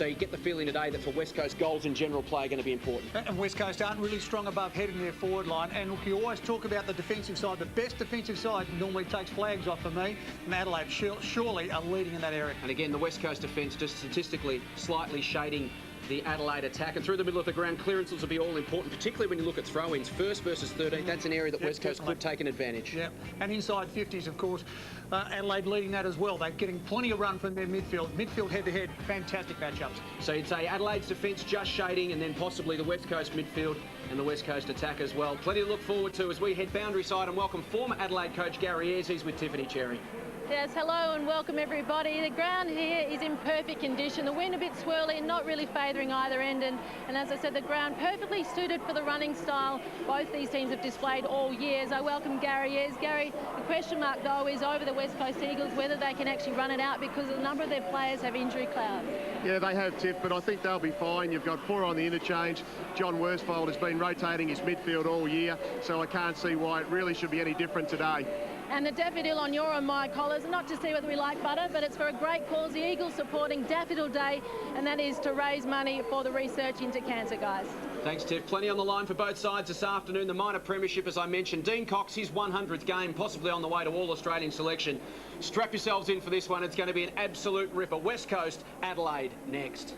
So you get the feeling today that for West Coast, goals and general play are going to be important. And West Coast aren't really strong above head in their forward line. And look, you always talk about the defensive side. The best defensive side normally takes flags off for me. And Adelaide surely are leading in that area. And again, the West Coast defence just statistically slightly shading the Adelaide attack, and through the middle of the ground, clearances will be all important, particularly when you look at throw-ins. First versus 13th, that's an area that West Coast could take an advantage. Yeah, and inside 50s, of course, Adelaide leading that as well. They're getting plenty of run from their midfield. Midfield head-to-head, fantastic matchups. So you'd say Adelaide's defence just shading, and then possibly the West Coast midfield and the West Coast attack as well. Plenty to look forward to as we head boundary side and welcome former Adelaide coach Gary Ayres. He's with Tiffany Cherry. Yes, hello and welcome everybody. The ground here is in perfect condition. The wind a bit swirly and not really favouring either end. And as I said, the ground perfectly suited for the running style both these teams have displayed all year. I welcome Gary Ayres. Gary, the question mark though is over the West Coast Eagles, whether they can actually run it out because a number of their players have injury clouds. Yeah, they have, Tiff, but I think they'll be fine. You've got 4 on the interchange. John Worsfold has been rotating his midfield all year, so I can't see why it really should be any different today. And the daffodil on your and my collars, not to see whether we like butter, but it's for a great cause. The Eagles supporting Daffodil Day, and that is to raise money for the research into cancer, guys. Thanks, Tiff. Plenty on the line for both sides this afternoon. The minor premiership, as I mentioned. Dean Cox, his 100th game, possibly on the way to All-Australian selection. Strap yourselves in for this one. It's going to be an absolute ripper. West Coast, Adelaide next.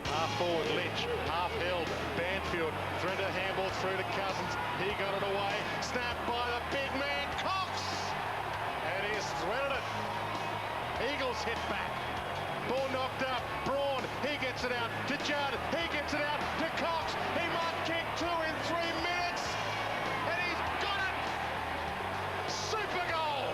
Half forward, Lynch, half held, Banfield, threaded a handball through to Cousins. He got it away, snapped by the big man, Cox! And he's threaded it. Eagles hit back. Ball knocked up, Braun, he gets it out to Judd, he gets it out to Cox. He might kick 2 in 3 minutes, and he's got it! Super goal!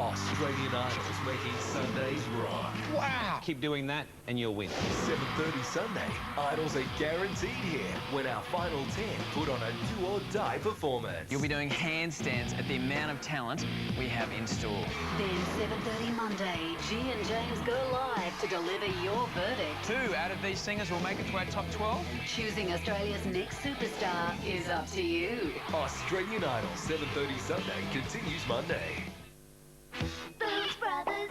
Australian Idols making Sundays rock. Wow! Keep doing that and you'll win. 7:30 Sunday. Idols are guaranteed here when our final 10 put on a do-or-die performance. You'll be doing handstands at the amount of talent we have in store. Then 7:30 Monday, G and James go live to deliver your verdict. 2 out of these singers will make it to our top 12. Choosing Australia's next superstar is up to you. Australian Idols 7:30 Sunday continues Monday. Boots Brothers.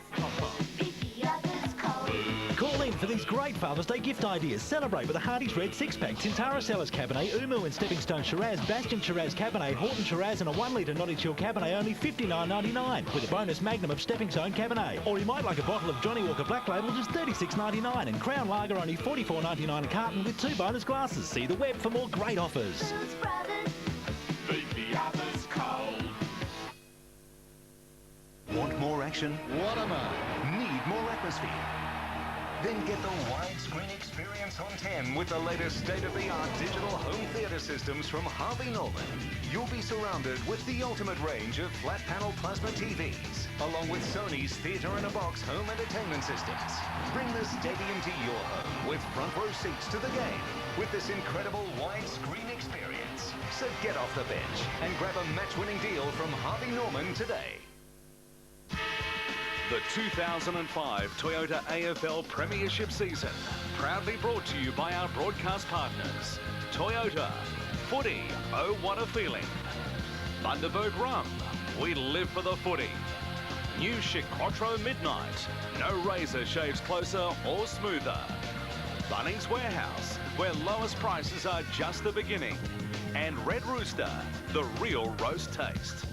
Picky others cold. Call in for these great Father's Day gift ideas. Celebrate with a Hardy's Red 6-pack, Tintara Cellars Cabernet, Umu and Stepping Stone Shiraz, Bastion Shiraz Cabernet, Horton Shiraz and a 1 litre Notting Hill Cabernet, only $59.99 with a bonus Magnum of Stepping Stone Cabernet. Or you might like a bottle of Johnny Walker Black Label, just $36.99, and Crown Lager only $44.99 a carton with 2 bonus glasses. See the web for more great offers. Boots Brothers. Beat the others cold. Want more action? What am I? Need more atmosphere? Then get the widescreen experience on 10 with the latest state-of-the-art digital home theatre systems from Harvey Norman. You'll be surrounded with the ultimate range of flat-panel plasma TVs, along with Sony's theatre-in-a-box home entertainment systems. Bring the stadium to your home with front row seats to the game with this incredible widescreen experience. So get off the bench and grab a match-winning deal from Harvey Norman today. The 2005 Toyota AFL Premiership season, proudly brought to you by our broadcast partners. Toyota, footy, oh what a feeling. Bundaberg Rum, we live for the footy. New Chic Quattro Midnight, no razor shaves closer or smoother. Bunnings Warehouse, where lowest prices are just the beginning. And Red Rooster, the real roast taste.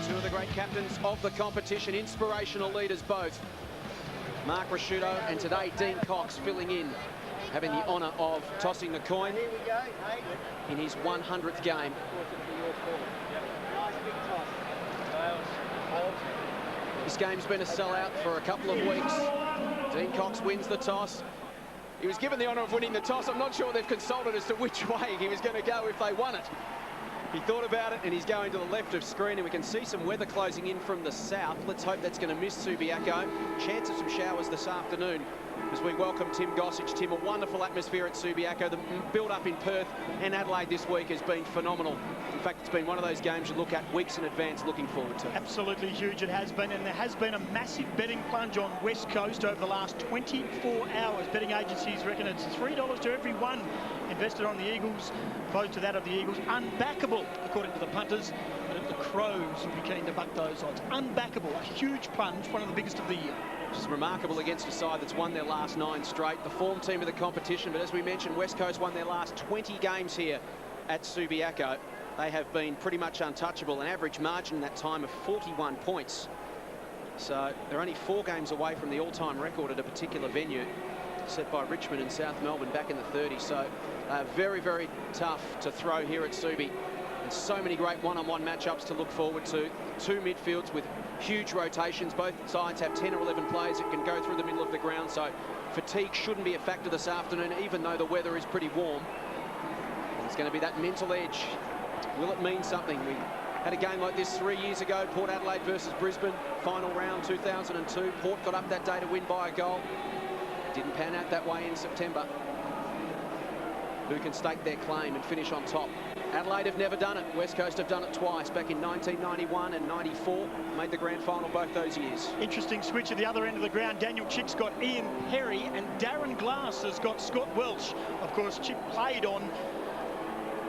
Two of the great captains of the competition, inspirational leaders both. Mark Rasciuto and today Dean Cox filling in, having the honour of tossing the coin in his 100th game. This game's been a sellout for a couple of weeks. Dean Cox wins the toss. He was given the honour of winning the toss. I'm not sure they've consulted as to which way he was going to go if they won it. He thought about it and he's going to the left of screen, and we can see some weather closing in from the south. Let's hope that's going to miss Subiaco. Chance of some showers this afternoon as we welcome Tim Gossage. Tim, a wonderful atmosphere at Subiaco. The build-up in Perth and Adelaide this week has been phenomenal. In fact, it's been one of those games you look at weeks in advance looking forward to. Absolutely huge it has been, and there has been a massive betting plunge on West Coast over the last 24 hours. Betting agencies reckon it's $3 to every one invested on the Eagles, opposed to that of the Eagles. Unbackable, according to the punters. But the Crows will be keen to buck those odds. Unbackable, a huge plunge, one of the biggest of the year. Which is remarkable against a side that's won their last 9 straight. The form team of the competition, but as we mentioned, West Coast won their last 20 games here at Subiaco. They have been pretty much untouchable, an average margin in that time of 41 points. So they're only 4 games away from the all-time record at a particular venue set by Richmond and South Melbourne back in the 30s. So very, very tough to throw here at Subi. And so many great one-on-one matchups to look forward to. 2 midfields with huge rotations. Both sides have 10 or 11 players that can go through the middle of the ground. So fatigue shouldn't be a factor this afternoon, even though the weather is pretty warm. And it's going to be that mental edge. Will it mean something? We had a game like this 3 years ago, Port Adelaide versus Brisbane, final round 2002. Port got up that day to win by a goal. Didn't pan out that way in September. Who can stake their claim and finish on top? Adelaide have never done it. West Coast have done it twice, back in 1991 and 94. Made the grand final both those years. Interesting switch at the other end of the ground. Daniel Chick's got Ian Perry and Darren Glass has got Scott Welsh. Of course, Chick played on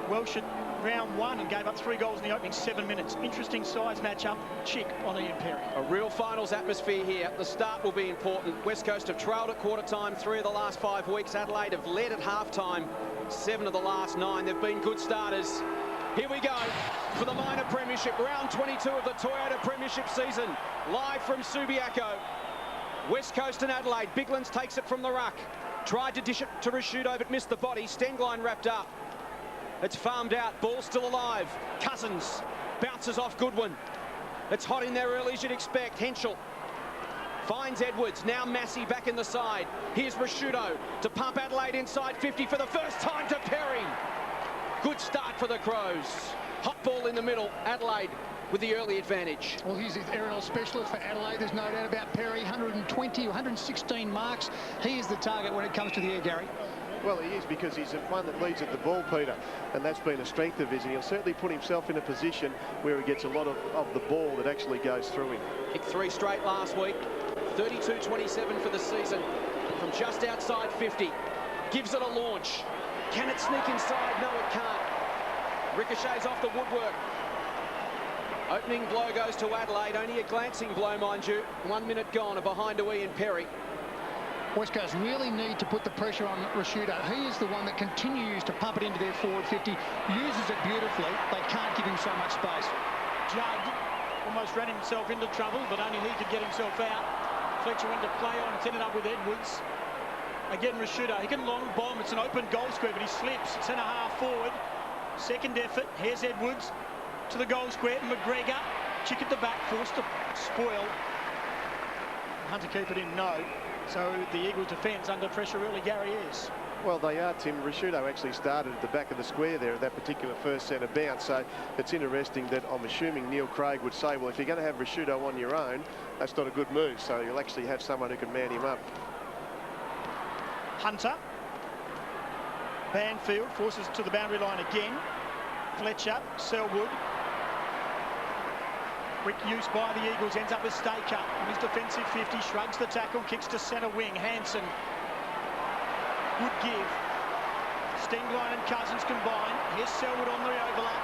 Welsh at round 1 and gave up 3 goals in the opening 7 minutes. Interesting size matchup. Chick on Ian Perry. A real finals atmosphere here. The start will be important. West Coast have trailed at quarter time 3 of the last 5 weeks. Adelaide have led at half time 7 of the last 9. They've been good starters. Here we go for the minor premiership, round 22 of the Toyota Premiership season, live from Subiaco. West Coast and Adelaide. Biglands takes it from the ruck. Tried to dish it to Rashudo but missed the body. Stenglein wrapped up. It's farmed out. Ball still alive. Cousins bounces off Goodwin. It's hot in there early as you'd expect. Henschel finds Edwards. Now Massey back in the side. Here's Rashudo to pump Adelaide inside 50 for the first time to Perry. Good start for the Crows. Hot ball in the middle. Adelaide with the early advantage. Well, he's the aerial specialist for Adelaide. There's no doubt about Perry. 120, 116 marks. He is the target when it comes to the air, Gary. Well, he is, because he's the one that leads at the ball, Peter, and that's been a strength of his, and he'll certainly put himself in a position where he gets a lot of the ball that actually goes through him. Kicked 3 straight last week. 32-27 for the season from just outside 50. Gives it a launch. Can it sneak inside? No, it can't. Ricochets off the woodwork. Opening blow goes to Adelaide. Only a glancing blow, mind you. 1 minute gone, a behind to Ian Perry. West Coast really need to put the pressure on Rashudo. He is the one that continues to pump it into their forward 50, uses it beautifully. They can't give him so much space. Judd almost ran himself into trouble, but only he could get himself out. Fletcher went to play on, it's ended up with Edwards. Again, Rashudo, he can long bomb. It's an open goal square, but he slips. Centre half forward. Second effort. Here's Edwards to the goal square. McGregor, Chick at the back, forced to spoil. Hunter keep it in, no. So the Eagles' defence under pressure early, Gary, is. Well, they are, Tim. Rashudo actually started at the back of the square there at that particular first centre bounce. So it's interesting that I'm assuming Neil Craig would say, well, if you're going to have Rashudo on your own, that's not a good move. So you'll actually have someone who can man him up. Hunter. Banfield forces to the boundary line again. Fletcher, Selwood. Quick use by the Eagles, ends up with Staker. On his defensive 50, shrugs the tackle, kicks to centre wing. Hansen. Good give. Stenglein and Cousins combine. Here's Selwood on the overlap.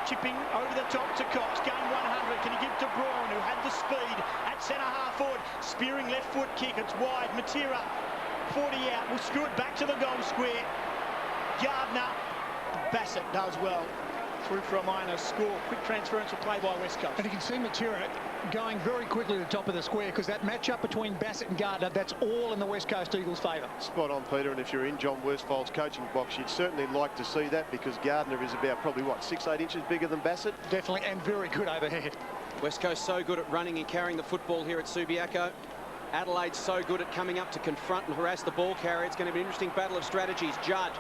Chipping over the top to Cox. Gain 100. Can he give to Braun, who had the speed at centre half forward. Spearing left foot kick. It's wide. Matera, 40 out. Will screw it back to the goal square. Gardner. Bassett does well. Through for a minor score. Quick transference of play by West Coast. And you can see Matera going very quickly to the top of the square, because that matchup between Bassett and Gardner, that's all in the West Coast Eagles' favour. Spot on, Peter, and if you're in John Worsfold's coaching box, you'd certainly like to see that, because Gardner is about probably, what, 6-8 inches bigger than Bassett? Definitely, and very good overhead. West Coast so good at running and carrying the football here at Subiaco. Adelaide so good at coming up to confront and harass the ball carrier. It's going to be an interesting battle of strategies. Judd,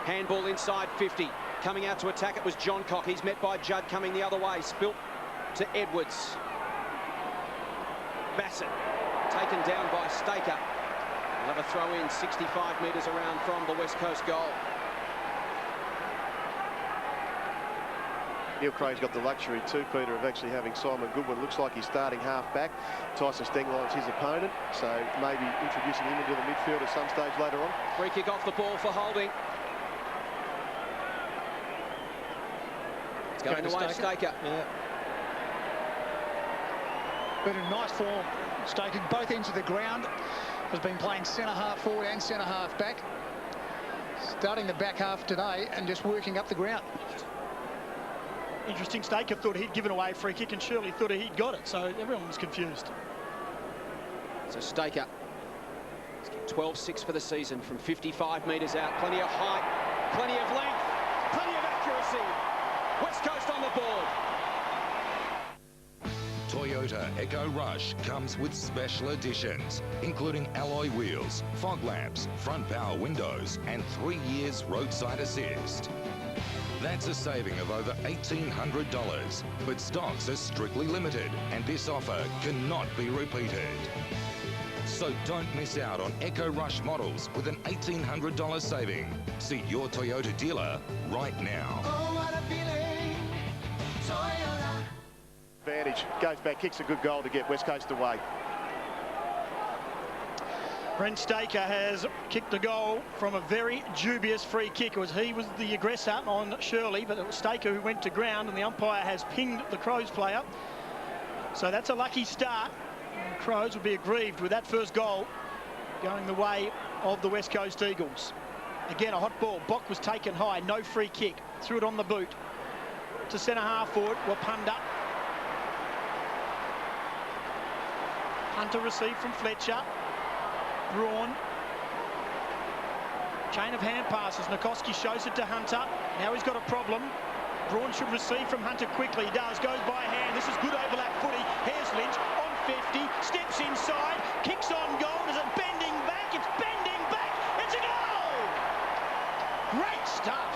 handball inside 50. Coming out to attack it was John Cock. He's met by Judd coming the other way. Spilt to Edwards. Bassett taken down by Staker. We'll have a throw in 65 metres around from the West Coast goal. Neil Craig's got the luxury too, Peter, of actually having Simon Goodwin. Looks like he's starting half back. Tyson Stenglein's his opponent, so maybe introducing him into the midfield at some stage later on. Free kick off the ball for holding. Going away, Staker. Yeah. But in nice form, Staker, both ends of the ground, has been playing centre half forward and centre half back. Starting the back half today and just working up the ground. Interesting, Staker thought he'd given away a free kick and Shirley thought he'd got it, so everyone was confused. So Staker, 12-6 for the season from 55 metres out. Plenty of height, plenty of length, plenty of accuracy. West Coast on the board. Toyota Echo Rush comes with special editions, including alloy wheels, fog lamps, front power windows, and 3 years roadside assist. That's a saving of over $1,800, but stocks are strictly limited, and this offer cannot be repeated. So don't miss out on Echo Rush models with an $1,800 saving. See your Toyota dealer right now. Oh, what a feeling. Toyota. Advantage, goes back, kicks a good goal to get West Coast away. Brent Staker has kicked a goal from a very dubious free kick. He was the aggressor on Shirley, but it was Staker who went to ground, and the umpire has pinged the Crows player. So that's a lucky start. The Crows will be aggrieved with that first goal going the way of the West Coast Eagles. Again, a hot ball. Bock was taken high, no free kick. Threw it on the boot to centre half forward, Wapunda. Hunter received from Fletcher. Braun. Chain of hand passes. Nikoski shows it to Hunter. Now he's got a problem. Braun should receive from Hunter quickly. He does. Goes by hand. This is good overlap footy. Here's Lynch on 50. Steps inside. Kicks on goal. Is it bending back? It's bending back. It's a goal! Great stuff.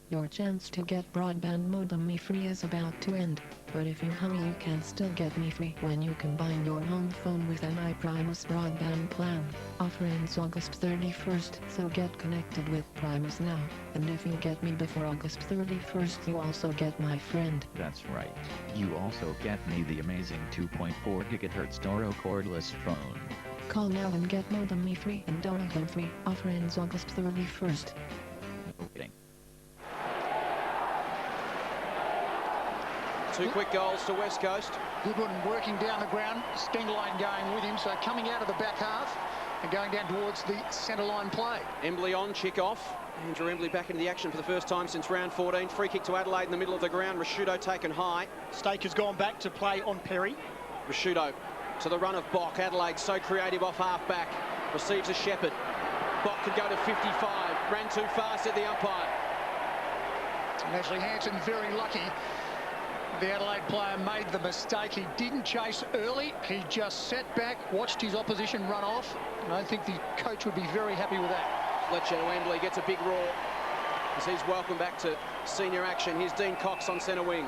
Your chance to get broadband modem Me Free is about to end. But if you hurry, you can still get Me Free when you combine your home phone with an iPrimus broadband plan. Offer ends August 31st, so get connected with Primus now. And if you get me before August 31st, you also get my friend. That's right. You also get me the amazing 2.4 GHz Doro cordless phone. Call now and get modem Me Free and Doro Home Free. Offer ends August 31st. Okay. Two quick goals to West Coast. Goodwin working down the ground, Stengline going with him, so coming out of the back half and going down towards the centre line play. Embley on, kick off. Andrew Embley back into the action for the first time since round 14. Free kick to Adelaide in the middle of the ground. Rashudo taken high. Staker's gone back to play on Perry. Rashudo to the run of Bock. Adelaide so creative off half back. Receives a Shepherd. Bock could go to 55. Ran too fast at the umpire. And Ashley Hanson very lucky. The Adelaide player made the mistake. He didn't chase early. He just sat back, watched his opposition run off. And I think the coach would be very happy with that. Fletcher to Embley gets a big roar as he's welcomed back to senior action. Here's Dean Cox on centre wing.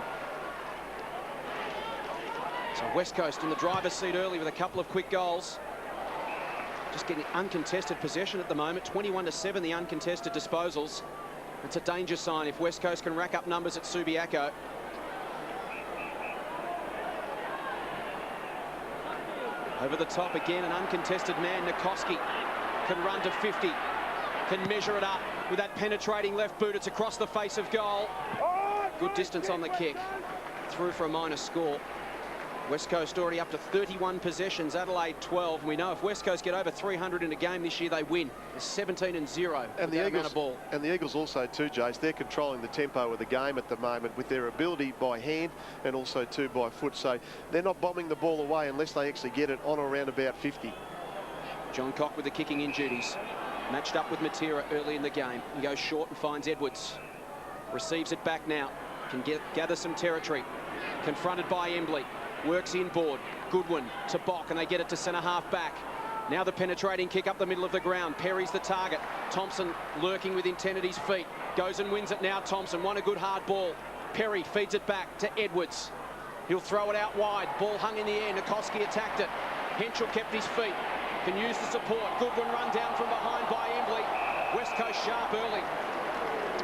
So West Coast in the driver's seat early with a couple of quick goals. Just getting uncontested possession at the moment. 21-7 the uncontested disposals. It's a danger sign if West Coast can rack up numbers at Subiaco. Over the top again, an uncontested man, Nikoski, can run to 50, can measure it up with that penetrating left boot. It's across the face of goal. Good distance on the kick. Through for a minor score. West Coast already up to 31 possessions, Adelaide 12. And we know if West Coast get over 300 in a game this year, they win. It's 17-0 and the amount of ball. And the Eagles also too, Jace, they're controlling the tempo of the game at the moment with their ability by hand and also too by foot. So they're not bombing the ball away unless they actually get it on or around about 50. John Cock with the kicking in duties. Matched up with Matera early in the game. He goes short and finds Edwards. Receives it back now. Can gather some territory. Confronted by Embley. Works inboard. Goodwin to Bock, and they get it to centre half back. Now the penetrating kick up the middle of the ground. Perry's the target. Thompson lurking with intent at his feet. Goes and wins it now, Thompson. Won a good hard ball. Perry feeds it back to Edwards. He'll throw it out wide. Ball hung in the air. Nikoski attacked it. Henschel kept his feet. Can use the support. Goodwin run down from behind by Embley. West Coast sharp early.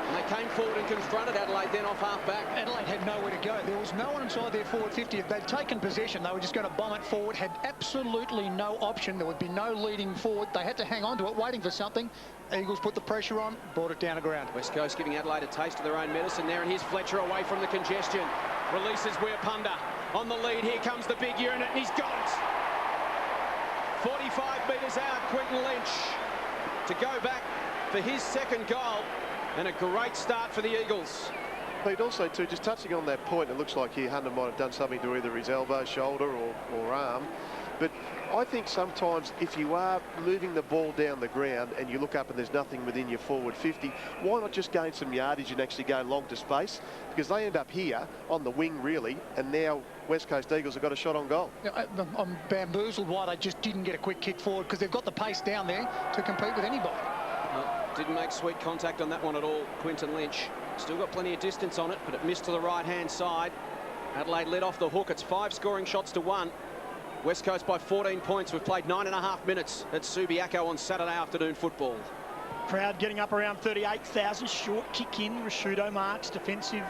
And they came forward and confronted Adelaide then off half-back. Adelaide had nowhere to go. There was no one inside their forward 50. If they'd taken possession, they were just going to bomb it forward. Had absolutely no option. There would be no leading forward. They had to hang on to it, waiting for something. Eagles put the pressure on, brought it down to ground. West Coast giving Adelaide a taste of their own medicine there, and here's Fletcher away from the congestion. Releases Weirpunda on the lead. Here comes the big unit, and he's got it. 45 metres out, Quinton Lynch to go back for his second goal, and a great start for the Eagles. Pete, also too, just touching on that point, it looks like here Hunter might have done something to either his elbow, shoulder or arm. But I think sometimes if you are moving the ball down the ground and you look up and there's nothing within your forward 50, why not just gain some yardage and actually go long to space? Because they end up here on the wing, really, and now West Coast Eagles have got a shot on goal. I'm bamboozled why they just didn't get a quick kick forward, because they've got the pace down there to compete with anybody. Didn't make sweet contact on that one at all, Quinton Lynch. Still got plenty of distance on it, but it missed to the right-hand side. Adelaide led off the hook. It's 5 scoring shots to 1. West Coast by 14 points. We've played 9.5 minutes at Subiaco on Saturday afternoon football. Crowd getting up around 38,000. Short kick in. Rashudo marks defensive.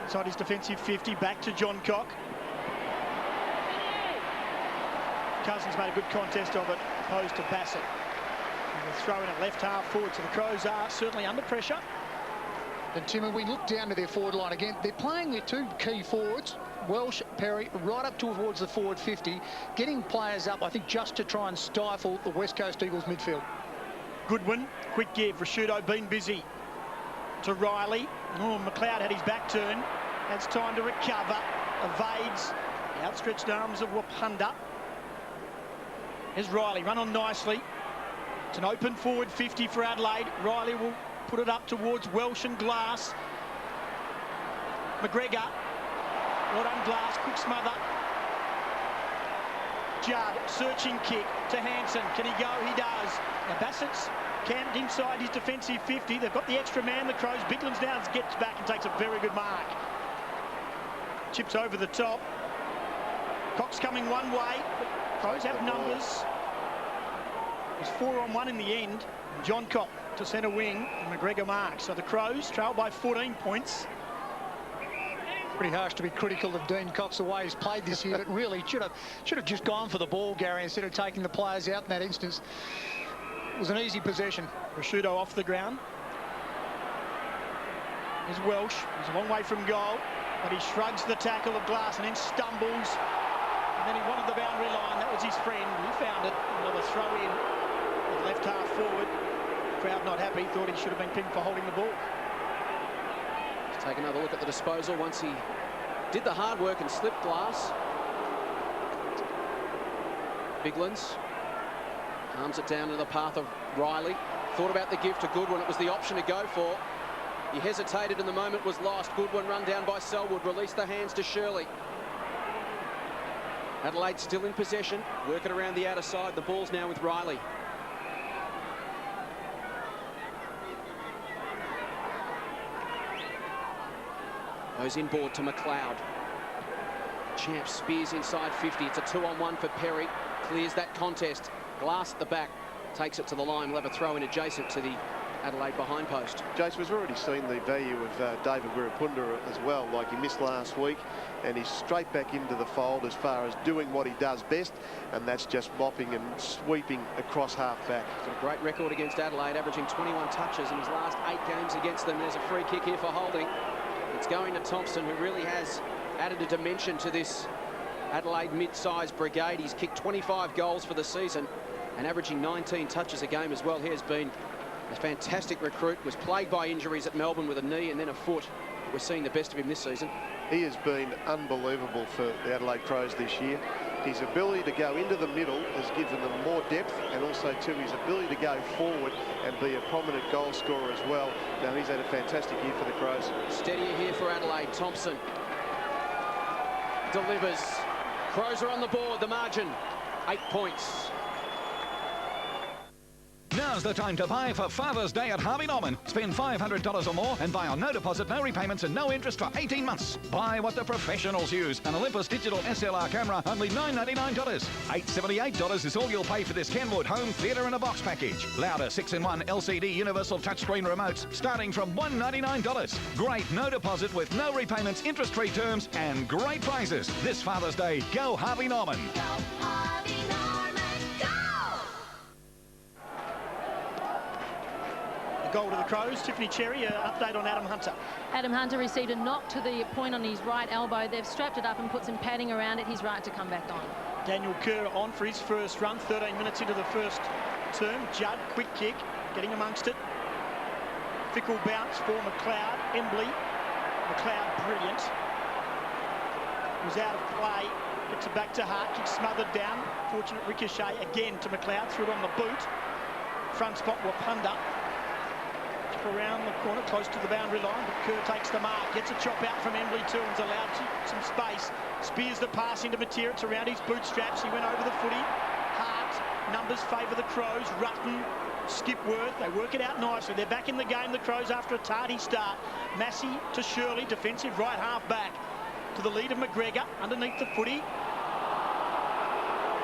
Inside his defensive 50. Back to John Cock. Cousins made a good contest of it, opposed to Bassett. And they're throwing it left half forward. So the Crows are certainly under pressure. And Timmy, we look down to their forward line again. They're playing their two key forwards, Welsh, Perry, right up towards the forward 50, getting players up, I think, just to try and stifle the West Coast Eagles midfield. Goodwin, quick give. Rashudo been busy. To Riley. Oh, McLeod had his back turned. Has time to recover. Evades the outstretched arms of Wapunda. Here's Riley, run on nicely. It's an open forward 50 for Adelaide. Riley will put it up towards Welsh and Glass. McGregor. Well done, Glass. Quick smother. Judd, searching kick to Hanson. Can he go? He does. Now Bassett's camped inside his defensive 50. They've got the extra man, the Crows. Bigland's down, gets back and takes a very good mark. Chips over the top. Cox coming one way. Crows have numbers. It's 4-on-1 in the end. John Cock to centre wing, and McGregor marks. So the Crows trail by 14 points. Pretty harsh to be critical of Dean Cox the way he's played this year, but really should have just gone for the ball, Gary, instead of taking the players out in that instance. It was an easy possession. Rashudo off the ground. Here's Welsh. He's a long way from goal, but he shrugs the tackle of Glass and then stumbles. And then he wanted the boundary line. That was his friend. He found it. Another throw in. Left half forward. Crowd not happy. Thought he should have been pinged for holding the ball. Let's take another look at the disposal once he did the hard work and slipped Glass. Biglands arms it down to the path of Riley. Thought about the give to Goodwin. It was the option to go for. He hesitated and the moment was lost. Goodwin run down by Selwood. Released the hands to Shirley. Adelaide still in possession. Working around the outer side. The ball's now with Riley. Goes inboard to McLeod. Champ spears inside 50. It's a 2-on-1 for Perry. Clears that contest. Glass at the back. Takes it to the line. We'll have a throw in adjacent to the Adelaide behind post. Jason, we've already seen the value of David Wirapunda as well. Like he missed last week, and he's straight back into the fold as far as doing what he does best, and that's just mopping and sweeping across half-back. Got a great record against Adelaide, averaging 21 touches in his last 8 games against them. There's a free kick here for holding. It's going to Thompson, who really has added a dimension to this Adelaide mid-sized brigade. He's kicked 25 goals for the season and averaging 19 touches a game as well. He has been a fantastic recruit. Was plagued by injuries at Melbourne with a knee and then a foot. We're seeing the best of him this season. He has been unbelievable for the Adelaide Crows this year. His ability to go into the middle has given them more depth, and also too his ability to go forward and be a prominent goal scorer as well. Now he's had a fantastic year for the Crows. Steadier here for Adelaide. Thompson delivers. Crows are on the board. The margin 8 points. Now's the time to buy for Father's Day at Harvey Norman. Spend $500 or more and buy on no deposit, no repayments and no interest for 18 months. Buy what the professionals use. An Olympus digital SLR camera, only $999. $878 is all you'll pay for this Kenwood home theatre in a box package. Louder 6-in-1 LCD universal touchscreen remotes starting from $199. Great no deposit with no repayments, interest-free terms and great prizes. This Father's Day, go Harvey Norman. Go Harvey Norman, go! Goal to the Crows. Tiffany Cherry, an update on Adam Hunter. Adam Hunter received a knock to the point on his right elbow. They've strapped it up and put some padding around it. He's right to come back on. Daniel Kerr on for his first run, 13 minutes into the first term. Judd, quick kick, getting amongst it. Fickle bounce for McLeod. Embley. McLeod, brilliant. Was out of play. Gets it back to Hart. Kick smothered down. Fortunate ricochet again to McLeod. Threw it on the boot. Front spot Wapunda. Around the corner, close to the boundary line, but Kerr takes the mark, gets a chop out from Embley too and's allowed some space. Spears the pass into Mateer, it's around his bootstraps, he went over the footy. Hart, numbers favour the Crows, Rutten, Skipworth, they work it out nicely. They're back in the game, the Crows, after a tardy start. Massey to Shirley, defensive right half back. To the lead of McGregor, underneath the footy.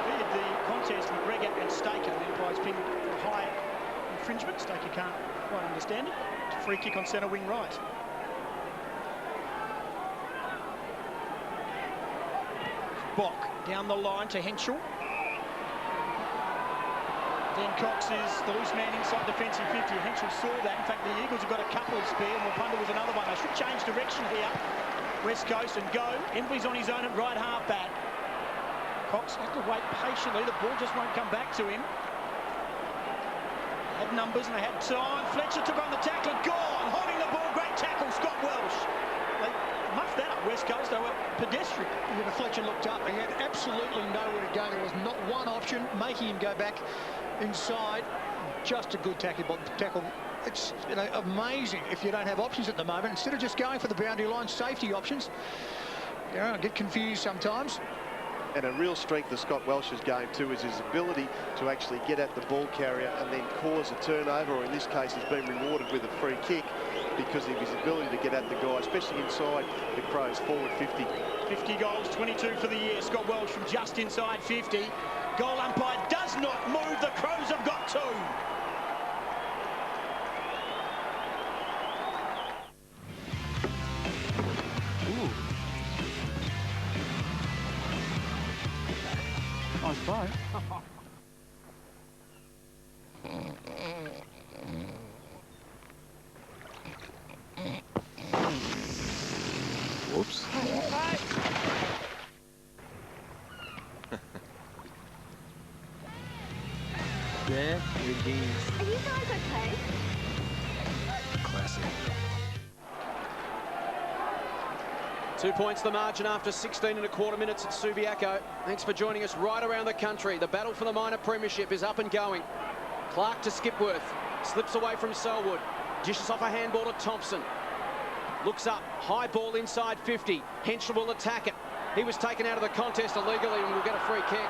Lead the contest, McGregor and Staker. The umpire's pinned for high infringement. Staker can't quite understand it. Free kick on centre wing right. Bock down the line to Henschel. Then Cox is the loose man inside defensive 50. Henschel saw that. In fact, the Eagles have got a couple of spare. Wapunda was another one. They should change direction here. West Coast and go. Embley's on his own at right half back. Cox has to wait patiently. The ball just won't come back to him. Had numbers and they had time. Fletcher took on the tackle, gone, holding the ball, great tackle, Scott Welsh. They muffed that up West Coast, they were pedestrian. When Fletcher looked up, he had absolutely nowhere to go. There was not one option, making him go back inside. Just a good tackle. It's amazing if you don't have options at the moment. Instead of just going for the boundary line, safety options. I get confused sometimes. And a real strength of Scott Welsh's game too is his ability to actually get at the ball carrier and then cause a turnover, or in this case he's been rewarded with a free kick because of his ability to get at the guy, especially inside the Crows forward 50. 50 goals, 22 for the year. Scott Welsh from just inside 50. Goal umpire does not move. The Crows have got two. Nice play. Whoops. There we go. Are you guys okay? Classic. 2 points the margin after 16.25 minutes at Subiaco. Thanks for joining us right around the country. The battle for the minor premiership is up and going. Clark to Skipworth. Slips away from Selwood. Dishes off a handball to Thompson. Looks up. High ball inside 50. Henschel will attack it. He was taken out of the contest illegally and will get a free kick.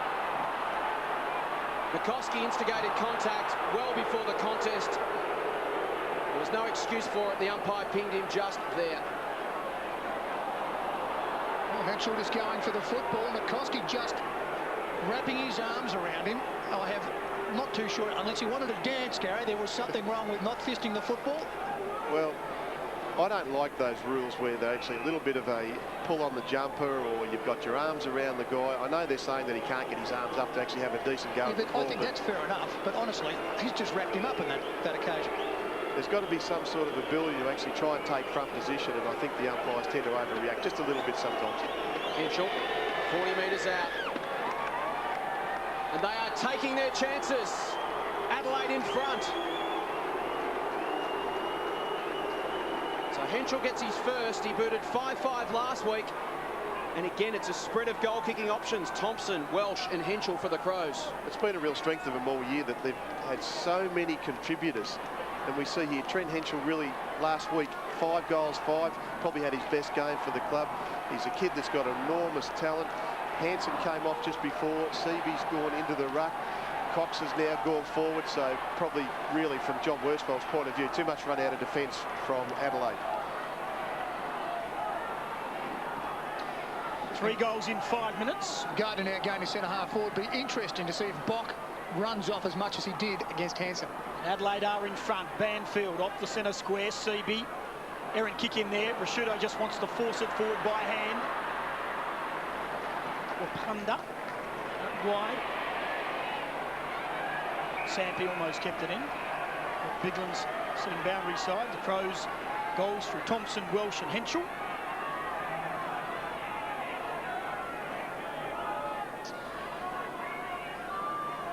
McCoskey instigated contact well before the contest. There was no excuse for it. The umpire pinged him just there. Henschel just going for the football. McCoskey just wrapping his arms around him. I'm not too sure, unless he wanted to dance, Gary. There was something wrong with not fisting the football. Well, I don't like those rules where they're actually a little bit of a pull on the jumper, or you've got your arms around the guy. I know they're saying that he can't get his arms up to actually have a decent go. Yeah, but I think that's fair enough. But honestly, he's just wrapped him up in that occasion. There's got to be some sort of ability to actually try and take front position, and I think the umpires tend to overreact just a little bit sometimes. Henschel, 40 metres out. And they are taking their chances. Adelaide in front. So Henschel gets his first. He booted 5-5 last week. And again, it's a spread of goal-kicking options. Thompson, Welsh and Henschel for the Crows. It's been a real strength of them all year that they've had so many contributors. And we see here Trent Henschel really last week, 5 goals, 5, probably had his best game for the club. He's a kid that's got enormous talent. Hansen came off just before. Seaby's gone into the ruck. Cox has now gone forward, so probably really from John Worsfold's point of view, too much run out of defence from Adelaide. 3 goals in 5 minutes. Gardner now going to centre-half forward. Be interesting to see if Bock runs off as much as he did against Hansen. Adelaide are in front. Banfield off the centre square. Seaby. Errant kick in there. Rashudo just wants to force it forward by hand. Wapunda wide. Sampi almost kept it in. Bigland's sitting boundary side. The Crows goals through Thompson, Welsh and Henschel.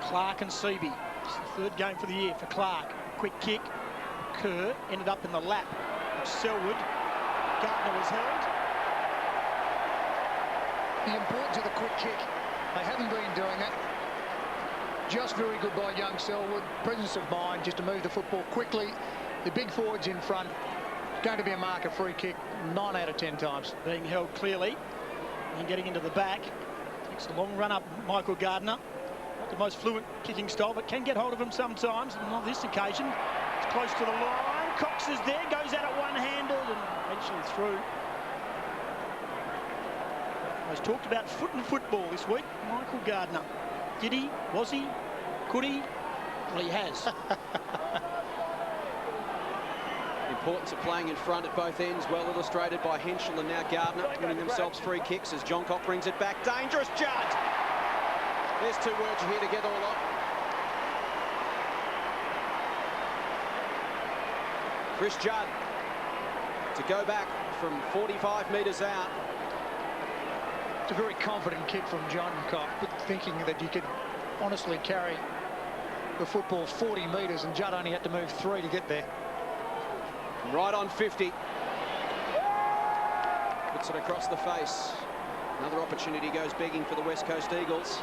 Clark and Seaby. It's the 3rd game for the year for Clark. Quick kick. Kerr ended up in the lap of Selwood. Gardner was held. The importance of the quick kick. They haven't been doing it. Just very good by young Selwood. Presence of mind just to move the football quickly. The big forwards in front. Going to be a marker free kick 9 out of 10 times. Being held clearly and getting into the back. Takes a long run up Michael Gardner. Not the most fluent kicking style, but can get hold of him sometimes. And on this occasion, it's close to the line. Cox is there, goes at it one-handed and eventually through. Most talked about foot and football this week, Michael Gardner. Did he? Was he? Could he? Well, he has. Importance of playing in front at both ends, well illustrated by Henschel and now Gardner, winning themselves free kicks as John Cock brings it back. Dangerous Judd! There's 2 words you hear together a lot. Chris Judd to go back from 45 metres out. It's a very confident kick from John Cock, thinking that you could honestly carry the football 40 metres, and Judd only had to move 3 to get there. Right on 50. Puts it across the face. Another opportunity goes begging for the West Coast Eagles.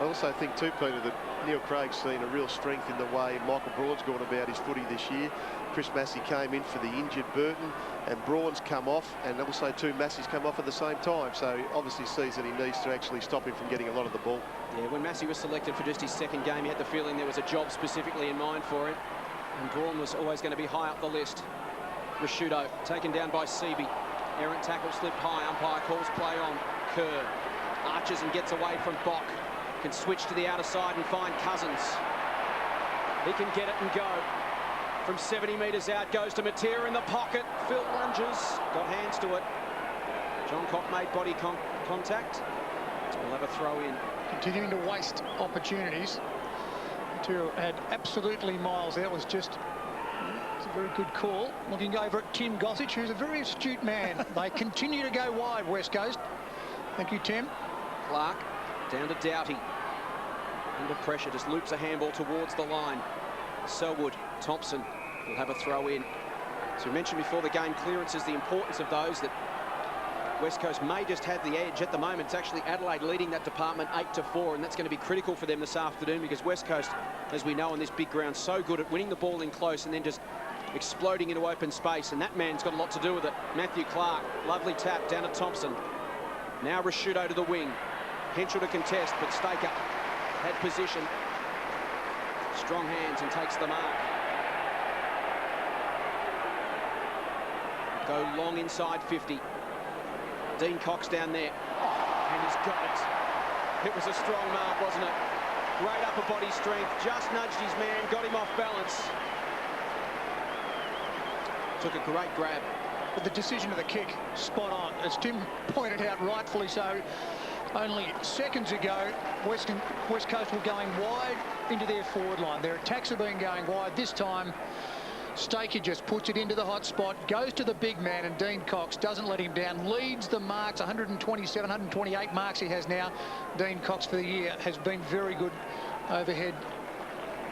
I also think too, Peter, that Neil Craig's seen a real strength in the way Michael Braun's gone about his footy this year. Chris Massey came in for the injured Burton, and Braun's come off, and also 2 Masseys come off at the same time. So he obviously sees that he needs to actually stop him from getting a lot of the ball. Yeah, when Massey was selected for just his 2nd game, he had the feeling there was a job specifically in mind for him. And Braun was always going to be high up the list. Rashudo taken down by Seaby. Errant tackle slipped high. Umpire calls play on. Kerr arches and gets away from Bock. Can switch to the outer side and find Cousins. He can get it and go. From 70 metres out, goes to Matera in the pocket. Phil lunges, got hands to it. John Cock made body contact. We'll have a throw in. Continuing to waste opportunities. Matera had absolutely miles there. It was just it's a very good call. Looking over at Tim Gossage, who's a very astute man. They continue to go wide, West Coast. Thank you, Tim. Clark down to Doughty. Under pressure, just loops a handball towards the line. Selwood, Thompson will have a throw in. So we mentioned before the game clearances, the importance of those, that West Coast may just have the edge. At the moment, it's actually Adelaide leading that department 8-4, and that's going to be critical for them this afternoon because West Coast, as we know on this big ground, so good at winning the ball in close and then just exploding into open space, and that man's got a lot to do with it. Matthew Clark, lovely tap down to Thompson. Now Rashudo to the wing. Henschel to contest, but Staker had position. Strong hands and takes the mark. Go long inside 50. Dean Cox down there. And he's got it. It was a strong mark, wasn't it? Great upper body strength. Just nudged his man, got him off balance. Took a great grab. But the decision of the kick, spot on. As Tim pointed out, rightfully so, only seconds ago, West Coast were going wide into their forward line. Their attacks have been going wide. This time, Staker just puts it into the hot spot, goes to the big man, and Dean Cox doesn't let him down. Leads the marks, 127, 128 marks he has now. Dean Cox for the year has been very good overhead.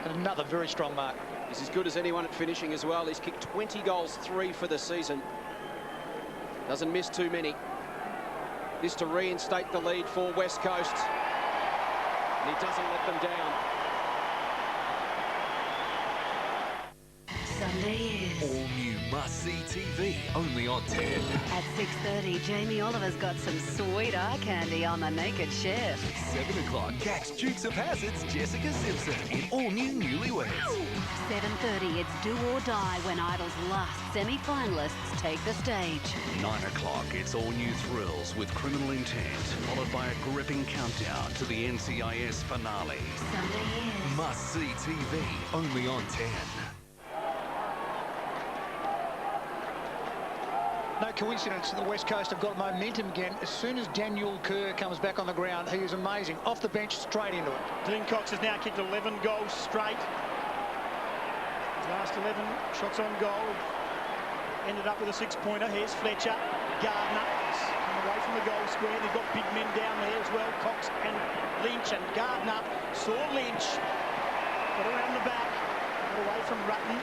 And another very strong mark. He's as good as anyone at finishing as well. He's kicked 20 goals, 3 for the season. Doesn't miss too many. This to reinstate the lead for West Coast. And he doesn't let them down. Sunday is all new Must-see TV, only on 10. At 6:30, Jamie Oliver's got some sweet eye candy on The Naked Chef. 7 o'clock, Gax Dukes of Hazzard's Jessica Simpson in all new Newlyweds. 7:30, it's Do or Die when Idol's last semi-finalists take the stage. 9 o'clock, it's all new thrills with Criminal Intent, followed by a gripping countdown to the NCIS finale. Sunday is Must-see TV, only on 10. No coincidence that the West Coast have got momentum again. As soon as Daniel Kerr comes back on the ground, he is amazing. Off the bench, straight into it. Dean Cox has now kicked 11 goals straight. His last 11 shots on goal. Ended up with a 6-pointer. Here's Fletcher. Gardner coming away from the goal square. They've got big men down there as well. Cox and Lynch, and Gardner saw Lynch. Got around the back. Got away from Rutten.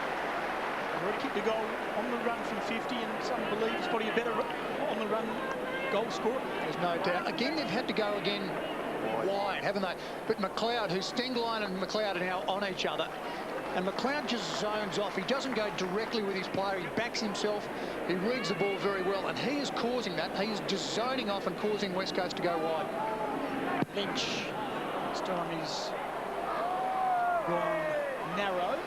Already kicked a goal on the run from 50, and some believe he's probably a better on the run goal scorer. There's no doubt. Again, they've had to go again wide, haven't they? But McLeod, who's Stengline and McLeod are now on each other, and McLeod just zones off. He doesn't go directly with his player. He backs himself. He reads the ball very well, and he is causing that. He is just zoning off and causing West Coast to go wide. Lynch, this time he's gone narrow.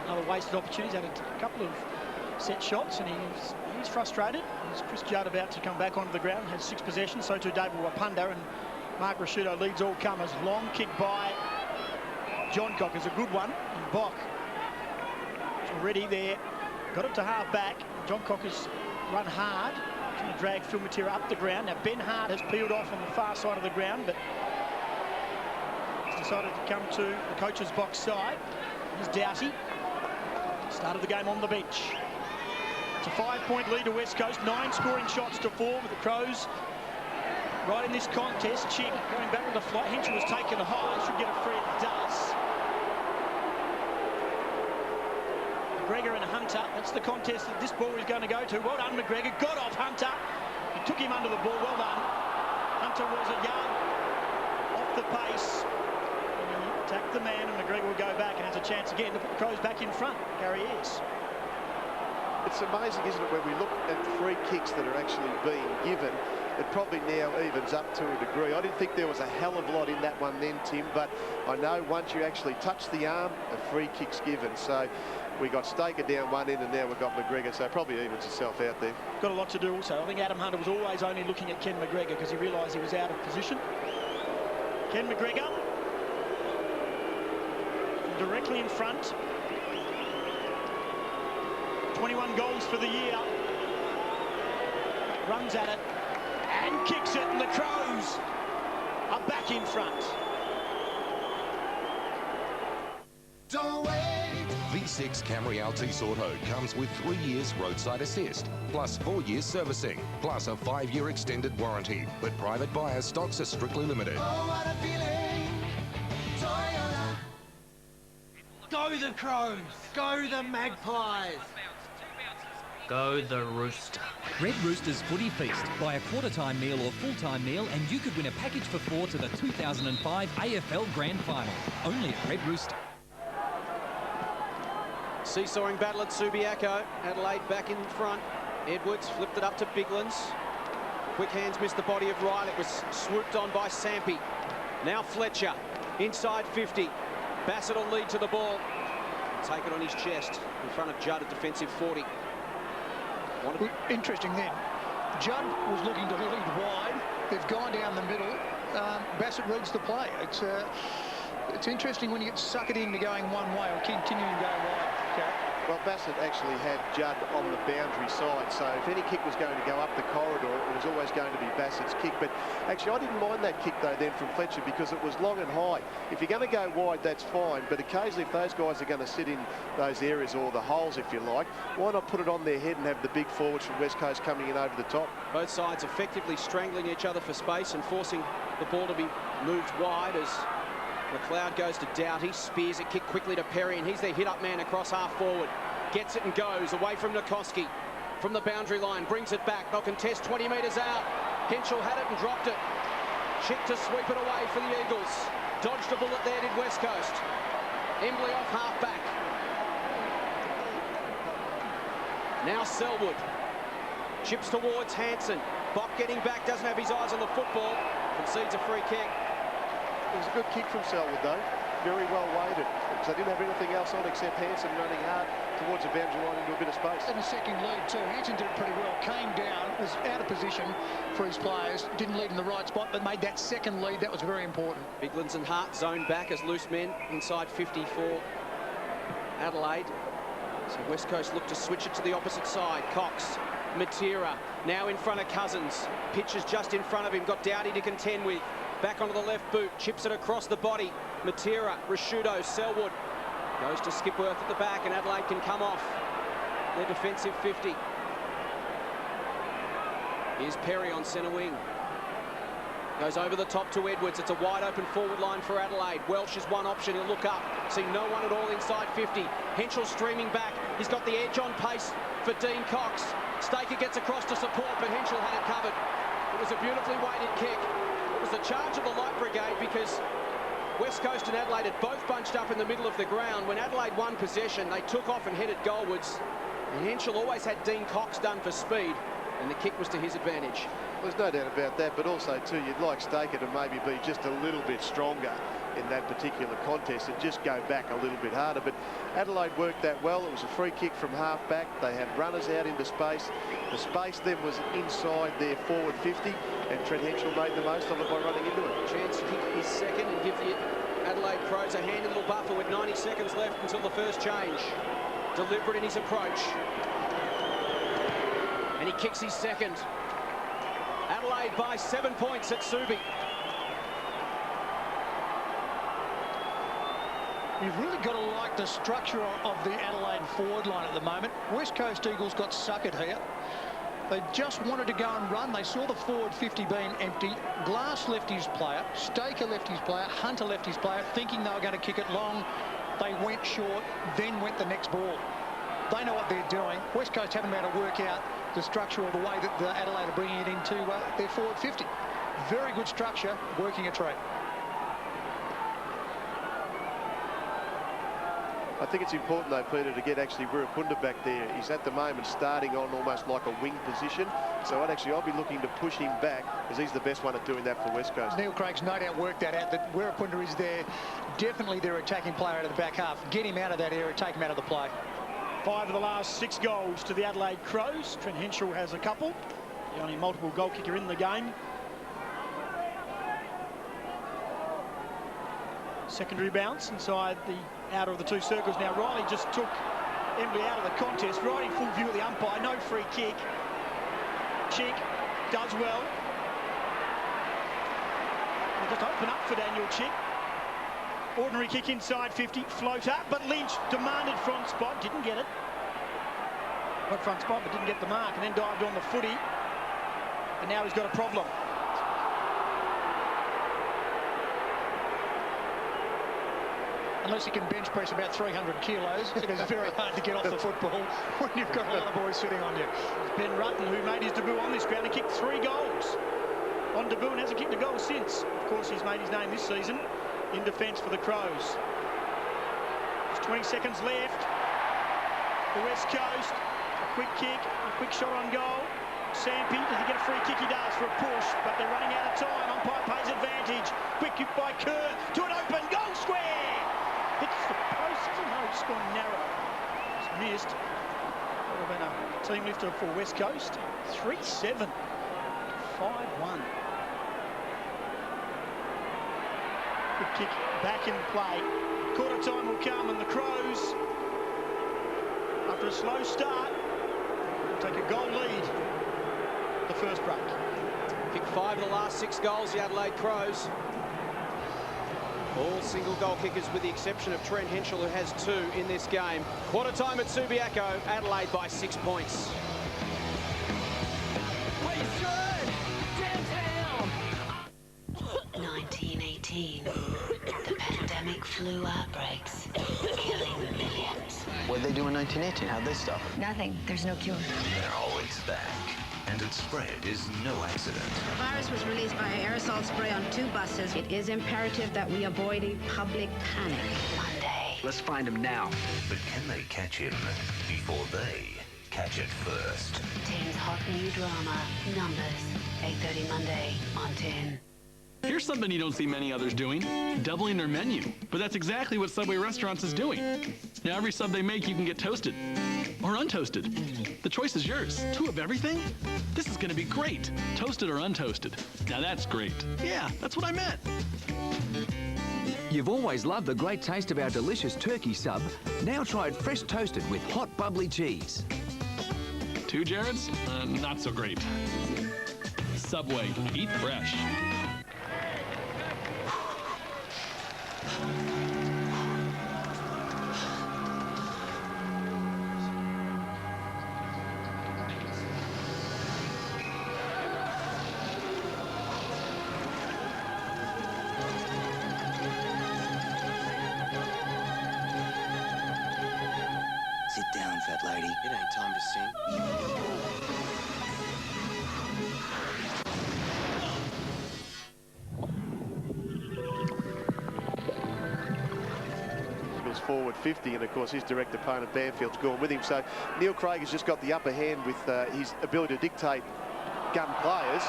Another wasted opportunity. He's had a couple of set shots, and he's frustrated. There's Chris Judd about to come back onto the ground. Has 6 possessions. So too David Wapunda, and Mark Rashudo leads all comers. Long kick by John Cock is a good one. And Bock is already there. Got it to half back. John Cock has run hard. Trying to drag Phil Matera up the ground. Now Ben Hart has peeled off on the far side of the ground, but he's decided to come to the coach's box side. Here's Doughty. Started the game on the bench. It's a 5-point lead to West Coast. 9 scoring shots to 4 with the Crows right in this contest. Chick going back with the flight. Henschel was taken high. Should get a free. It does. McGregor and Hunter. That's the contest that this ball is going to go to. Well done, McGregor. Got off Hunter. He took him under the ball. Well done. Hunter was a yard off the pace. Attacked the man, and McGregor will go back and has a chance again to put the Crows back in front. Gary is. It's amazing, isn't it, when we look at free kicks that are actually being given, it probably now evens up to a degree. I didn't think there was a hell of a lot in that one then, Tim, but I know once you actually touch the arm, a free kick's given. So we got Staker down one end, and now we've got McGregor, so it probably evens itself out there. Got a lot to do also. I think Adam Hunter was always only looking at Ken McGregor because he realised he was out of position. Ken McGregor directly in front. 21 goals for the year. Runs at it and kicks it, and the Crows are back in front. Don't wait! V6 Camry Altice Auto comes with 3 years roadside assist, plus 4 years servicing, plus a 5-year extended warranty. But private buyer stocks are strictly limited. Oh, what a feeling. Toyota. Go the Crows! Go the Magpies! Go the Rooster. Red Rooster's Footy Feast. Buy a quarter-time meal or full-time meal and you could win a package for 4 to the 2005 AFL Grand Final. Only at Red Rooster. Seesawing battle at Subiaco. Adelaide back in front. Edwards flipped it up to Biglands. Quick hands missed the body of Ryle. It was swooped on by Sampi. Now Fletcher inside 50. Bassett will lead to the ball. Take it on his chest in front of Judd at defensive 40. Interesting then. Judd was looking to lead wide. They've gone down the middle. Bassett reads the play. It's interesting when you get suckered into going one way or continuing to go wide. Okay. Well, Bassett actually had Judd on the boundary side, so if any kick was going to go up the corridor, it was always going to be Bassett's kick. But actually, I didn't mind that kick, though, then from Fletcher, because it was long and high. If you're going to go wide, that's fine, but occasionally if those guys are going to sit in those areas, or the holes, if you like, why not put it on their head and have the big forwards from West Coast coming in over the top? Both sides effectively strangling each other for space and forcing the ball to be moved wide as McLeod goes to Doughty, spears it, kick quickly to Perry, and he's their hit-up man across half-forward. Gets it and goes away from Nikoski. From the boundary line, brings it back. They'll contest 20 metres out. Henschel had it and dropped it. Chick to sweep it away for the Eagles. Dodged a bullet there, did West Coast. Embley off half-back. Now Selwood. Chips towards Hanson. Bock getting back, doesn't have his eyes on the football. Concedes a free kick. It was a good kick from Selwood, though. Very well weighted. Because they didn't have anything else on except Hanson running hard towards the boundary line into a bit of space. In the second lead, too. Hanson did it pretty well. Came down, was out of position for his players. Didn't lead in the right spot, but made that second lead. That was very important. Biglands and Hart zoned back as loose men inside 54. Adelaide. So West Coast look to switch it to the opposite side. Cox, Matera, now in front of Cousins. Pitches just in front of him, got Doughty to contend with. Back onto the left boot, chips it across the body. Matera, Rashudo, Selwood. Goes to Skipworth at the back, and Adelaide can come off their defensive 50. Here's Perry on centre wing. Goes over the top to Edwards. It's a wide open forward line for Adelaide. Welsh is one option. He'll look up. See no one at all inside 50. Henschel streaming back. He's got the edge on pace for Dean Cox. Staker gets across to support, but Henschel had it covered. It was a beautifully weighted kick. It was the charge of the Light Brigade because West Coast and Adelaide had both bunched up in the middle of the ground. When Adelaide won possession, they took off and headed goalwards. And Henschel always had Dean Cox done for speed, and the kick was to his advantage. There's no doubt about that, but also, too, you'd like Staker to maybe be just a little bit stronger in that particular contest and just go back a little bit harder. But Adelaide worked that well. It was a free kick from half-back. They had runners out into space. The space then was inside their forward 50, and Trent Henschel made the most of it by running into it. Chance to kick his second and give the Adelaide Crows a handy little buffer with 90 seconds left until the first change. Deliberate in his approach. And he kicks his second. Adelaide by 7 points at Subi. You've really got to like the structure of the Adelaide forward line at the moment. West Coast Eagles got suckered here. They just wanted to go and run. They saw the forward 50 being empty. Glass left his player. Staker left his player. Hunter left his player, thinking they were going to kick it long. They went short, then went the next ball. They know what they're doing. West Coast haven't been able to work out the structure or the way that the Adelaide are bringing it into their forward 50. Very good structure, working a treat. I think it's important, though, Peter, to get actually Wirapunda back there. He's at the moment starting on almost like a wing position. So I'll be looking to push him back because he's the best one at doing that for West Coast. Neil Craig's no doubt worked that out, that Wirapunda is there, definitely their attacking player out of the back half. Get him out of that area, take him out of the play. 5 of the last 6 goals to the Adelaide Crows. Trent Henschel has a couple. The only multiple goal kicker in the game. Secondary bounce inside the outer of the 2 circles. Now Riley just took Embley out of the contest. Right in full view of the umpire. No free kick. Chick does well. They just open up for Daniel Chick. Ordinary kick inside 50, floater, but Lynch demanded front spot, didn't get it. Got front spot, but didn't get the mark, and then dived on the footy. And now he's got a problem. Unless he can bench press about 300 kilos, it is very hard to get off the football when you've got a lot of boys sitting on you. It's Ben Rutten, who made his debut on this ground and kicked 3 goals on debut and hasn't kicked a goal since. Of course, he's made his name this season in defence for the Crows. There's 20 seconds left. The West Coast, a quick kick, a quick shot on goal. Sampi, does he get a free kick? He does for a push, but they're running out of time. Umpire pays advantage. Quick kick by Kerr to an open goal square. Hits the post. No, it's gone narrow. It's missed. Would have been a team lifter for West Coast. 3-7 to 5-1. Good kick back in play. Quarter time will come, and the Crows, after a slow start, will take a goal lead the first break. Kicked 5 of the last 6 goals, the Adelaide Crows. All single goal kickers with the exception of Trent Henschel, who has 2 in this game. Quarter time at Subiaco, Adelaide by 6 points. 1918. The pandemic flu outbreaks, killing millions. What did they do in 1918? How'd they stop it? Nothing. There's no cure. Now it's back, and its spread is no accident. The virus was released by aerosol spray on 2 buses. It is imperative that we avoid a public panic. Monday. Let's find him now. But can they catch him before they catch it first. 10's hot new drama, Numbers, 8:30 Monday on 10. Here's something you don't see many others doing, doubling their menu. But that's exactly what Subway Restaurants is doing. Now every sub they make, you can get toasted or untoasted. The choice is yours. 2 of everything? This is going to be great. Toasted or untoasted. Now that's great. Yeah, that's what I meant. You've always loved the great taste of our delicious turkey sub. Now try it fresh toasted with hot bubbly cheese. 2 Jareds? Not so great. Subway, eat fresh. Sit down, fat lady. It ain't time to sing. Forward 50, and of course his direct opponent Banfield's gone with him. So Neil Craig has just got the upper hand with his ability to dictate gun players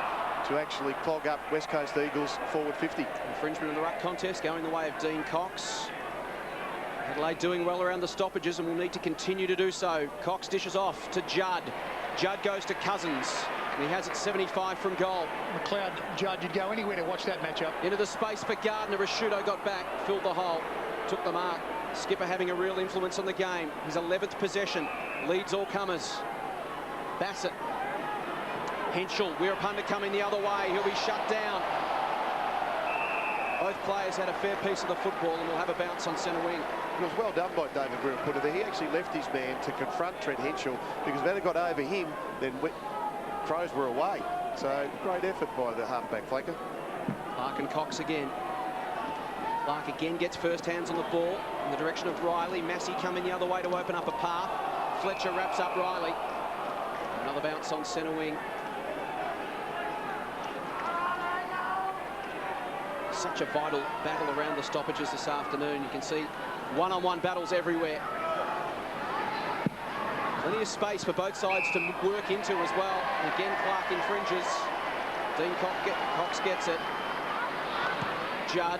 to actually clog up West Coast Eagles forward 50. Infringement in the ruck contest going the way of Dean Cox. Adelaide doing well around the stoppages and will need to continue to do so. Cox dishes off to Judd. Judd goes to Cousins. And he has it 75 from goal. McLeod, Judd, you'd go anywhere to watch that matchup. Into the space for Gardner. Rashudo got back, filled the hole, took the mark. Skipper having a real influence on the game. His 11th possession, leads all comers. Bassett. Henschel, Weerapunta coming the other way. He'll be shut down. Both players had a fair piece of the football and will have a bounce on centre wing. It was well done by David Weerapunta there. He actually left his man to confront Trent Henschel, because if they had got over him, then Crows were away. So great effort by the halfback flanker. Clark and Cox again. Clark again gets first hands on the ball in the direction of Riley. Massey coming the other way to open up a path. Fletcher wraps up Riley. Another bounce on centre wing. Such a vital battle around the stoppages this afternoon. You can see one-on-one battles everywhere. Plenty of space for both sides to work into as well. Again, Clark infringes. Dean Cox gets it. Judd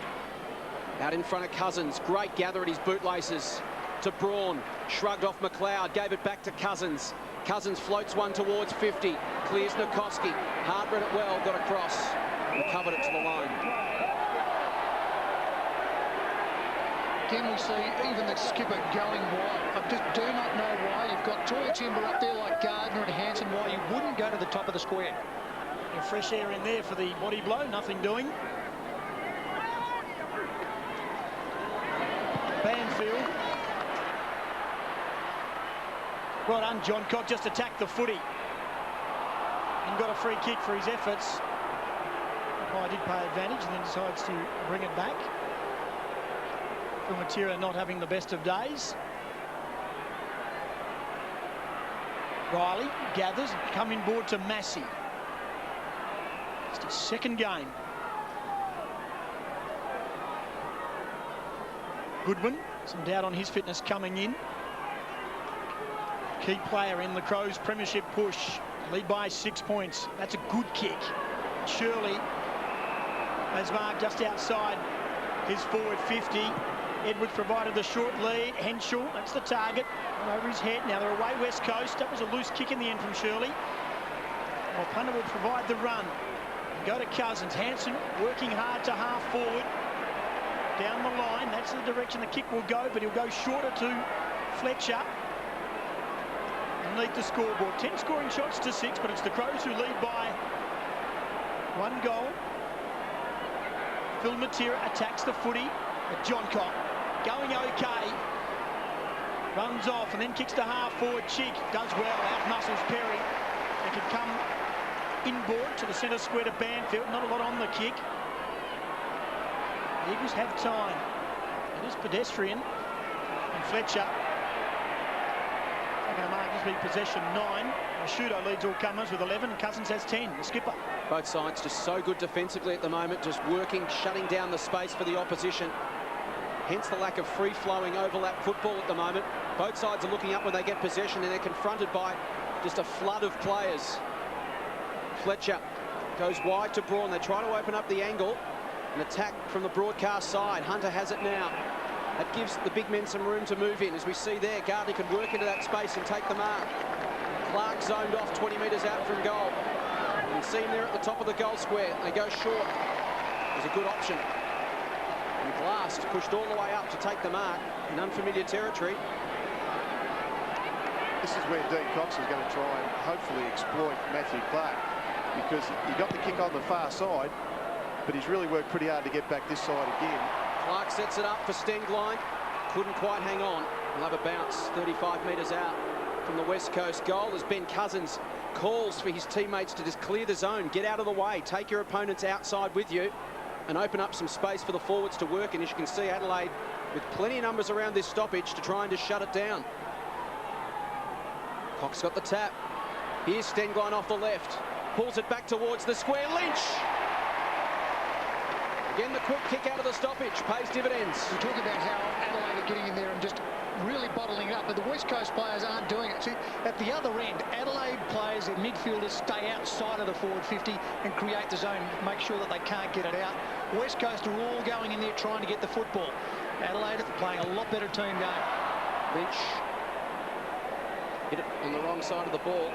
out in front of Cousins. Great gather at his bootlaces to Braun. Shrugged off McLeod. Gave it back to Cousins. Cousins floats one towards 50. Clears Nikoski. Hard read it well. Got across. And covered it to the line. Again, we see even the skipper going wide. I just do not know why. You've got Toya Timber up there like Gardner and Hanson. Why you wouldn't go to the top of the square. And fresh air in there for the body blow. Nothing doing. Banfield. Well done, John Cock. Just attacked the footy. And got a free kick for his efforts. I did pay advantage and then decides to bring it back. Matera not having the best of days. Riley gathers, coming board to Massey. It's his second game. Goodwin, some doubt on his fitness coming in. Key player in the Crows' premiership push. Lead by 6 points. That's a good kick. Shirley has marked just outside his forward 50. Edwards provided the short lead. Henschel, that's the target. Over his head. Now they're away West Coast. That was a loose kick in the end from Shirley. Well, Punter will provide the run. Go to Cousins. Hanson working hard to half forward. Down the line. That's the direction the kick will go, but he'll go shorter to Fletcher. Underneath the scoreboard. 10 scoring shots to 6, but it's the Crows who lead by 1 goal. Phil Matera attacks the footy. But John Cock going okay. Runs off and then kicks to half forward. Cheek does well. Out muscles Perry. They can come inboard to the centre square to Banfield. Not a lot on the kick. The Eagles have time. It is pedestrian. And Fletcher taking a mark. This will be possession 9. Rashudo leads all comers with 11. Cousins has 10. The skipper. Both sides just so good defensively at the moment. Just working, shutting down the space for the opposition. Hence the lack of free-flowing overlap football at the moment. Both sides are looking up when they get possession, and they're confronted by just a flood of players. Fletcher goes wide to Braun. They try to open up the angle. An attack from the broadcast side. Hunter has it now. That gives the big men some room to move in. As we see there, Gardner can work into that space and take the mark. Clark zoned off 20 metres out from goal. You can see him there at the top of the goal square. They go short. It was a good option. And Blast pushed all the way up to take the mark in unfamiliar territory. This is where Dean Cox is going to try and hopefully exploit Matthew Clark, because he got the kick on the far side, but he's really worked pretty hard to get back this side again. Clark sets it up for Stenglein. Couldn't quite hang on. He'll have a bounce 35 metres out from the West Coast goal as Ben Cousins calls for his teammates to just clear the zone, get out of the way, take your opponents outside with you and open up some space for the forwards to work. And as you can see, Adelaide with plenty of numbers around this stoppage to try and just shut it down. Cox got the tap. Here's Stenglein off the left. Pulls it back towards the square. Lynch! Again, the quick kick out of the stoppage pays dividends. We talk about how Adelaide are getting in there and just really bottling it up, but the West Coast players aren't doing it. See, at the other end, Adelaide players, their midfielders, stay outside of the forward 50 and create the zone, make sure that they can't get it out. West Coast are all going in there trying to get the football. Adelaide are playing a lot better team game. Lynch hit it on the wrong side of the ball.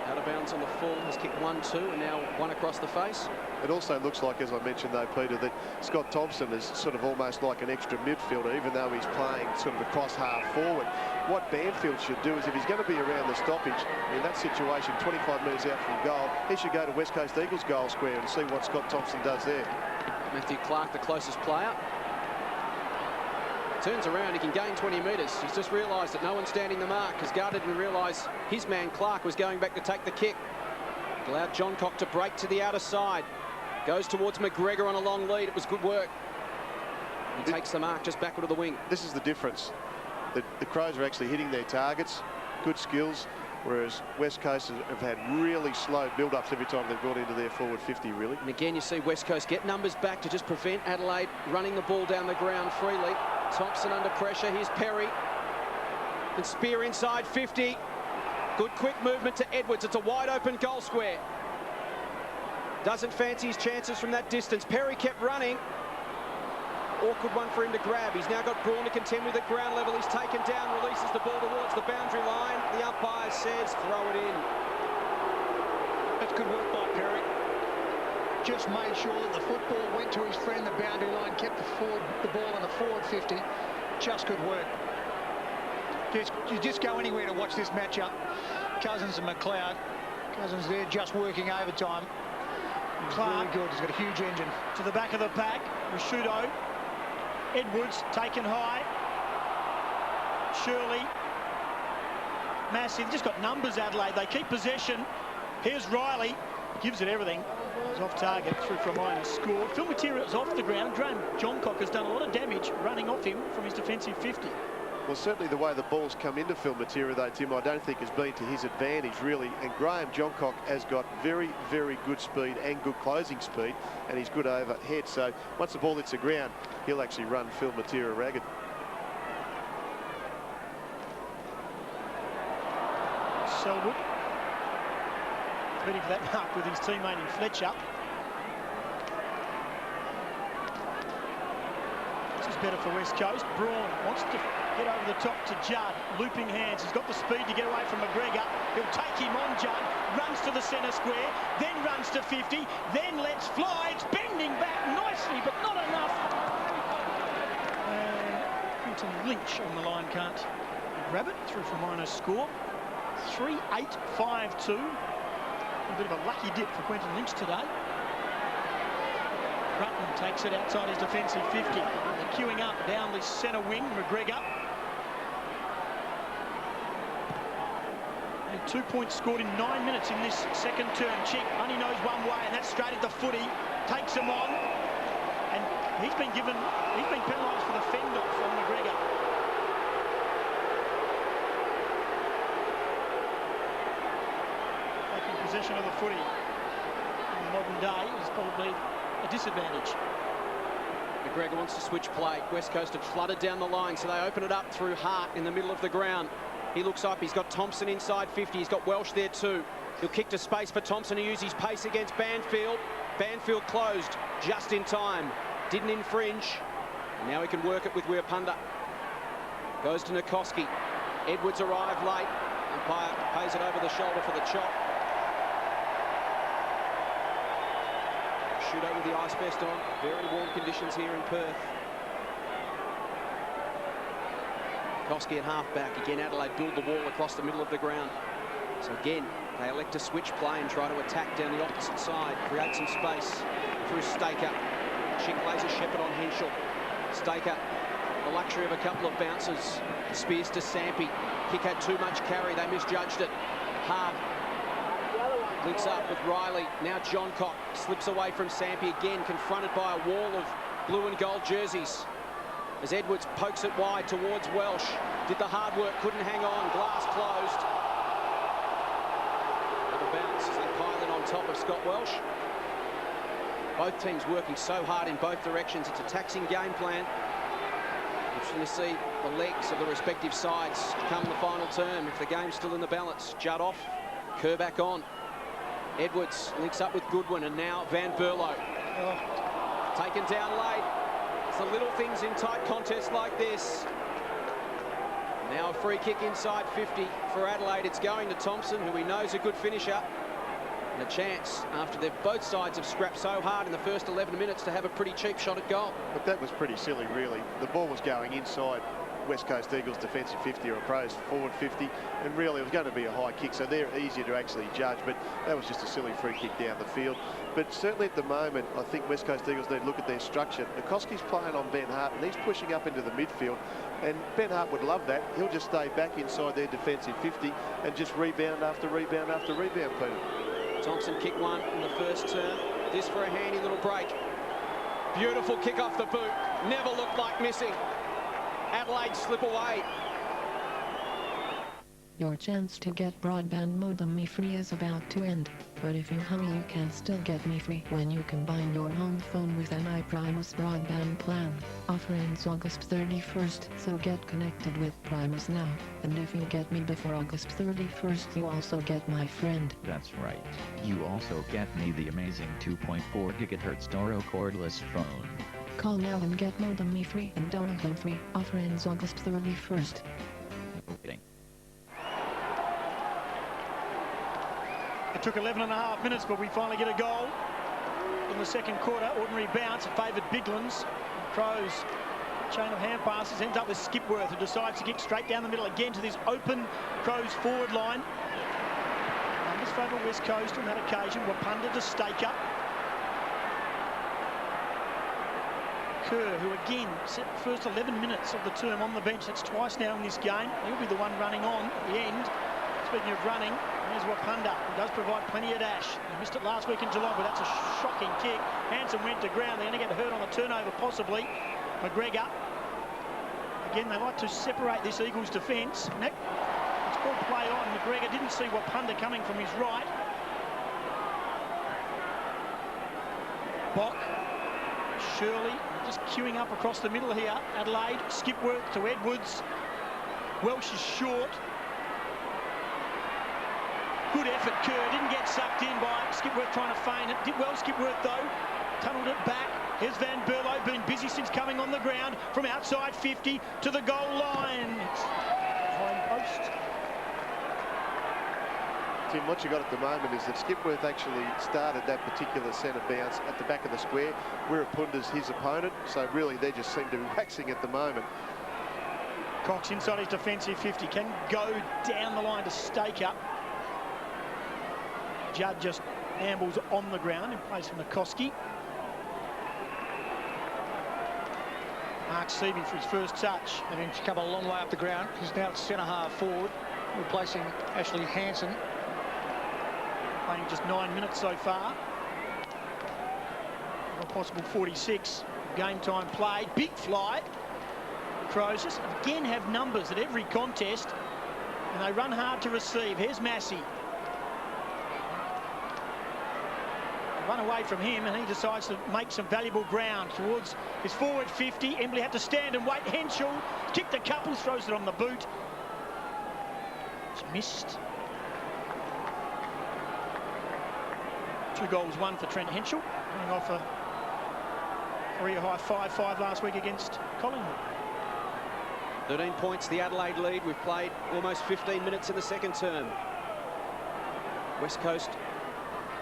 Out of bounds on the full, has kicked 1-2 and now one across the face. It also looks like, as I mentioned though, Peter, that Scott Thompson is sort of almost like an extra midfielder, even though he's playing sort of across half forward. What Banfield should do is, if he's going to be around the stoppage in that situation, 25 metres out from goal, he should go to West Coast Eagles goal square and see what Scott Thompson does there. Matthew Clark, the closest player. Turns around, he can gain 20 metres. He's just realised that no one's standing the mark, because Gardner didn't realise his man Clark was going back to take the kick. Allowed John Cock to break to the outer side. Goes towards McGregor on a long lead. It was good work. He takes the mark just backward of the wing. This is the difference. The Crows are actually hitting their targets, good skills, whereas West Coast have had really slow build-ups every time they've got into their forward 50, really. And again, you see West Coast get numbers back to just prevent Adelaide running the ball down the ground freely. Thompson under pressure. Here's Perry. And spear inside 50. Good quick movement to Edwards. It's a wide open goal square. Doesn't fancy his chances from that distance. Perry kept running. Awkward one for him to grab. He's now got Braun to contend with at ground level. He's taken down, releases the ball towards the boundary line. The umpire says throw it in. That's good work by Perry. Just made sure that the football went to his friend, the boundary line, kept the ball on the forward 50. Just good work. You just go anywhere to watch this matchup. Cousins and McLeod. Cousins there just working overtime. Clark, really good. He's got a huge engine. To the back of the pack. Rashudo. Edwards taken high. Shirley. Massive. Just got numbers, Adelaide. They keep possession. Here's Riley. Gives it everything. He's off target. Through from line and scored. Phil Material's off the ground. Graham Johncock has done a lot of damage running off him from his defensive 50. Well, certainly the way the ball's come into Phil Material, though, Tim, I don't think has been to his advantage, really. And Graham Johncock has got very, very good speed and good closing speed, and he's good overhead. So once the ball hits the ground, he'll actually run Phil Material ragged. Selwood ready for that mark with his teammate in Fletcher. This is better for West Coast. Braun wants to get over the top to Judd. Looping hands. He's got the speed to get away from McGregor. He'll take him on Judd. Runs to the centre square. Then runs to 50. Then lets fly. It's bending back nicely, but not enough. And Quinton Lynch on the line can't grab it. Through for minor score. 3-8-5-2. A bit of a lucky dip for Quinton Lynch today. Rutten takes it outside his defensive 50. They're queuing up down the centre wing. McGregor. And 2 points scored in 9 minutes in this second term. Chick only knows one way, and that's straight at the footy. Takes him on, and he's been penalised for the fend off on McGregor. Taking possession of the footy in the modern day is probably a disadvantage. McGregor wants to switch play. West Coast had flooded down the line, so they open it up through Hart in the middle of the ground. He looks up, he's got Thompson inside 50, he's got Welsh there too. He'll kick to space for Thompson to use his pace against Banfield. Banfield closed just in time, didn't infringe. And now he can work it with Wirpunda. Goes to Nikoski. Edwards arrived late. Umpire pays it over the shoulder for the chop. Shootout with the ice vest on. Very warm conditions here in Perth. Nikoski at half-back. Again, Adelaide build the wall across the middle of the ground. So again, they elect to switch play and try to attack down the opposite side. Create some space through Staker. Chink lays a shepherd on Henschel. Staker, the luxury of a couple of bounces. Spears to Sampi. Kick had too much carry. They misjudged it. Hart links up with Riley. Now Johncock slips away from Sampi again, confronted by a wall of blue and gold jerseys. As Edwards pokes it wide towards Welsh. Did the hard work, couldn't hang on. Glass closed. Another bounce as they pile in on top of Scott Welsh. Both teams working so hard in both directions. It's a taxing game plan. Interesting to see the legs of the respective sides come the final term if the game's still in the balance. Judd off, Kerr back on. Edwards links up with Goodwin, and now Van Berlo. Taken down late. It's the little things in tight contests like this. Now a free kick inside 50 for Adelaide. It's going to Thompson, who we know is a good finisher. And a chance, after both sides have scrapped so hard in the first 11 minutes, to have a pretty cheap shot at goal. But that was pretty silly, really. The ball was going inside West Coast Eagles defensive 50 or opposed forward 50, and really it was going to be a high kick, so they're easier to actually judge, but that was just a silly free kick down the field. But certainly at the moment, I think West Coast Eagles need to look at their structure. Nikoski's playing on Ben Hart, and he's pushing up into the midfield, and Ben Hart would love that. He'll just stay back inside their defensive 50 and just rebound after rebound after rebound, Peter. Thompson kicked one in the first term. This for a handy little break. Beautiful kick off the boot. Never looked like missing. Adelaide slip away. Your chance to get broadband modem Me Free is about to end, but if you hurry you can still get Me Free when you combine your home phone with an iPrimus broadband plan. Offer ends August 31st, so get connected with Primus now. And if you get me before August 31st, you also get my friend. That's right. You also get me the amazing 2.4 GHz Doro cordless phone. Call now and get modem Me Free and Doro Home Free. Offer ends August 31st. It took 11.5 minutes, but we finally get a goal in the second quarter. Ordinary bounce, it favoured Biglands. Crows, chain of hand passes, ends up with Skipworth, who decides to kick straight down the middle again to this open Crows forward line. Numbers favour West Coast on that occasion. Wirpunda to Staker. Kerr, who again set the first 11 minutes of the term on the bench. That's twice now in this game. He'll be the one running on at the end. Speaking of running, there's Wirpunda, who does provide plenty of dash. He missed it last week in Geelong, but that's a shocking kick. Hanson went to ground. They're going to get hurt on the turnover, possibly. McGregor. Again, they like to separate this Eagles defence. It's called play on. McGregor didn't see Wirpunda coming from his right. Bock. Shirley just queuing up across the middle here. Adelaide. Skipworth to Edwards. Welsh is short. Good effort, Kerr. Didn't get sucked in by Skipworth trying to feign it. Did well, Skipworth, though. Tunnelled it back. Here's Van Berlo, been busy since coming on the ground from outside 50 to the goal line. High post. Tim, what you got at the moment is that Skipworth actually started that particular centre bounce at the back of the square. Wirpunda's his opponent, so really they just seem to be waxing at the moment. Cox inside his defensive 50, can go down the line to stake up. Judd just ambles on the ground in place of Nikoski. Mark Seavey for his first touch. And he's come a long way up the ground. He's now at centre-half forward, replacing Ashley Hanson. Playing just 9 minutes so far. A possible 46. Game time played. Big fly. The Crows just again have numbers at every contest, and they run hard to receive. Here's Massey. run away from him, and he decides to make some valuable ground towards his forward 50. Embley had to stand and wait. Henschel kicked a couple, throws it on the boot. It's missed. 2 goals, 1 for Trent Henschel, coming off a career-high 5-5 last week against Collingwood. 13 points, the Adelaide lead. We've played almost 15 minutes in the second term. West Coast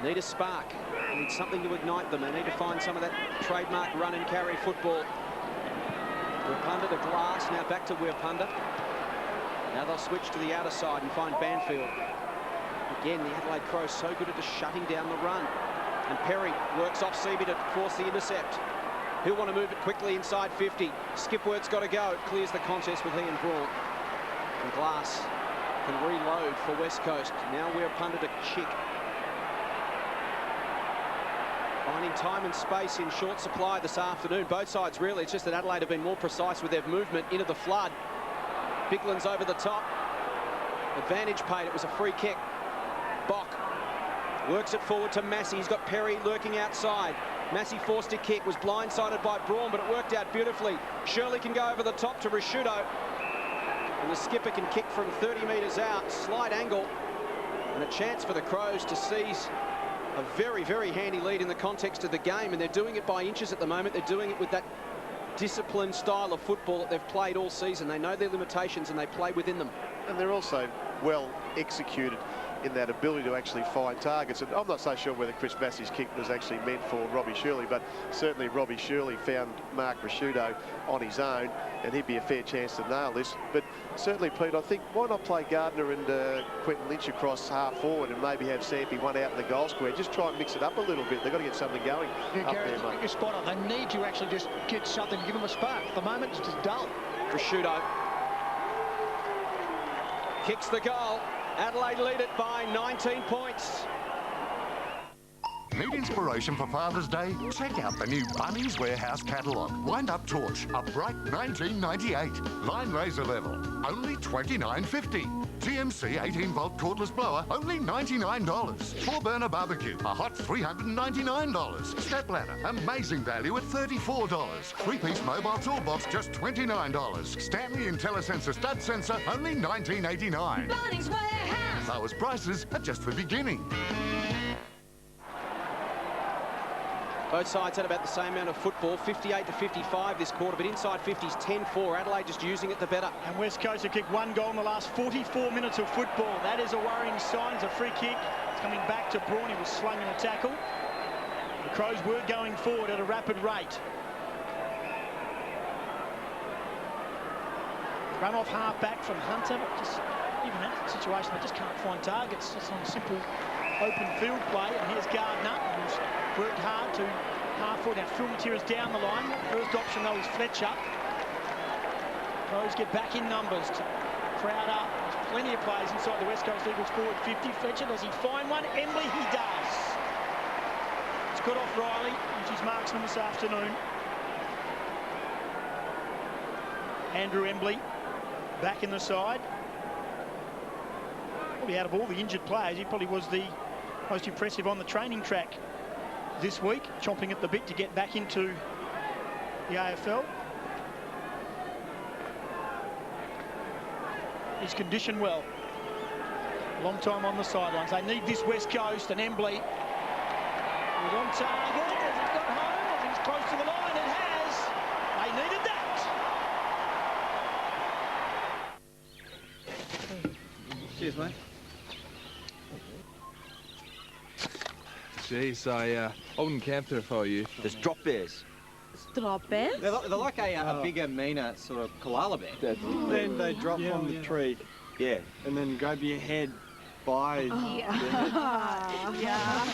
need a spark. They need something to ignite them. They need to find some of that trademark run and carry football. Wirpunda to Glass, now back to Wirpunda. Now they'll switch to the outer side and find Banfield. Again, the Adelaide Crows so good at just shutting down the run. And Perry works off Seaby to force the intercept. He'll want to move it quickly inside 50. Skipworth's got to go. It clears the contest with he and Braun. And Glass can reload for West Coast. Now Wirpunda to Chick. Finding time and space in short supply this afternoon. Both sides really. It's just that Adelaide have been more precise with their movement into the flood. Bigland's over the top. Advantage paid. It was a free kick. Bock works it forward to Massey. He's got Perry lurking outside. Massey forced a kick, was blindsided by Braun, but it worked out beautifully. Shirley can go over the top to Risciuto. And the skipper can kick from 30 metres out. Slight angle. And a chance for the Crows to seize a very, very handy lead in the context of the game. And they're doing it by inches at the moment. They're doing it with that disciplined style of football that they've played all season. They know their limitations and they play within them. And they're also well executed in that ability to actually find targets. And I'm not so sure whether Chris Massey's kick was actually meant for Robbie Shirley, but certainly Robbie Shirley found Mark Risciuto on his own, and he'd be a fair chance to nail this. But certainly, Pete, I think, why not play Gardner and Quentin Lynch across half forward and maybe have Sampi one out in the goal square? Just try and mix it up a little bit. They've got to get something going up Gary, there, mate. you're spot on. They need to actually just get something, give them a spark. At the moment, it's just dull. Risciuto kicks the goal. Adelaide lead it by 19 points. Need inspiration for Father's Day? Check out the new Bunnings Warehouse catalogue. Wind-up torch, upright, 1998. Line razor level, only $29.50. TMC 18-volt cordless blower, only $99. 4-burner barbecue, a hot $399. Step ladder, amazing value at $34. 3-piece mobile toolbox, just $29. Stanley IntelliSensor stud sensor, only $19.89. Bunnings Warehouse! Lowest prices are just for beginning. Both sides had about the same amount of football, 58 to 55 this quarter, but inside 50's 10-4. Adelaide just using it the better. And West Coast have kicked 1 goal in the last 44 minutes of football. That is a worrying sign. It's a free kick. It's coming back to Braun. He was slung in a tackle. The Crows were going forward at a rapid rate. Run off half back from Hunter, but just even that situation, they just can't find targets. Just on a simple open field play. And here's Gardner, who's worked hard to half forward. Now Phil Matera's down the line. First option though is Fletcher. Crows get back in numbers to crowd up. There's plenty of players inside the West Coast Eagles forward 50. Fletcher, does he find one? Embley, he does. It's got off Riley, which is marksman this afternoon. Andrew Embley back in the side. Probably out of all the injured players, he probably was the most impressive on the training track this week, chomping at the bit to get back into the AFL. He's conditioned well. Long time on the sidelines. They need this West Coast, and Embley was on target. Has it got home? I think it's close to the line. It has. They needed that. Cheers, mate. Jeez, I wouldn't camp there if I were you. There's drop bears. Drop bears? They're like a bigger, meaner sort of koala bear. Then they drop from the tree. Yeah. And then grab your head by the head. Yeah.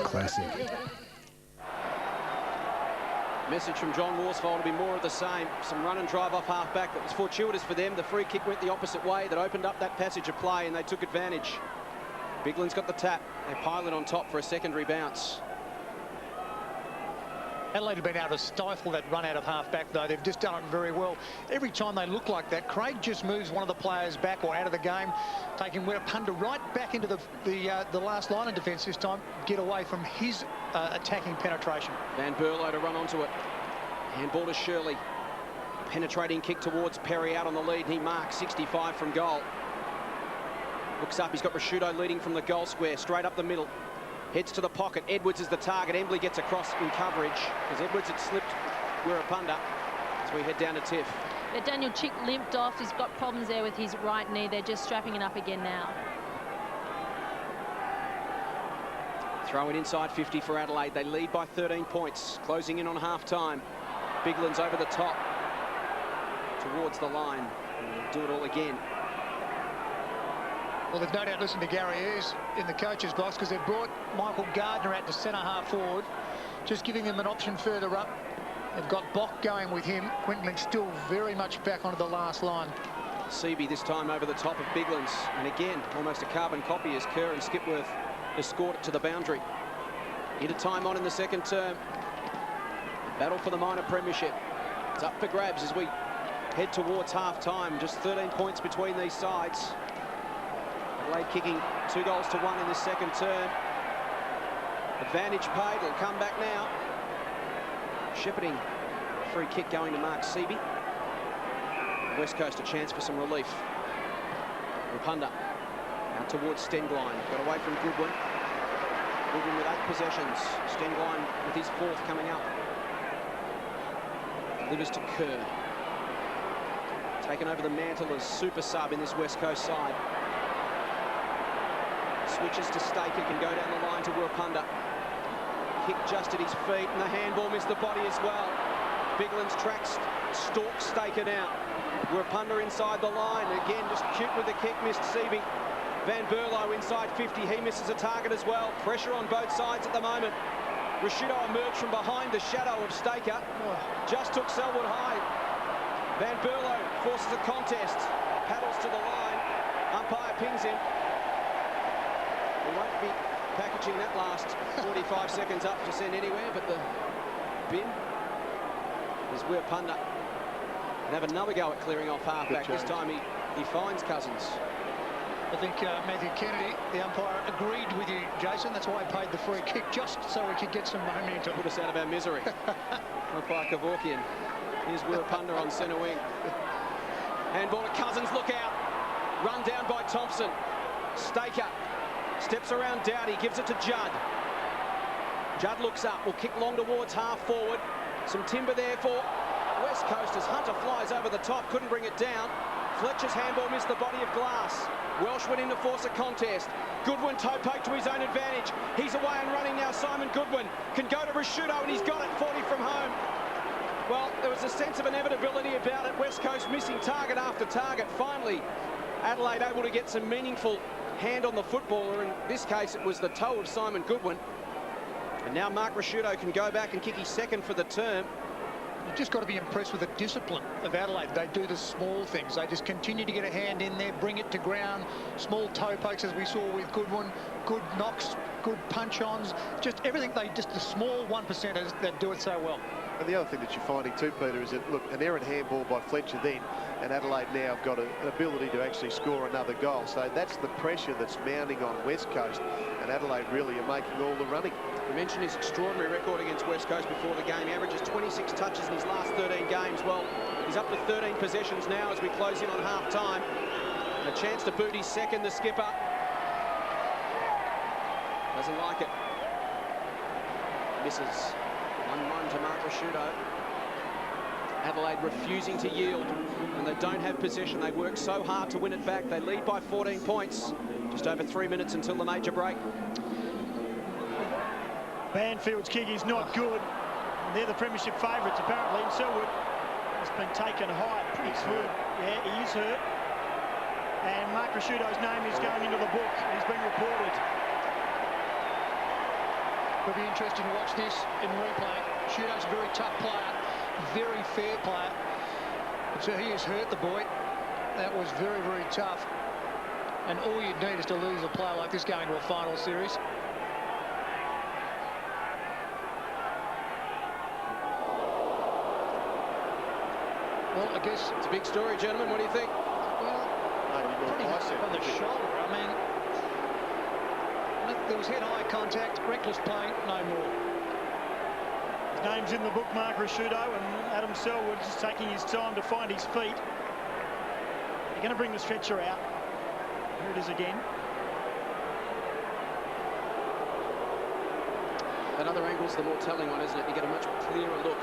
Classic. Message from John Worsfold to be more of the same. Some run and drive off half back that was fortuitous for them. The free kick went the opposite way. That opened up that passage of play and they took advantage. Bigland's got the tap. They pile it on top for a secondary bounce. Adelaide have been able to stifle that run out of half-back, though. They've just done it very well. Every time they look like that, Craig just moves one of the players back or out of the game, taking Wirapunda right back into the last line of defence this time, get away from his attacking penetration. Van Berlo to run onto it. Handball to Shirley. Penetrating kick towards Perry out on the lead. He marks 65 from goal. Looks up, he's got Rashudo leading from the goal square, straight up the middle. Heads to the pocket. Edwards is the target. Embley gets across in coverage because Edwards had slipped Wirapunda as we head down to Tiff. Yeah, Daniel Chick limped off. He's got problems there with his right knee. They're just strapping it up again now. Throw it inside 50 for Adelaide. They lead by 13 points. Closing in on half-time. Bigland's over the top towards the line. And do it all again. Well, they've no doubt listened to Gary Ayres in the coach's box because they've brought Michael Gardner out to centre half forward, just giving them an option further up. They've got Bock going with him. Quintling's still very much back onto the last line. Seaby this time over the top of Biglands. And again, almost a carbon copy as Kerr and Skipworth escort it to the boundary. Into time on in the second term. Battle for the minor premiership. It's up for grabs as we head towards half-time. Just 13 points between these sides. Adelaide kicking 2-1 in this second term. Advantage paid. It'll come back now. Shepherding. Free kick going to Mark Seaby. West Coast a chance for some relief. Rapunda out towards Stengline. Got away from Goodwin. Goodwin with 8 possessions. Stengline with his 4th coming up. Delivers to Kerr. Taken over the mantle as super sub in this West Coast side. Switches to Staker, can go down the line to Wirapunda. Kick just at his feet, and the handball missed the body as well. Bigland's tracks stalks Staker down. Wirapunda inside the line. Again, just cute with the kick, missed Seaby. Van Berlo inside 50, he misses a target as well. Pressure on both sides at the moment. Rashudo emerged from behind the shadow of Staker. Just took Selwood high. Van Berlo forces a contest. Paddles to the line. Umpire pings him. We won't be packaging that last 45 seconds up to send anywhere, but the bin is Wirapunda. And have another go at clearing off halfback. This time he finds Cousins. I think Matthew Kennedy, the umpire, agreed with you, Jason. That's why he paid the free kick, just so we could get some momentum. Put us out of our misery. Umpire Kevorkian. Here's Wirapunda on centre wing. Handball to Cousins, look out. Run down by Thompson. Staker steps around Dowdy, gives it to Judd. Judd looks up, will kick long towards half forward. Some timber there for West Coast as Hunter flies over the top, couldn't bring it down. Fletcher's handball missed the body of glass. Welsh went in to force a contest. Goodwin toe poke to his own advantage. He's away and running now. Simon Goodwin can go to Rashudo and he's got it 40 from home. Well, there was a sense of inevitability about it. West Coast missing target after target. Finally, Adelaide able to get some meaningful hand on the footballer. In this case, it was the toe of Simon Goodwin. And now Mark Rashudo can go back and kick his 2nd for the term. You've just got to be impressed with the discipline of Adelaide. They do the small things. They just continue to get a hand in there, bring it to ground. Small toe pokes, as we saw with Goodwin. Good knocks, good punch-ons. Just everything. The small 1%ers that do it so well. And the other thing that you're finding too, Peter, is that, look, an errant handball by Fletcher then, and Adelaide now have got an ability to actually score another goal. So that's the pressure that's mounting on West Coast, and Adelaide really are making all the running. We mentioned his extraordinary record against West Coast before the game. He averages 26 touches in his last 13 games. Well, he's up to 13 possessions now as we close in on half-time. A chance to boot his 2nd, the skipper. Doesn't like it. Misses. 1-1 to Mark Rashudo. Adelaide refusing to yield, and they don't have possession. They work so hard to win it back. They lead by 14 points. Just over 3 minutes until the major break. Banfield's kick is not good. They're the premiership favourites, apparently. And Selwood has been taken high. Pretty good. Yeah, he is hurt. And Mark Rashudo's name is going into the book. He's been reported. It'll be interesting to watch this in replay. Rashudo's a very tough player, very fair player. So he has hurt the boy. That was very, very tough. And all you'd need is to lose a player like this going to a final series. Well, I guess it's a big story, gentlemen. What do you think? Well, pretty much on the shoulder. I mean, there was head-eye contact, reckless play, no more. His name's in the book, Mark Rashudo, and Adam Selwood just taking his time to find his feet. They're going to bring the stretcher out. Here it is again. That other angle's the more telling one, isn't it? You get a much clearer look.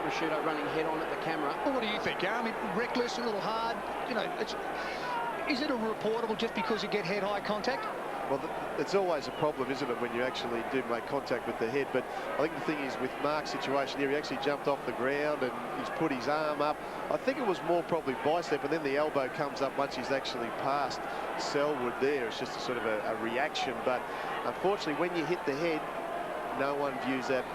Rashudo running head-on at the camera. Well, what do you think, Gary? I mean, reckless, a little hard. You know, is it a reportable just because you get head-high contact? Well, it's always a problem, isn't it, when you actually do make contact with the head. But I think the thing is, with Mark's situation here, he actually jumped off the ground and he's put his arm up. I think it was more probably bicep, and then the elbow comes up once he's actually past Selwood there. It's just a sort of a reaction. But unfortunately, when you hit the head, no one views that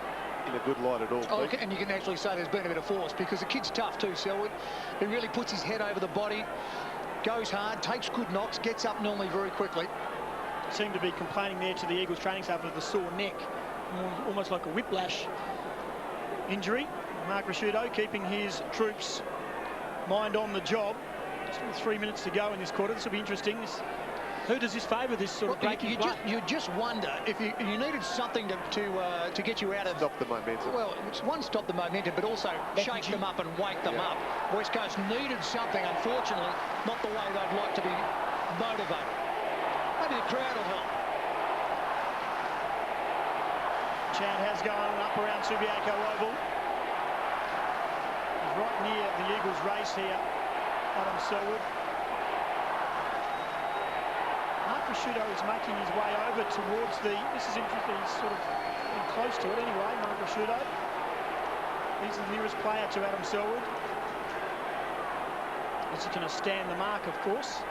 in a good light at all. Oh, and you can actually say there's been a bit of force, because the kid's tough too, Selwood. He really puts his head over the body, goes hard, takes good knocks, gets up normally very quickly. Seemed to be complaining there to the Eagles training staff of the sore neck, almost like a whiplash injury. Mark Rashudo keeping his troops' mind on the job. Just 3 minutes to go in this quarter. This will be interesting. Who does this favour, this sort of breaking play? You just wonder if you needed something to get you out of... Stop the momentum. Well, it's one, stop the momentum, but also shake them up and wake them up. West Coast needed something, unfortunately, not the way they'd like to be motivated. Maybe the crowd will help. Chant has gone up around Subiaco Oval. He's right near the Eagles race here, Adam Selwood. Mark Rashudo is making his way over towards the... This is interesting, he's sort of getting close to it anyway, Mark Rashudo. He's the nearest player to Adam Selwood. He's going to stand the mark, of course.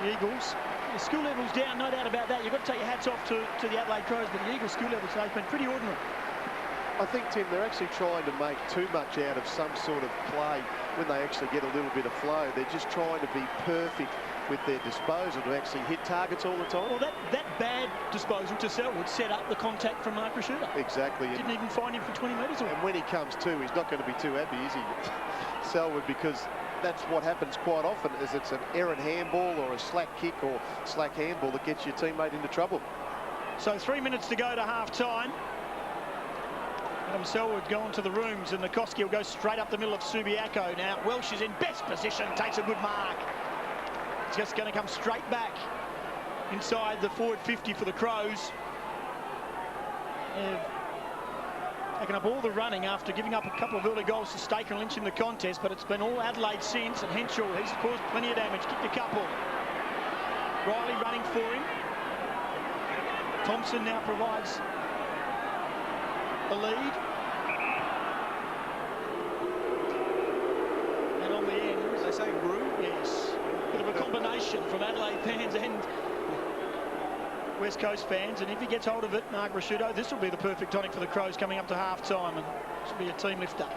The Eagles, the skill level's down, no doubt about that. You've got to take your hats off to the Adelaide Crows, but the Eagles' skill level today has been pretty ordinary. I think, Tim, they're actually trying to make too much out of some sort of play when they actually get a little bit of flow. They're just trying to be perfect with their disposal to actually hit targets all the time. Well, that bad disposal to Selwood set up the contact from Mark Rashudo. Exactly. Didn't even find him for 20 metres away. And when he comes to, he's not going to be too happy, is he, Selwood, because that's what happens quite often, is it's an errant handball or a slack kick or slack handball that gets your teammate into trouble. So 3 minutes to go to half-time. Adam Selwood going to the rooms, and Nikoski will go straight up the middle of Subiaco now. Welsh is in best position, takes a good mark. It's just going to come straight back inside the forward 50 for the Crows. They've taken up all the running after giving up a couple of early goals to Staker and Lynch in the contest, but it's been all Adelaide since, and Henshaw, he's caused plenty of damage, kicked a couple. Riley running for him. Thompson now provides the lead. And on the end... They say Rue? Yes. Bit of a combination from Adelaide fans and West Coast fans, and if he gets hold of it, Mark Rashudo, this will be the perfect tonic for the Crows coming up to half-time, and this will be a team lifter.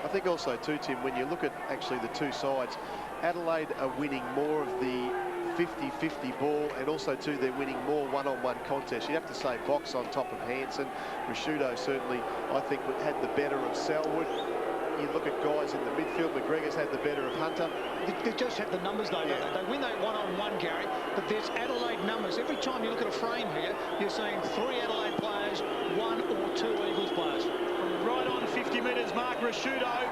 I think also too, Tim, when you look at actually the two sides, Adelaide are winning more of the 50-50 ball, and also too they're winning more one-on-one contests. You have to say Box on top of Hansen. Rashudo certainly, I think, had the better of Selwood. You look at guys in the midfield, McGregor's had the better of Hunter. They just have the numbers though, don't they? They win that one-on-one, Gary, but there's Adelaide numbers. Every time you look at a frame here, you're seeing 3 Adelaide players, 1 or 2 Eagles players. From right on 50 metres, Mark Rashudo.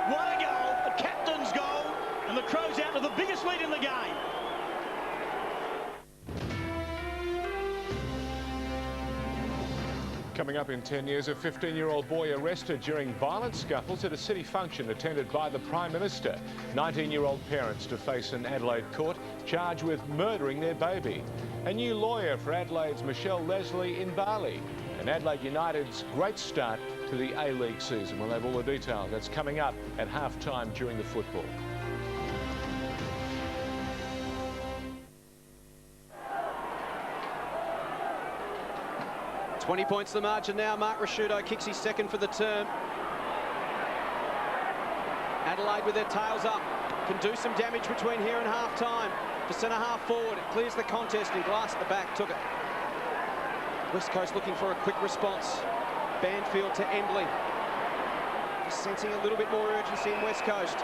What a goal, the captain's goal, and the Crows out to the biggest lead in the game. Coming up in 10 years, a 15-year-old boy arrested during violent scuffles at a city function attended by the Prime Minister. 19-year-old parents to face an Adelaide court charged with murdering their baby. A new lawyer for Adelaide's Michelle Leslie in Bali. And Adelaide United's great start to the A-League season. We'll have all the details. That's coming up at half-time during the football. 20 points the margin now. Mark Rashudo kicks his second for the term. Adelaide with their tails up can do some damage between here and half-time. For centre-half forward, it clears the contest, and Glass at the back took it. West Coast looking for a quick response. Banfield to Embley. Just sensing a little bit more urgency in West Coast.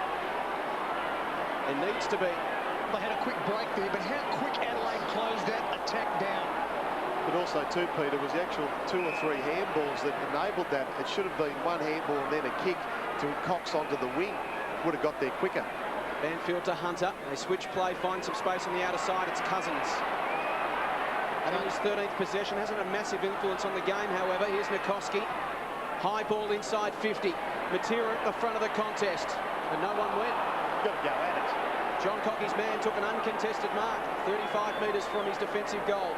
There needs to be. They had a quick break there, but how quick Adelaide closed that attack down. But also too, Peter, was the actual 2 or 3 handballs that enabled that. It should have been one handball and then a kick to Cox onto the wing. Would have got there quicker. Banfield to Hunter. They switch play, find some space on the outer side. It's Cousins. And on his 13th possession, hasn't a massive influence on the game, however. Here's Nikoski. High ball inside 50. Matera at the front of the contest. And no one went. Got to go at it. John Cockey's man took an uncontested mark, 35 metres from his defensive goal.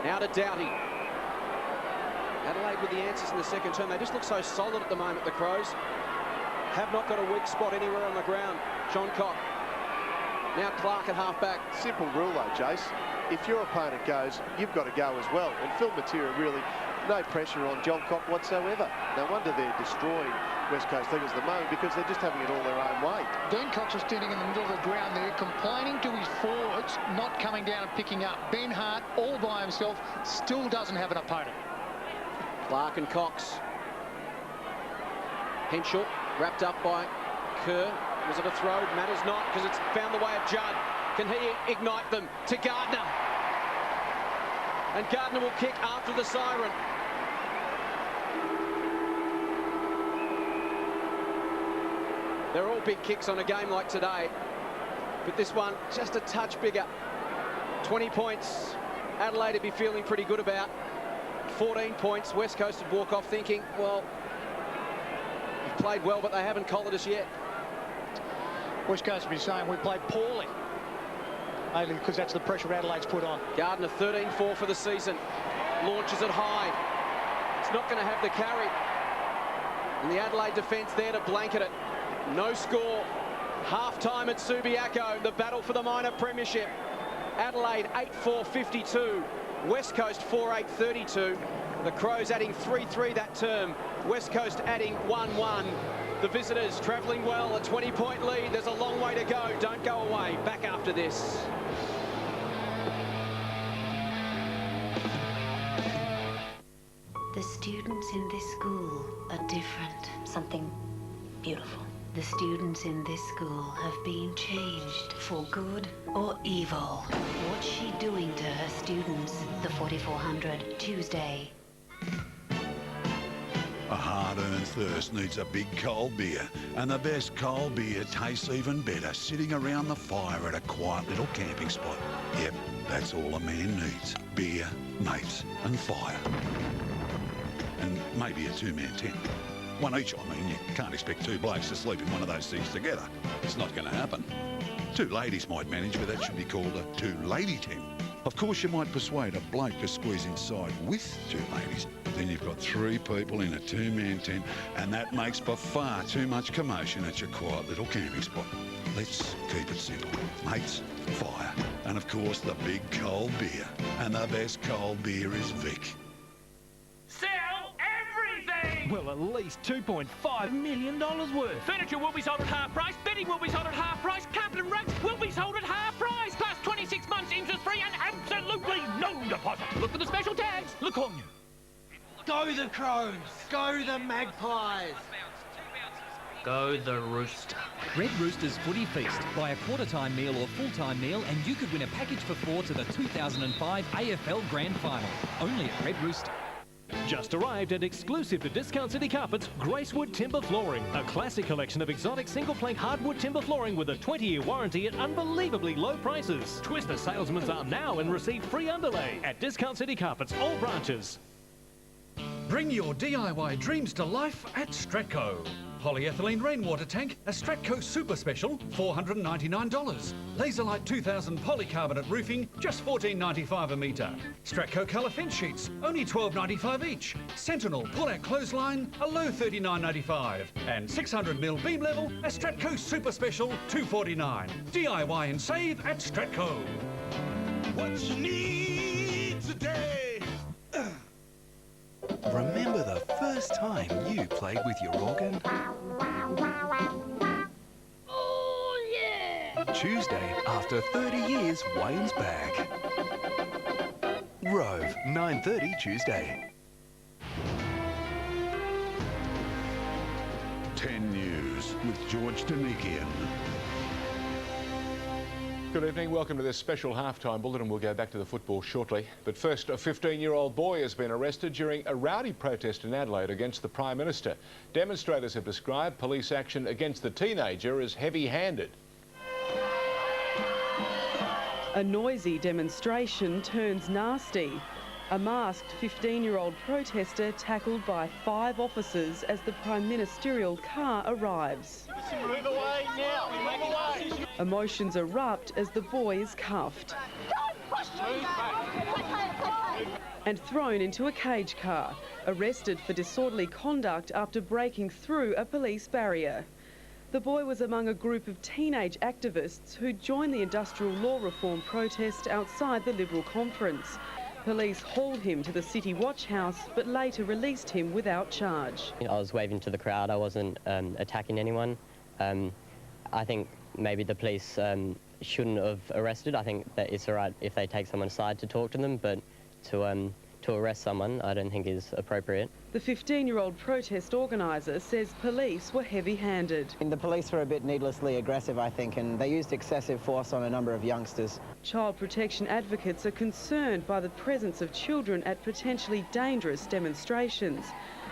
Now to Doughty. Adelaide with the answers in the second term. They just look so solid at the moment, the Crows. Have not got a weak spot anywhere on the ground. John Cock. Now Clark at half-back. Simple rule though, Jace. If your opponent goes, you've got to go as well. And Phil Matera really, no pressure on John Cock whatsoever. No wonder they're destroying West Coast Eagles at the moment, because they're just having it all their own way. Dean Cox is standing in the middle of the ground there, complaining to his forwards, not coming down and picking up. Ben Hart, all by himself, still doesn't have an opponent. Clark and Cox. Henschel wrapped up by Kerr. Was it a throw? Matters not, because it's found the way of Judd. Can he ignite them to Gardner? And Gardner will kick after the siren. They're all big kicks on a game like today, but this one just a touch bigger. 20 points, Adelaide would be feeling pretty good about. 14 points, West Coast would walk off thinking, well, we've played well, but they haven't collared us yet. West Coast would be saying we played poorly, mainly because that's the pressure Adelaide's put on. Gardner 13-4 for the season, launches it high. It's not going to have the carry. And the Adelaide defence there to blanket it. No score. Half-time at Subiaco, the battle for the minor premiership. Adelaide 8-4-52. West Coast 4-8-32. The Crows adding 3-3 that term. West Coast adding 1-1. The visitors travelling well, a 20-point lead. There's a long way to go. Don't go away. Back after this. The students in this school are different. Something beautiful. The students in this school have been changed for good or evil. What's she doing to her students? The 4400, Tuesday. A hard-earned thirst needs a big cold beer, and the best cold beer tastes even better sitting around the fire at a quiet little camping spot. Yep, that's all a man needs. Beer, mates, and fire. And maybe a two-man tent. One each, I mean. You can't expect 2 blokes to sleep in one of those things together. It's not going to happen. 2 ladies might manage, but that should be called a 2-lady tent. Of course, you might persuade a bloke to squeeze inside with 2 ladies. Then you've got 3 people in a 2-man tent, and that makes for far too much commotion at your quiet little camping spot. Let's keep it simple. Mates, fire, and of course the big cold beer. And the best cold beer is Vic. Well, at least $2.5 million worth. Furniture will be sold at half price. Bedding will be sold at half price. Carpet and rugs will be sold at half price. Plus 26 months interest-free and absolutely no deposit. Look for the special tags. Look on you. Go the Crows. Go the Magpies. Go the Rooster. Red Rooster's Footy Feast. Buy a quarter-time meal or full-time meal and you could win a package for 4 to the 2005 AFL Grand Final. Only at Red Rooster. Just arrived and exclusive to Discount City Carpets, Gracewood Timber Flooring. A classic collection of exotic single-plank hardwood timber flooring with a 20-year warranty at unbelievably low prices. Twist the salesman's arm now and receive free underlay at Discount City Carpets, all branches. Bring your DIY dreams to life at Stratco. Polyethylene rainwater tank, a Stratco Super Special, $499. Laserlight 2000 polycarbonate roofing, just $14.95 a metre. Stratco colour fence sheets, only $12.95 each. Sentinel pull-out clothesline, a low $39.95. And 600mm beam level, a Stratco Super Special, $249. DIY and save at Stratco. What you need today. Remember the first time you played with your organ? Oh, yeah! Tuesday, after 30 years, Wayne's back. Rove, 9:30 Tuesday. 10 News with George Danikian. Good evening, welcome to this special halftime bulletin. We'll go back to the football shortly. But first, a 15-year-old boy has been arrested during a rowdy protest in Adelaide against the Prime Minister. Demonstrators have described police action against the teenager as heavy-handed. A noisy demonstration turns nasty. A masked 15-year-old protester tackled by 5 officers as the Prime Ministerial car arrives. Move away now. Move away. Emotions erupt as the boy is cuffed and thrown into a cage car, arrested for disorderly conduct after breaking through a police barrier. The boy was among a group of teenage activists who joined the industrial law reform protest outside the Liberal conference. Police hauled him to the City Watch House, but later released him without charge. I was waving to the crowd. I wasn't attacking anyone. I think maybe the police shouldn't have arrested. I think that it's all right if they take someone aside to talk to them, but to arrest someone I don't think is appropriate. The 15-year-old protest organiser says police were heavy-handed. The police were a bit needlessly aggressive, I think, and they used excessive force on a number of youngsters. Child protection advocates are concerned by the presence of children at potentially dangerous demonstrations.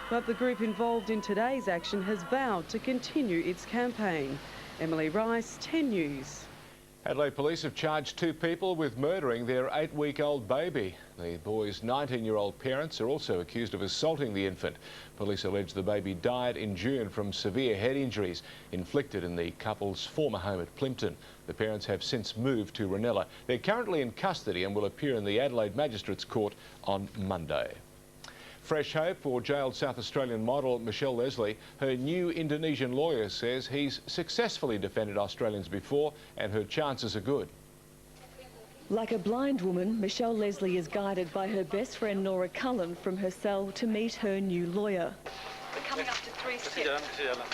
But the group involved in today's action has vowed to continue its campaign. Emily Rice, 10 News. Adelaide police have charged 2 people with murdering their 8-week-old baby. The boy's 19-year-old parents are also accused of assaulting the infant. Police allege the baby died in June from severe head injuries inflicted in the couple's former home at Plimpton. The parents have since moved to Ranella. They're currently in custody and will appear in the Adelaide Magistrates Court on Monday. Fresh hope for jailed South Australian model Michelle Leslie. Her new Indonesian lawyer says he's successfully defended Australians before and her chances are good. Like a blind woman, Michelle Leslie is guided by her best friend Nora Cullen from her cell to meet her new lawyer. We're coming up to 3 steps.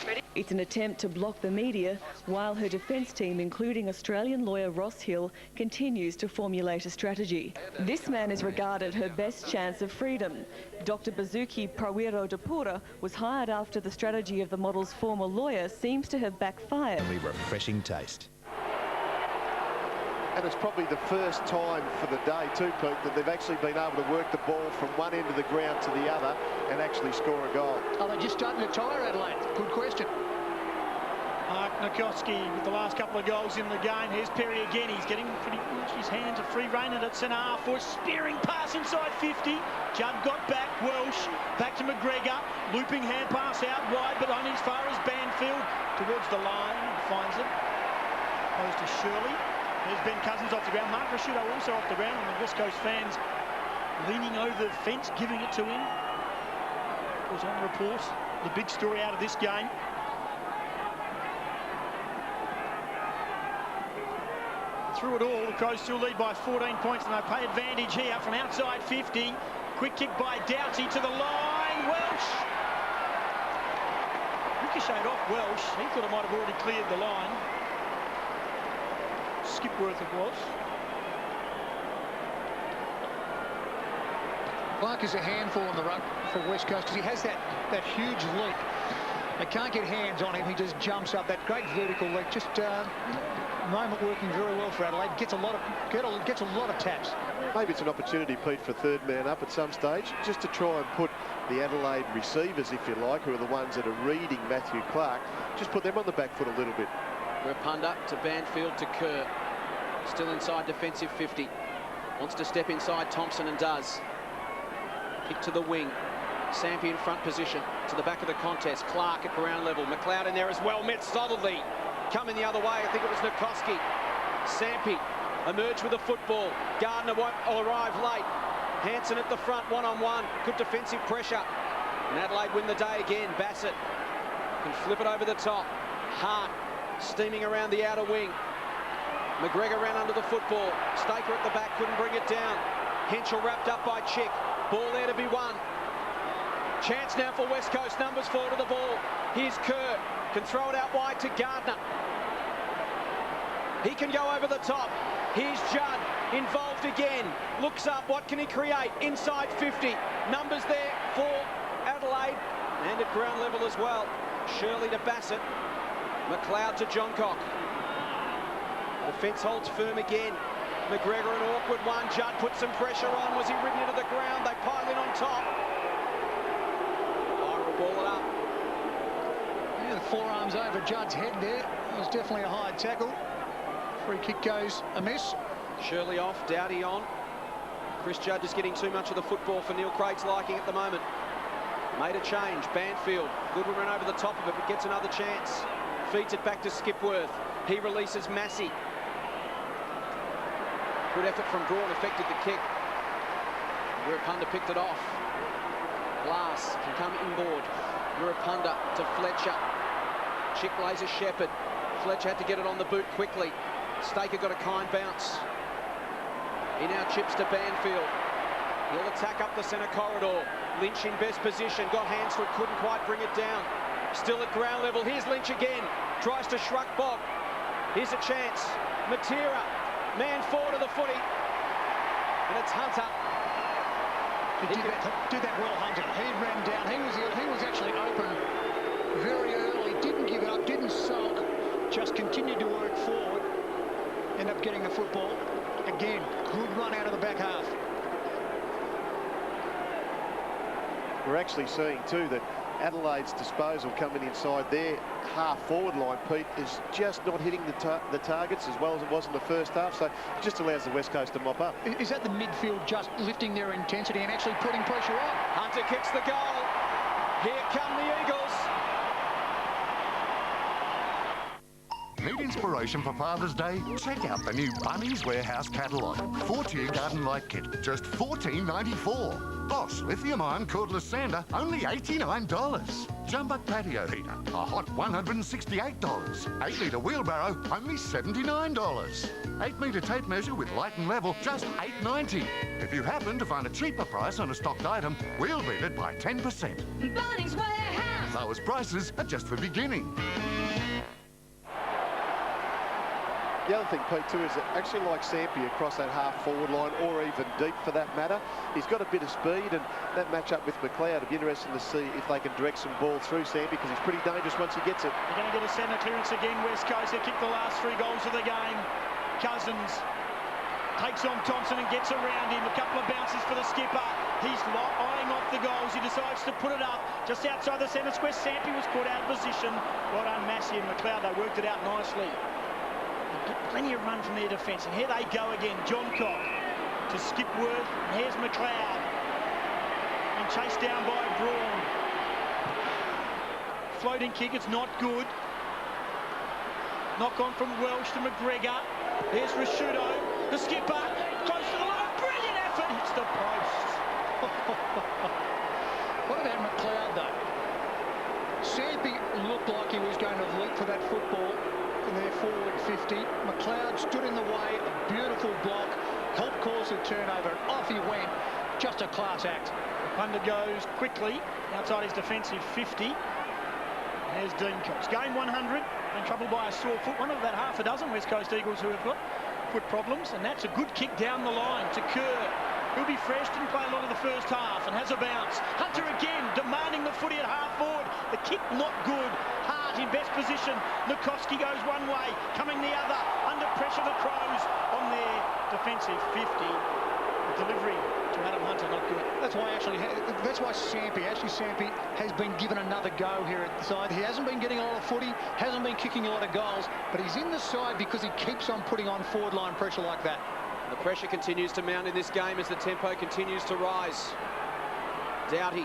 Ready? It's an attempt to block the media while her defence team, including Australian lawyer Ross Hill, continues to formulate a strategy. This man is regarded her best chance of freedom. Dr. Bazuki Prawiro Dapura was hired after the strategy of the model's former lawyer seems to have backfired. Only refreshing taste. And it's probably the first time for the day too, Pete, that they've actually been able to work the ball from one end of the ground to the other and actually score a goal. Are they just starting to tire, Adelaide? Good question. Mark Nikoski with the last couple of goals in the game. Here's Perry again. He's getting pretty much his hands are free rein at Sanar for a spearing pass inside 50. Judd got back. Welsh back to McGregor. Looping hand pass out wide, but only as far as Banfield towards the line. Finds it. Goes to Shirley. There's Ben Cousins off the ground. Mark Rashudo also off the ground, and the West Coast fans leaning over the fence, giving it to him. Was on the report. The big story out of this game. Through it all, the Crows still lead by 14 points, and they pay advantage here from outside 50. Quick kick by Doughty to the line. Welsh. Ricocheted off Welsh. He thought it might have already cleared the line. Skipworth it was. Clark is a handful on the ruck for West Coast because he has that huge leap. They can't get hands on him. He just jumps up. That great vertical leap. Just moment working very well for Adelaide. Gets a lot of taps. Maybe it's an opportunity, Pete, for third man up at some stage, just to try and put the Adelaide receivers, if you like, who are the ones that are reading Matthew Clark, just put them on the back foot a little bit. Rapunda to Banfield to Kerr. Still inside defensive 50. Wants to step inside Thompson and does. Kick to the wing. Sampi in front position to the back of the contest. Clark at ground level. McLeod in there as well. Met solidly. Coming the other way. I think it was Nikoski. Sampi emerged with the football. Gardner won't arrive late. Hanson at the front, one-on-one. Good defensive pressure. And Adelaide win the day again. Bassett can flip it over the top. Hart steaming around the outer wing. McGregor ran under the football. Staker at the back, couldn't bring it down. Henschel wrapped up by Chick. Ball there to be won. Chance now for West Coast. Numbers 4 to the ball. Here's Kerr. Can throw it out wide to Gardner. He can go over the top. Here's Judd. Involved again. Looks up. What can he create? Inside 50. Numbers there for Adelaide. And at ground level as well. Shirley to Bassett. McLeod to Johncock. The defence holds firm again. McGregor an awkward one. Judd put some pressure on. Was he ridden into the ground? They pile in on top. Byron will ball it up. Yeah, the forearms over Judd's head there. It was definitely a high tackle. Free kick goes amiss. Shirley off, Doughty on. Chris Judd is getting too much of the football for Neil Craig's liking at the moment. Made a change. Banfield. Goodwin ran over the top of it, but gets another chance. Feeds it back to Skipworth. He releases Massey. Good effort from Braun, affected the kick. Murapunda picked it off. Glass can come inboard. Murapunda to Fletcher. Chick lays a Shepherd. Fletcher had to get it on the boot quickly. Staker got a kind bounce. He now chips to Banfield. He'll attack up the centre corridor. Lynch in best position. Got hands for it, couldn't quite bring it down. Still at ground level. Here's Lynch again. Tries to shrug Bob. Here's a chance. Matera. Man forward of the footy. And it's Hunter. Did that well, Hunter. He ran down. He was actually open very early. Didn't give up. Didn't sulk. Just continued to work forward. End up getting the football. Again, good run out of the back half. We're actually seeing too that Adelaide's disposal coming inside their half-forward line, Pete, is just not hitting the targets as well as it was in the first half, so it just allows the West Coast to mop up. Is that the midfield just lifting their intensity and actually putting pressure on? Hunter kicks the goal. Here come the Eagles. Need inspiration for Father's Day? Check out the new Bunnings Warehouse catalogue. 4-tier garden light kit, just $14.94. Bosch lithium-ion cordless sander, only $89. Jumbuck patio heater, a hot $168. 8-litre wheelbarrow, only $79. 8-metre tape measure with light and level, just $8.90. If you happen to find a cheaper price on a stocked item, we'll beat it by 10%. Bunnings Warehouse. Lowest prices are just the beginning. The other thing, Pete, too, is that actually like Sampi across that half-forward line, or even deep for that matter, he's got a bit of speed, and that match-up with McLeod, it'll be interesting to see if they can direct some ball through Sampi, because he's pretty dangerous once he gets it. They're going to get a centre clearance again, West Coast. They kicked the last 3 goals of the game. Cousins takes on Thompson and gets around him. A couple of bounces for the skipper. He's eyeing off the goals. He decides to put it up just outside the centre square. Sampi was caught out of position. Well done, Massey and McLeod. They worked it out nicely. Plenty of run from their defence, and here they go again. Johncock to Skipworth. Here's McLeod, and chased down by Braun. Floating kick, it's not good. Knock on from Welsh to McGregor. Here's Rashudo, the skipper, close to the line. Brilliant effort, hits the post. What about McLeod though? Sampi looked like he was going to leap for that football in their forward 50. McLeod stood in the way, a beautiful block, helped cause the turnover, and off he went. Just a class act. Punda goes quickly outside his defensive 50. There's Dean Cox. Game 100, in trouble by a sore foot. One of about half a dozen West Coast Eagles who have got foot problems, and that's a good kick down the line to Kerr. He'll be fresh, didn't play a lot of the first half, and has a bounce. Hunter again, demanding the footy at half forward. The kick not good. Hart in best position. Nikoski goes one way, coming the other. Under pressure, the Crows on their defensive 50. The delivery to Adam Hunter, not good. That's why Sampi has been given another go here at the side. He hasn't been getting a lot of footy, hasn't been kicking a lot of goals, but he's in the side because he keeps on putting on forward line pressure like that. The pressure continues to mount in this game as the tempo continues to rise. Doughty,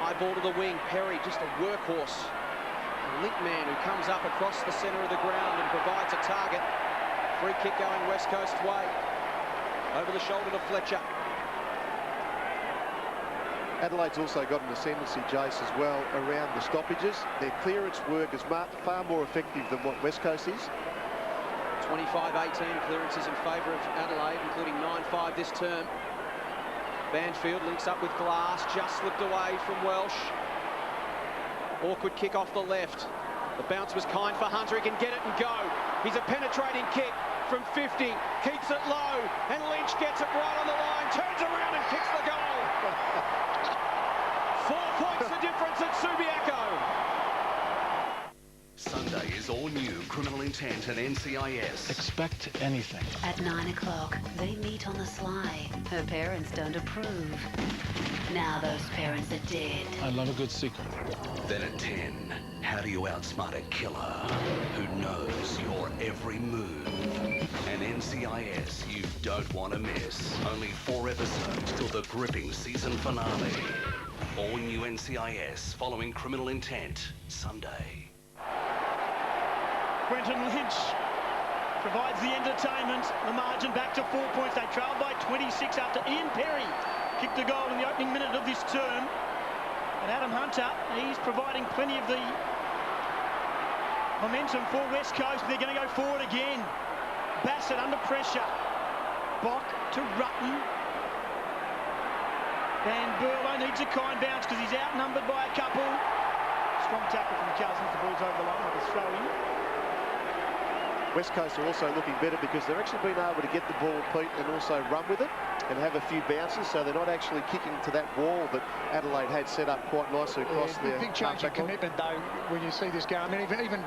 high ball to the wing. Perry, just a workhorse. A link man who comes up across the centre of the ground and provides a target. Free kick going West Coast way. Over the shoulder to Fletcher. Adelaide's also got an ascendancy, Jace, as well, around the stoppages. Their clearance work is far more effective than what West Coast is. 25-18 clearances in favour of Adelaide, including 9-5 this term. Banfield links up with Glass, just slipped away from Welsh. Awkward kick off the left. The bounce was kind for Hunter, he can get it and go. He's a penetrating kick. from 50, keeps it low, and Lynch gets it right on the line, turns around and kicks the goal. 4 points the difference at Subiaco. Sunday is all new Criminal Intent and NCIS. Expect anything. At 9 o'clock, they meet on the sly. Her parents don't approve. Now those parents are dead. I love a good secret. Then at 10, how do you outsmart a killer who knows your every move? An NCIS you don't want to miss. Only 4 episodes till the gripping season finale. All new NCIS following Criminal Intent, Sunday. Quentin Lynch provides the entertainment. The margin back to 4 points. They trailed by 26 after Ian Perry kicked a goal in the opening minute of this term. And Adam Hunter, he's providing plenty of the momentum for West Coast. They're going to go forward again. Bassett under pressure. Bock to Rutten. Van Berlo needs a kind bounce because he's outnumbered by a couple. Strong tackle from Cousins. The ball's over the line with a throw-in. West Coast are also looking better because they're actually been able to get the ball, Pete, and also run with it and have a few bounces, so they're not actually kicking to that wall that Adelaide had set up quite nicely across their big change in commitment, though, when you see this game. I mean, even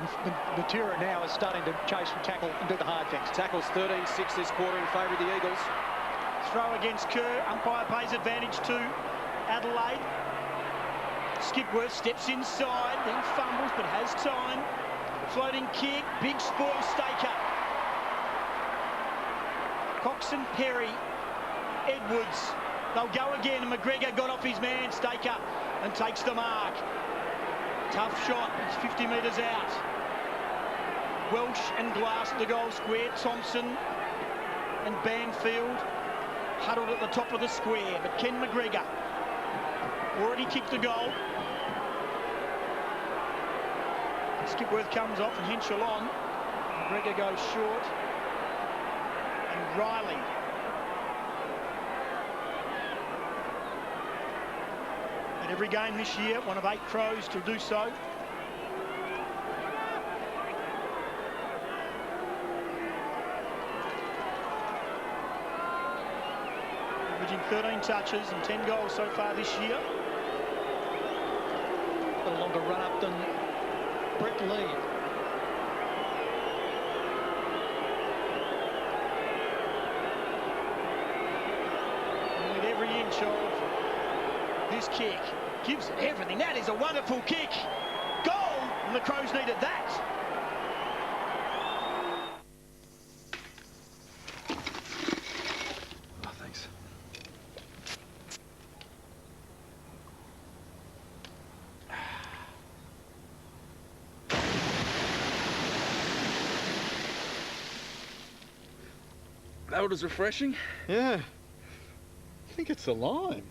Matura now is starting to chase and tackle and do the hard things. Tackles 13-6 this quarter in favour of the Eagles. Throw against Kerr. Umpire pays advantage to Adelaide. Skipworth steps inside, then fumbles, but has time. Floating kick, big spoil Staker. Coxon, Perry, Edwards. They'll go again, and McGregor got off his man, Staker, and takes the mark. Tough shot, it's 50 metres out. Welsh and Glass at the goal square. Thompson and Banfield huddled at the top of the square, but Ken McGregor already kicked the goal. Skipworth comes off and Henschel on. McGregor goes short. And Riley. At every game this year, one of 8 Crows to do so. Averaging 13 touches and 10 goals so far this year. Got a longer run up than Brett Lee. Need every inch of this kick. Gives it everything. That is a wonderful kick. Goal! And the Crows needed that. Oh, thanks. That was refreshing. Yeah. I think it's a lime.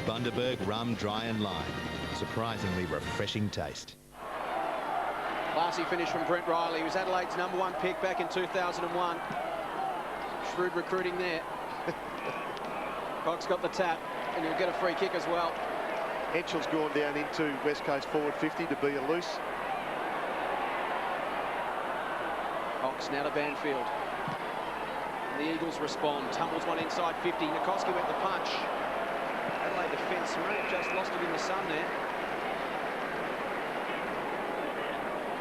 Bundaberg Rum Dry and Lime. Surprisingly refreshing taste. Classy finish from Brent Riley, who was Adelaide's #1 pick back in 2001. Shrewd recruiting there. Cox got the tap, and he'll get a free kick as well. Henchel's gone down into West Coast forward 50 to be a loose. Cox now to Banfield. And the Eagles respond. Tumbles one inside 50. Nikoski went the punch. Adelaide defence may have just lost it in the sun there.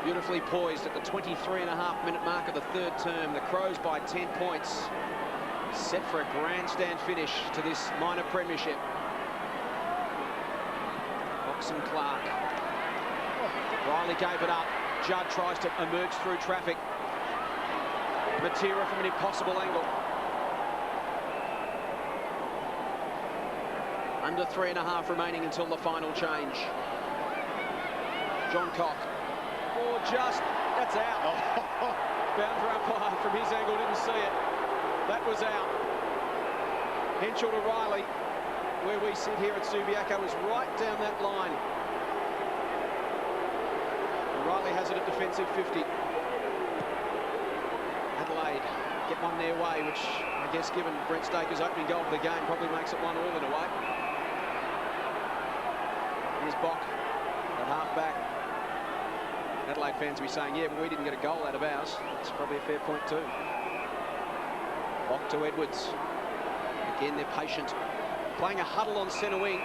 Beautifully poised at the 23.5-minute mark of the 3rd term. The Crows by 10 points. Set for a grandstand finish to this minor premiership. Cox and Clark. Riley gave it up. Judd tries to emerge through traffic. Matera from an impossible angle. Under 3.5 remaining until the final change. John Cock. Oh, just, that's out. Bounder umpire from his angle, didn't see it. That was out. Henschel to Riley. Where we sit here at Subiaco is right down that line. And Riley has it at defensive 50. Adelaide get one their way, which I guess given Brent Staker's opening goal of the game probably makes it 1-1 in a way. Here's Bock at half back. Adelaide fans will be saying, yeah, but we didn't get a goal out of ours. That's probably a fair point too. Off to Edwards. Again, they're patient. Playing a huddle on centre wing.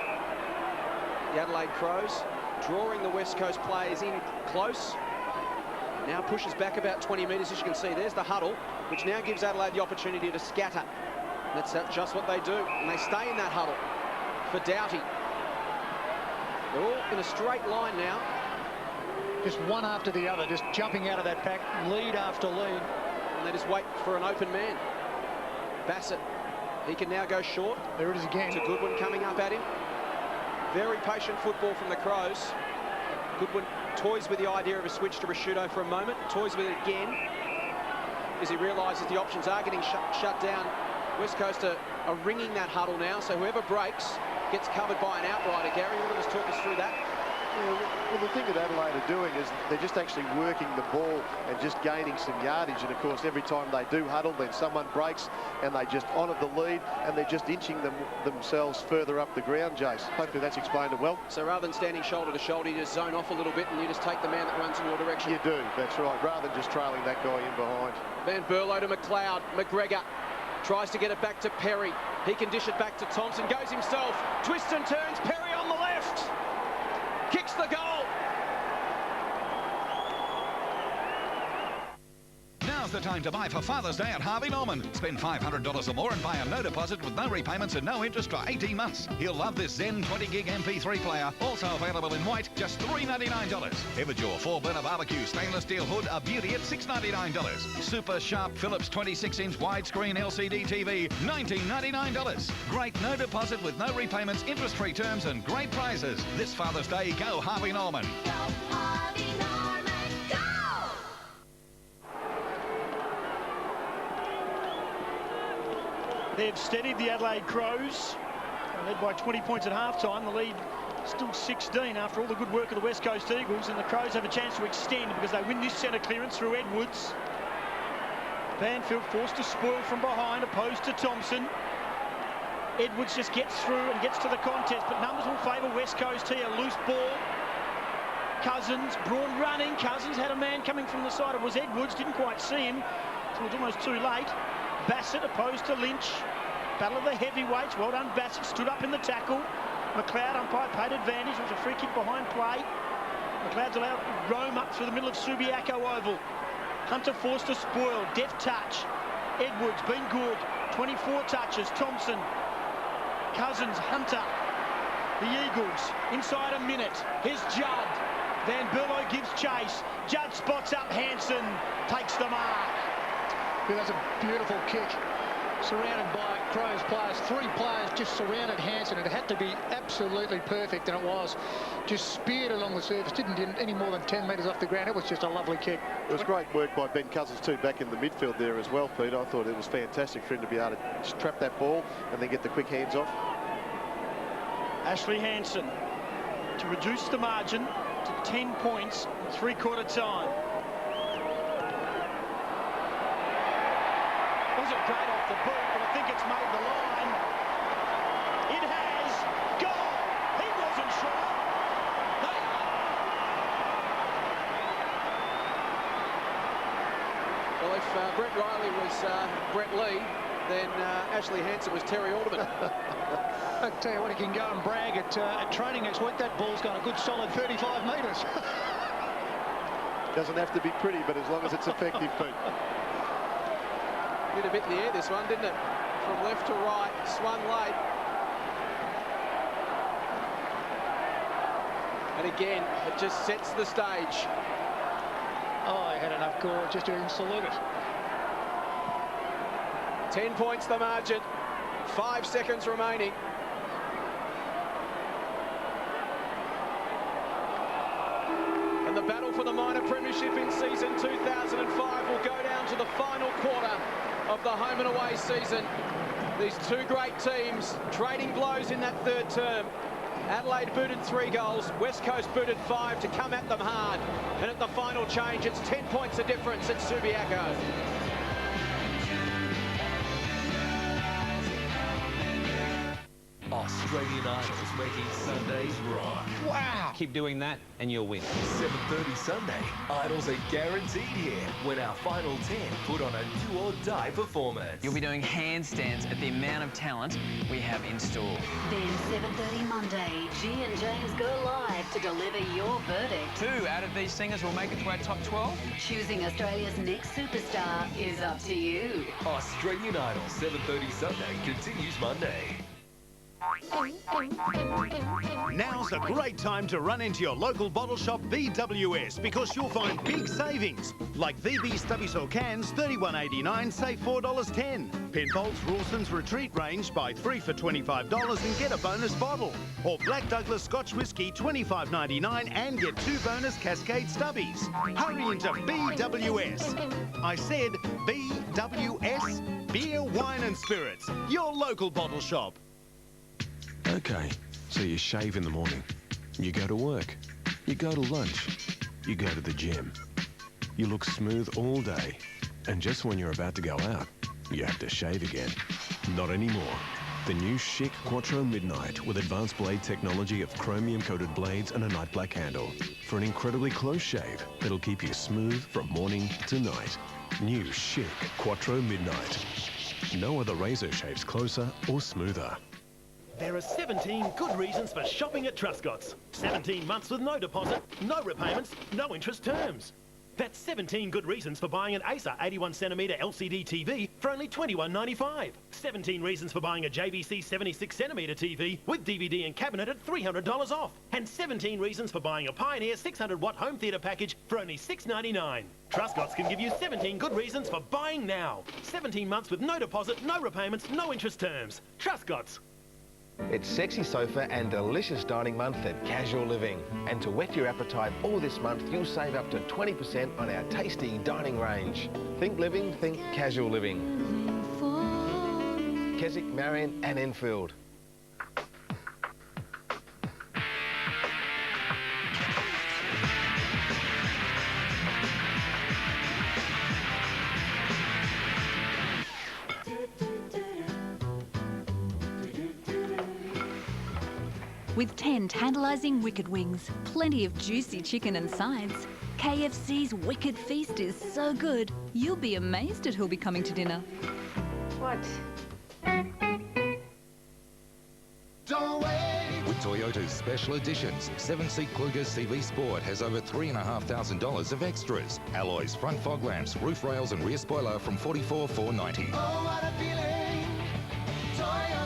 The Adelaide Crows drawing the West Coast players in close. Now pushes back about 20 metres, as you can see. There's the huddle, which now gives Adelaide the opportunity to scatter. That's just what they do, and they stay in that huddle for Doughty. They're all in a straight line now. Just one after the other, just jumping out of that pack, lead after lead. And they just wait for an open man. Bassett, he can now go short. There it is again. It's a Goodwin coming up at him. Very patient football from the Crows. Goodwin toys with the idea of a switch to Prosciutto for a moment, toys with it again, as he realises the options are getting shut down. West Coast are ringing that huddle now, so whoever breaks gets covered by an outrider. Gary, you want to just talk us through that? Yeah, well, the thing that Adelaide are doing is they're just actually working the ball and just gaining some yardage. And, of course, every time they do huddle, then someone breaks and they just honour the lead and they're just inching themselves further up the ground, Jace. Hopefully that's explained it well. So rather than standing shoulder to shoulder, you just zone off a little bit and you just take the man that runs in your direction. You do, that's right, rather than just trailing that guy in behind. Van Berlo to McLeod. McGregor tries to get it back to Perry. He can dish it back to Thompson, goes himself, twists and turns, Perry on the left. Kicks the goal. Now's the time to buy for Father's Day at Harvey Norman. Spend $500 or more and buy a no deposit with no repayments and no interest for 18 months. He'll love this Zen 20 gig MP3 player, also available in white, just $399. Everjaw 4-burner barbecue stainless steel hood, a beauty at $699. Super sharp Philips 26-inch widescreen LCD TV, $1999. Great no deposit with no repayments, interest-free terms and great prizes. This Father's Day, go Harvey Norman. Go Harvey Norman, go! They've steadied the Adelaide Crows, led by 20 points at half-time. The lead still 16 after all the good work of the West Coast Eagles, and the Crows have a chance to extend because they win this centre clearance through Edwards. Banfield forced to spoil from behind, opposed to Thompson. Edwards just gets through and gets to the contest, but numbers will favour West Coast here. Loose ball. Cousins, Braun running. Cousins had a man coming from the side. It was Edwards, didn't quite see him, so it was almost too late. Bassett opposed to Lynch. Battle of the heavyweights. Well done, Bassett. Stood up in the tackle. McLeod, umpire paid advantage. It was a free kick behind play. McLeod's allowed to roam up through the middle of Subiaco Oval. Hunter forced to spoil. Deft touch. Edwards been good. 24 touches. Thompson. Cousins. Hunter. The Eagles inside a minute. Here's Judd. Van Berlo gives chase. Judd spots up Hansen. Takes the mark. Yeah, that's a beautiful kick. Surrounded by Crows players. 3 players just surrounded Hansen. It had to be absolutely perfect, and it was. Just speared along the surface. Didn't get any more than 10 metres off the ground. It was just a lovely kick. It was great work by Ben Cousins too, back in the midfield there as well, Pete. I thought it was fantastic for him to be able to just trap that ball and then get the quick hands off. Ashley Hansen to reduce the margin to 10 points in 3/4 time. Wasn't great off the boot, but I think it's made the line. It has. Goal! He wasn't sure. Well, if Brett Riley was Brett Lee, then Ashley Hansen was Terry Alderman. I tell you what, he can go and brag at training next week. That ball's gone a good solid 35 metres. Doesn't have to be pretty, but as long as it's effective, Pete. Did a bit in the air, this one, didn't it? From left to right, swung late. And again, it just sets the stage. Oh, he had enough gore just to even salute it. 10 points the margin. 5 seconds remaining. And the battle for the minor premiership in season 2005 will go down to the final quarter of the home and away season. These 2 great teams trading blows in that 3rd term. Adelaide booted 3 goals, West Coast booted 5 to come at them hard. And at the final change, it's 10 points of difference at Subiaco. Australian Idol's making Sundays rock. Wow! Keep doing that and you'll win. 7:30 Sunday. Idols are guaranteed here when our final 10 put on a do-or-die performance. You'll be doing handstands at the amount of talent we have in store. Then 7:30 Monday, G and James go live to deliver your verdict. 2 out of these singers will make it to our top 12. Choosing Australia's next superstar is up to you. Australian Idol 7:30 Sunday continues Monday. Now's a great time to run into your local bottle shop BWS because you'll find big savings. Like VB Stubby Saw cans, $31.89, save $4.10. Penfolds Rawson's Retreat range, buy 3 for $25 and get a bonus bottle. Or Black Douglas Scotch Whisky, $25.99 and get 2 bonus Cascade Stubbies. Hurry into BWS. I said BWS, Beer, Wine and Spirits, your local bottle shop. Okay, so you shave in the morning, you go to work, you go to lunch, you go to the gym. You look smooth all day, and just when you're about to go out, you have to shave again. Not anymore. The new chic Quattro Midnight with advanced blade technology of chromium-coated blades and a night black handle. For an incredibly close shave that'll keep you smooth from morning to night. New chic Quattro Midnight. No other razor shaves closer or smoother. There are 17 good reasons for shopping at Truscott's. 17 months with no deposit, no repayments, no interest terms. That's 17 good reasons for buying an Acer 81cm LCD TV for only $21.95. 17 reasons for buying a JVC 76cm TV with DVD and cabinet at $300 off. And 17 reasons for buying a Pioneer 600-watt home theatre package for only $6.99. Truscott's can give you 17 good reasons for buying now. 17 months with no deposit, no repayments, no interest terms. Truscott's. It's sexy sofa and delicious dining month at Casual Living. And to whet your appetite all this month, you'll save up to 20% on our tasty dining range. Think living, think Casual Living. Keswick, Marion and Enfield. With 10 tantalising wicked wings, plenty of juicy chicken and sides, KFC's Wicked Feast is so good, you'll be amazed at who'll be coming to dinner. What? Don't wait! With Toyota's special editions, 7-seat Kluger CV Sport has over $3,500 of extras. Alloys, front fog lamps, roof rails and rear spoiler from $44,490. Oh, what a feeling! Toyota.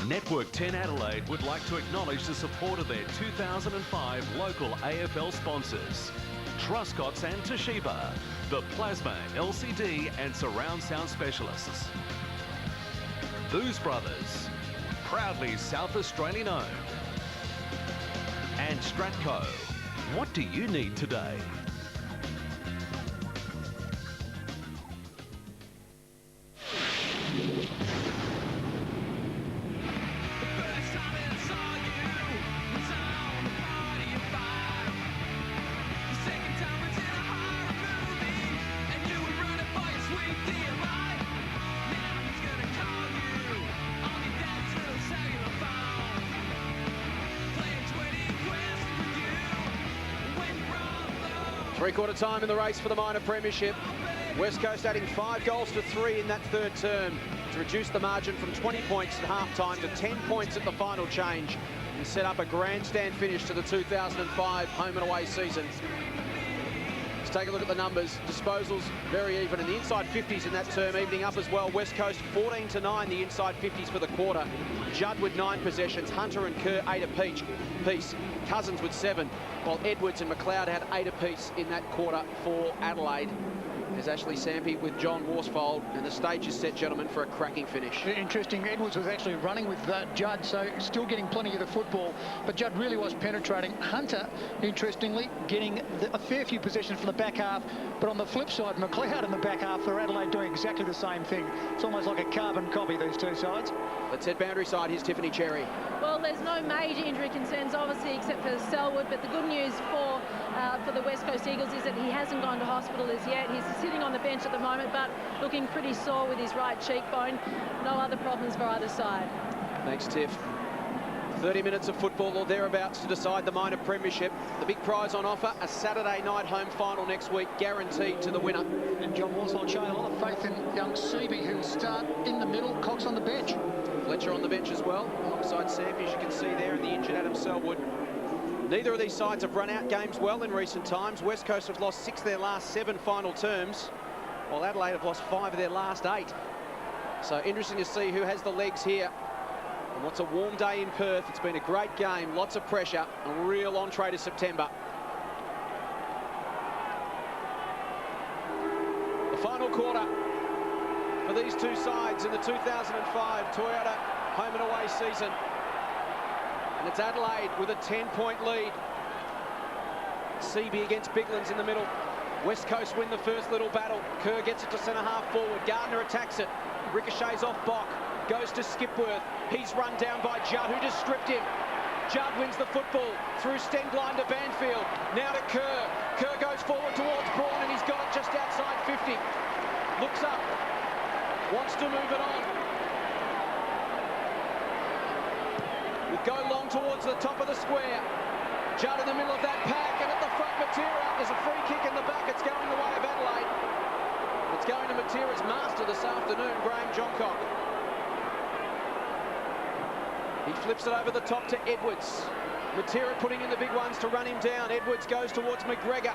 Network 10 Adelaide would like to acknowledge the support of their 2005 local AFL sponsors, Truscott's and Toshiba, the Plasma, LCD and surround sound specialists. Booze Brothers, proudly South Australian owned. And Stratco, what do you need today? Three-quarter time in the race for the minor premiership. West Coast adding 5 goals to 3 in that third term to reduce the margin from 20 points at half-time to 10 points at the final change and set up a grandstand finish to the 2005 home and away season. Let's take a look at the numbers. Disposals very even, and the inside 50s in that term evening up as well. West Coast 14-9, the inside 50s for the quarter. Judd with 9 possessions, Hunter and Kerr 8 apiece. Cousins with 7, while Edwards and McLeod had 8 apiece in that quarter for Adelaide. There's Ashley Sampi with John Worsfold, and the stage is set, gentlemen, for a cracking finish. Interesting. Edwards was actually running with Judd, so still getting plenty of the football, but Judd really was penetrating. Hunter, interestingly, getting a fair few possessions from the back half, but on the flip side, McLeod in the back half for Adelaide doing exactly the same thing. It's almost like a carbon copy, these two sides. Let's head boundary side. Here's Tiffany Cherry. Well, there's no major injury concerns, obviously, except for Selwood, but the good news for for the West Coast Eagles is that he hasn't gone to hospital as yet. He's sitting on the bench at the moment, but looking pretty sore with his right cheekbone. No other problems for either side. Thanks, Tiff. 30 minutes of football or thereabouts to decide the minor premiership. The big prize on offer, a Saturday night home final next week, guaranteed to the winner. And John Morsfield showing a lot of faith in young Seaby, who'll start in the middle. Cox on the bench. Fletcher on the bench as well, alongside Sampi, as you can see there, and the injured Adam Selwood. Neither of these sides have run out games well in recent times. West Coast have lost 6 of their last 7 final terms, while Adelaide have lost 5 of their last 8. So interesting to see who has the legs here. And what's a warm day in Perth. It's been a great game, lots of pressure, a real entree to September. The final quarter for these two sides in the 2005 Toyota home and away season. And it's Adelaide with a 10-point lead. Seaby against Biglands in the middle. West Coast win the first little battle. Kerr gets it to centre-half forward. Gardner attacks it. Ricochets off Bock. Goes to Skipworth. He's run down by Judd, who just stripped him. Judd wins the football through Stenglein to Banfield. Now to Kerr. Kerr goes forward towards Braun, and he's got it just outside 50. Looks up. Wants to move it on. Will go long towards the top of the square. Judd in the middle of that pack, and at the front, Matera. There's a free kick in the back. It's going the way of Adelaide. It's going to Matera's master this afternoon, Graham Johncock. He flips it over the top to Edwards. Matera putting in the big ones to run him down. Edwards goes towards McGregor.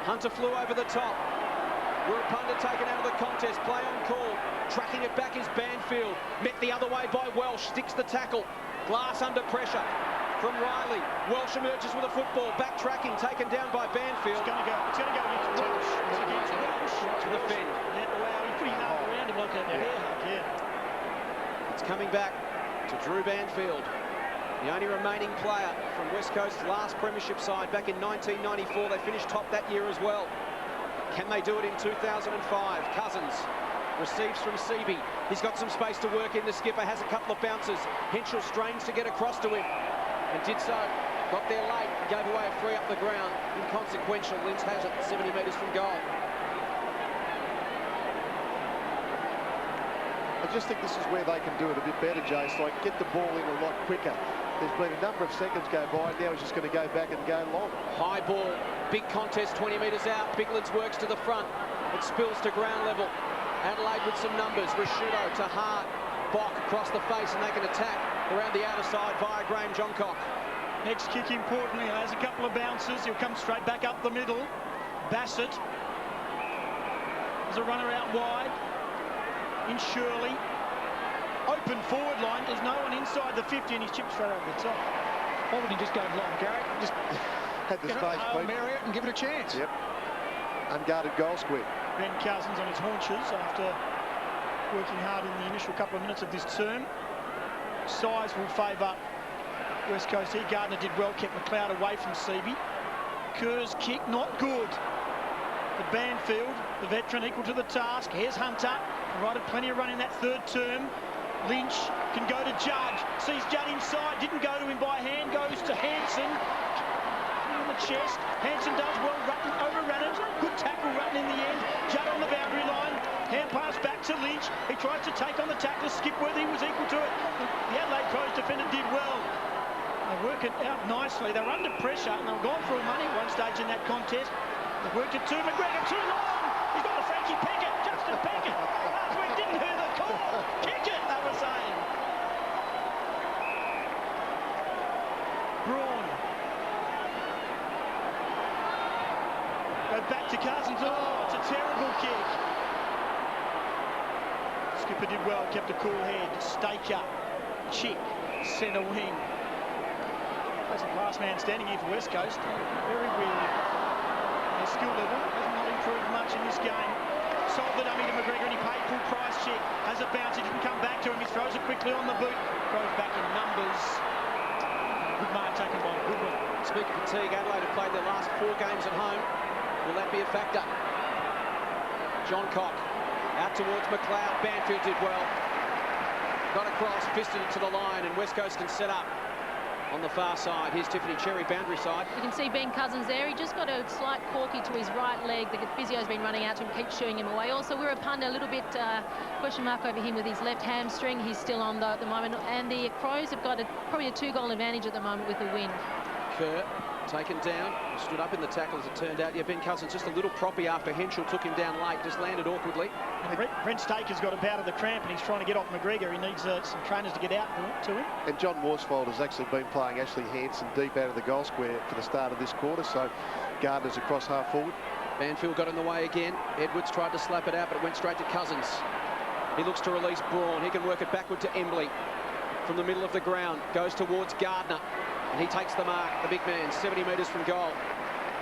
Hunter flew over the top. Wirapunda taken out of the contest. Play on call. Tracking it back is Banfield. Met the other way by Welsh. Sticks the tackle. Glass under pressure from Riley. Welsh emerges with a football. Backtracking, taken down by Banfield. It's going to go against Welsh. It's against Welsh. To the Finn. Yeah, wow, he's pretty hard around him like a bear hug, yeah. It's coming back to Drew Banfield, the only remaining player from West Coast's last premiership side back in 1994. They finished top that year as well. Can they do it in 2005? Cousins receives from Seaby. He's got some space to work in. The skipper has a couple of bounces. Henschel strains to get across to him and did so. Got there late, gave away a free up the ground. Inconsequential. Linz has it 70 metres from goal. I just think this is where they can do it a bit better, Jace. Like, get the ball in a lot quicker. There's been a number of seconds go by. Now he's just going to go back and go long. High ball, big contest, 20 metres out. Biglands works to the front. It spills to ground level. Adelaide with some numbers. Rashudo to Hart. Bock across the face, and they can attack around the outer side via Graham Johncock. Next kick, importantly, has a couple of bounces. He'll come straight back up the middle. Bassett. There's a runner out wide. In Shirley. Open forward line. There's no one inside the 50, and he's chipped straight over the top. Why wouldn't he just go long, Gary? Just had the space, Hail Mary it and give it a chance. Yep. Unguarded goal squid. Ben Cousins on his haunches after working hard in the initial couple of minutes of this term. Size will favour West Coast here. Gardner did well, kept McLeod away from Seaby. Kerr's kick, not good. The Banfield, the veteran, equal to the task. Here's Hunter, provided plenty of run in that third term. Lynch can go to Judd, sees Judd inside, didn't go to him by hand, goes to Hanson. On the chest, Hanson does well, overrun it. Good tackle, Rutten in the end. Judd on the boundary line, hand pass back to Lynch. He tries to take on the tackler, Skipworthy was equal to it. The Adelaide Crows defender did well. They work it out nicely. They were under pressure and they were gone for all money at one stage in that contest. They worked it to McGregor, too long. He's got the Frankie Pickett, Justin Pickett. Last week didn't hear the call. Kick it, they were saying. Braun. Go back to Cousins. Oh, it's a terrible kick. Skipper did well, kept a cool head. Staker, Chick, centre wing. That's the last man standing here for West Coast. Very weird. Their skill level has not improved much in this game. Sold the dummy to McGregor and he paid full price. Chick has a bounce, he didn't come back to him. He throws it quickly on the boot. Throws back in numbers. Good mark taken by Goodwin. Speaking of fatigue, Adelaide have played their last 4 games at home. Will that be a factor? Johncock out towards McLeod. Banfield did well. Got across, fisted it to the line, and West Coast can set up. on the far side. Here's Tiffany Cherry, boundary side. You can see Ben Cousins there. He just got a slight corky to his right leg. The physio's been running out to him, keeps shooing him away. Also, we're a punter, a little bit question mark over him with his left hamstring. He's still on at the moment. And the Crows have got probably a 2-goal advantage at the moment with the win. Kerr taken down, stood up in the tackle as it turned out. Yeah, Ben Cousins just a little proppy after Henschel took him down late, just landed awkwardly. And Brent Staker's got a bout of the cramp and he's trying to get off McGregor. He needs some trainers to get out to him. And John Worsfold has actually been playing Ashley Hanson deep out of the goal square for the start of this quarter, so Gardner's across half forward. Banfield got in the way again. Edwards tried to slap it out, but it went straight to Cousins. He looks to release Braun. He can work it backward to Embley. From the middle of the ground, goes towards Gardner. And he takes the mark, the big man, 70 metres from goal.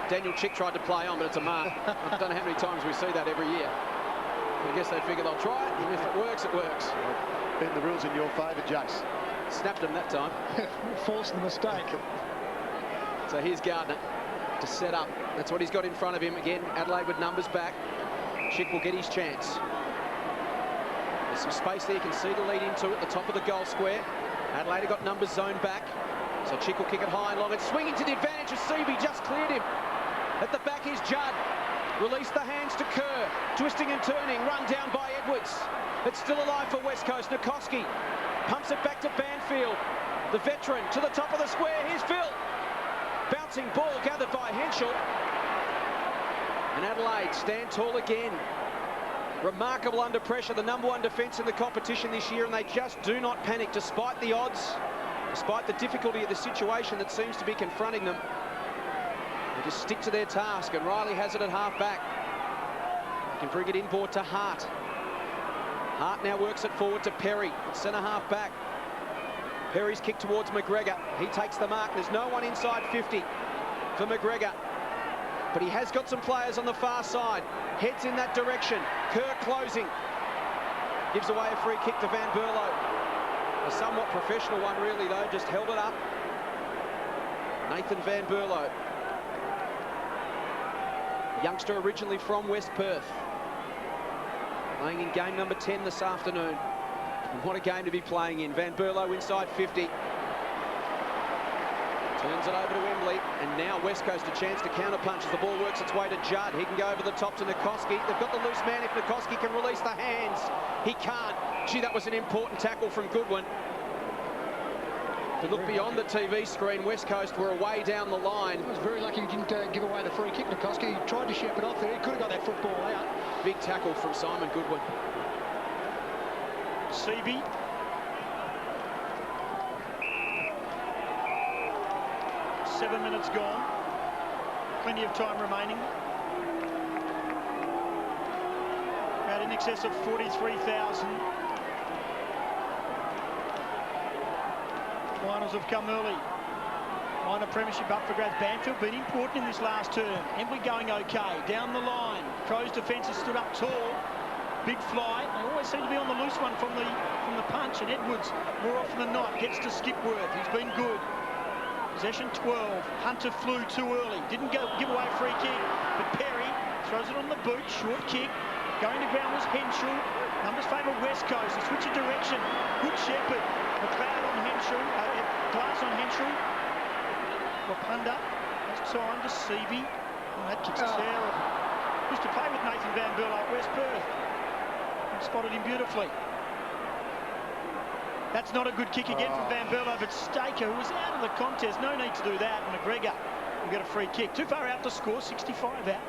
Daniel Chick tried to play on, but it's a mark. I don't know how many times we see that every year. I guess they figure they'll try it, and if it works, it works. Bend the rules in your favour, Jace. Snapped him that time. Forced the mistake. So here's Gardner to set up. That's what he's got in front of him. Again, Adelaide with numbers back. Chick will get his chance. There's some space there. You can see the lead into at the top of the goal square. Adelaide have got numbers zoned back. So Chick will kick it high and long. It's swinging to the advantage of Seavey. Just cleared him. At the back is Judd. Release the hands to Kerr. Twisting and turning. Run down by Edwards. It's still alive for West Coast. Nikoski pumps it back to Banfield. The veteran to the top of the square. Here's Phil. Bouncing ball gathered by Henschel. And Adelaide stand tall again. Remarkable under pressure. The #1 defence in the competition this year, and they just do not panic despite the odds. Despite the difficulty of the situation that seems to be confronting them, they just stick to their task, and Riley has it at half-back. He can bring it inboard to Hart. Hart now works it forward to Perry, centre half-back. Perry's kick towards McGregor. He takes the mark. There's no one inside 50 for McGregor. But he has got some players on the far side. Heads in that direction. Kerr closing. Gives away a free kick to Van Berlo. A somewhat professional one, really, though. Just held it up. Nathan Van Berlo. Youngster originally from West Perth. Playing in game number 10 this afternoon. And what a game to be playing in. Van Berlo inside 50. Turns it over to Wembley. And now West Coast a chance to counterpunch as the ball works its way to Judd. He can go over the top to Nikoski. They've got the loose man if Nikoski can release the hands. He can't. Gee, that was an important tackle from Goodwin. If you look beyond the TV screen, West Coast were away down the line. He was very lucky he didn't give away the free kick. Nikoski tried to shepherd off there. He could have got that football out. Big tackle from Simon Goodwin. Seavey. Seven minutes gone. Plenty of time remaining. About in excess of 43,000. Finals have come early. Minor premiership up for grabs. Banfield been important in this last term. Embley going okay. Down the line. Crows defence has stood up tall. Big fly. They always seem to be on the loose one from the punch. And Edwards, more often than not, gets to Skipworth. He's been good. Possession 12. Hunter flew too early. Didn't give away a free kick. But Perry throws it on the boot. Short kick. Going to ground was Henschel. Numbers favour West Coast. A switch of direction. Good shepherd. McLeod on Henschel. Glass on Henschel. Wapunda has time to Seavey. Oh, that kick's terrible. Used to play with Nathan Van Berlo at West Perth. And spotted him beautifully. That's not a good kick again from Van Berlo, but Staker, who was out of the contest, no need to do that. And McGregor will get a free kick. Too far out to score, 65 out.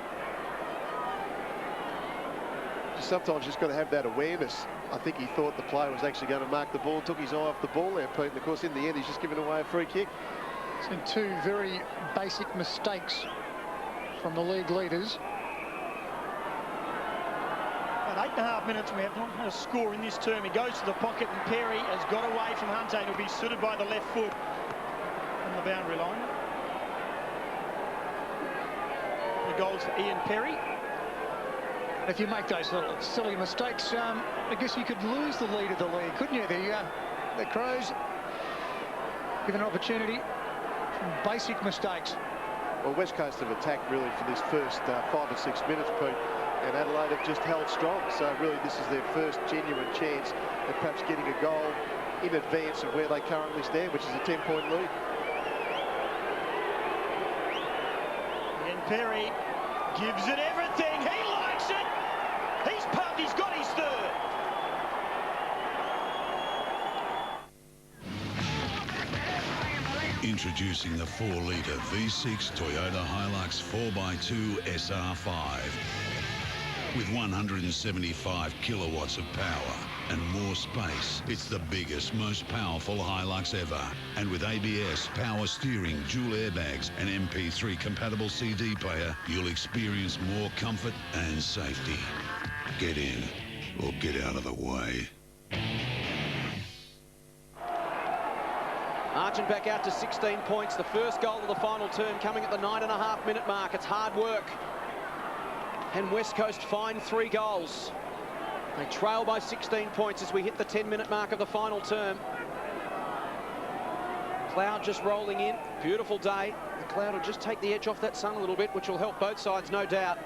Sometimes you've just got to have that awareness. I think he thought the player was actually going to mark the ball, took his eye off the ball there, Pete, and of course in the end he's just given away a free kick. Seen two very basic mistakes from the league leaders. At 8.5 minutes, we have not had a score in this term. He goes to the pocket and Perry has got away from Hunter and will be suited by the left foot on the boundary line. The goals for Ian Perry. If you make those little silly mistakes, I guess you could lose the lead of the league, couldn't you? The Crows given an opportunity from basic mistakes. Well, West Coast have attacked really for this first 5 or 6 minutes, Pete, and Adelaide have just held strong. So really this is their first genuine chance at perhaps getting a goal in advance of where they currently stand, which is a 10-point lead. Perry gives it everything. He likes it. He's pumped. He's got his third. Introducing the 4-litre V6 Toyota Hilux 4x2 SR5 with 175 kilowatts of power and more space. It's the biggest, most powerful Hilux ever. And with ABS, power steering, dual airbags and MP3 compatible CD player, you'll experience more comfort and safety. Get in or get out of the way. Argent back out to 16 points. The first goal of the final term coming at the 9.5-minute mark. It's hard work. And West Coast find 3 goals. They trail by 16 points as we hit the 10-minute mark of the final term. Cloud just rolling in. Beautiful day. The cloud will just take the edge off that sun a little bit, which will help both sides, no doubt.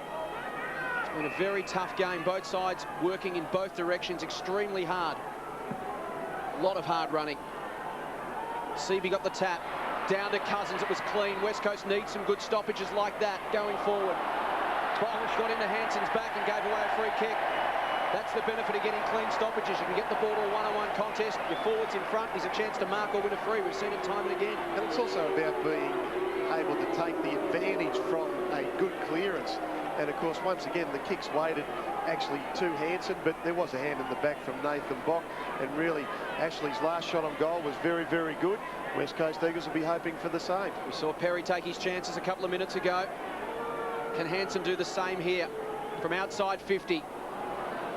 It's been a very tough game. Both sides working in both directions extremely hard. A lot of hard running. Seaby got the tap. Down to Cousins. It was clean. West Coast needs some good stoppages like that going forward. Bosch got into Hanson's back and gave away a free kick. That's the benefit of getting clean stoppages. You can get the ball to a one-on-one contest. Your forwards in front. There's a chance to mark or win a free. We've seen it time and again. And it's also about being able to take the advantage from a good clearance. And of course, once again, the kicks weighted actually to Hanson, but there was a hand in the back from Nathan Bock. And really, Ashley's last shot on goal was very, very good. West Coast Eagles will be hoping for the same. We saw Perry take his chances a couple of minutes ago. Can Hanson do the same here from outside 50?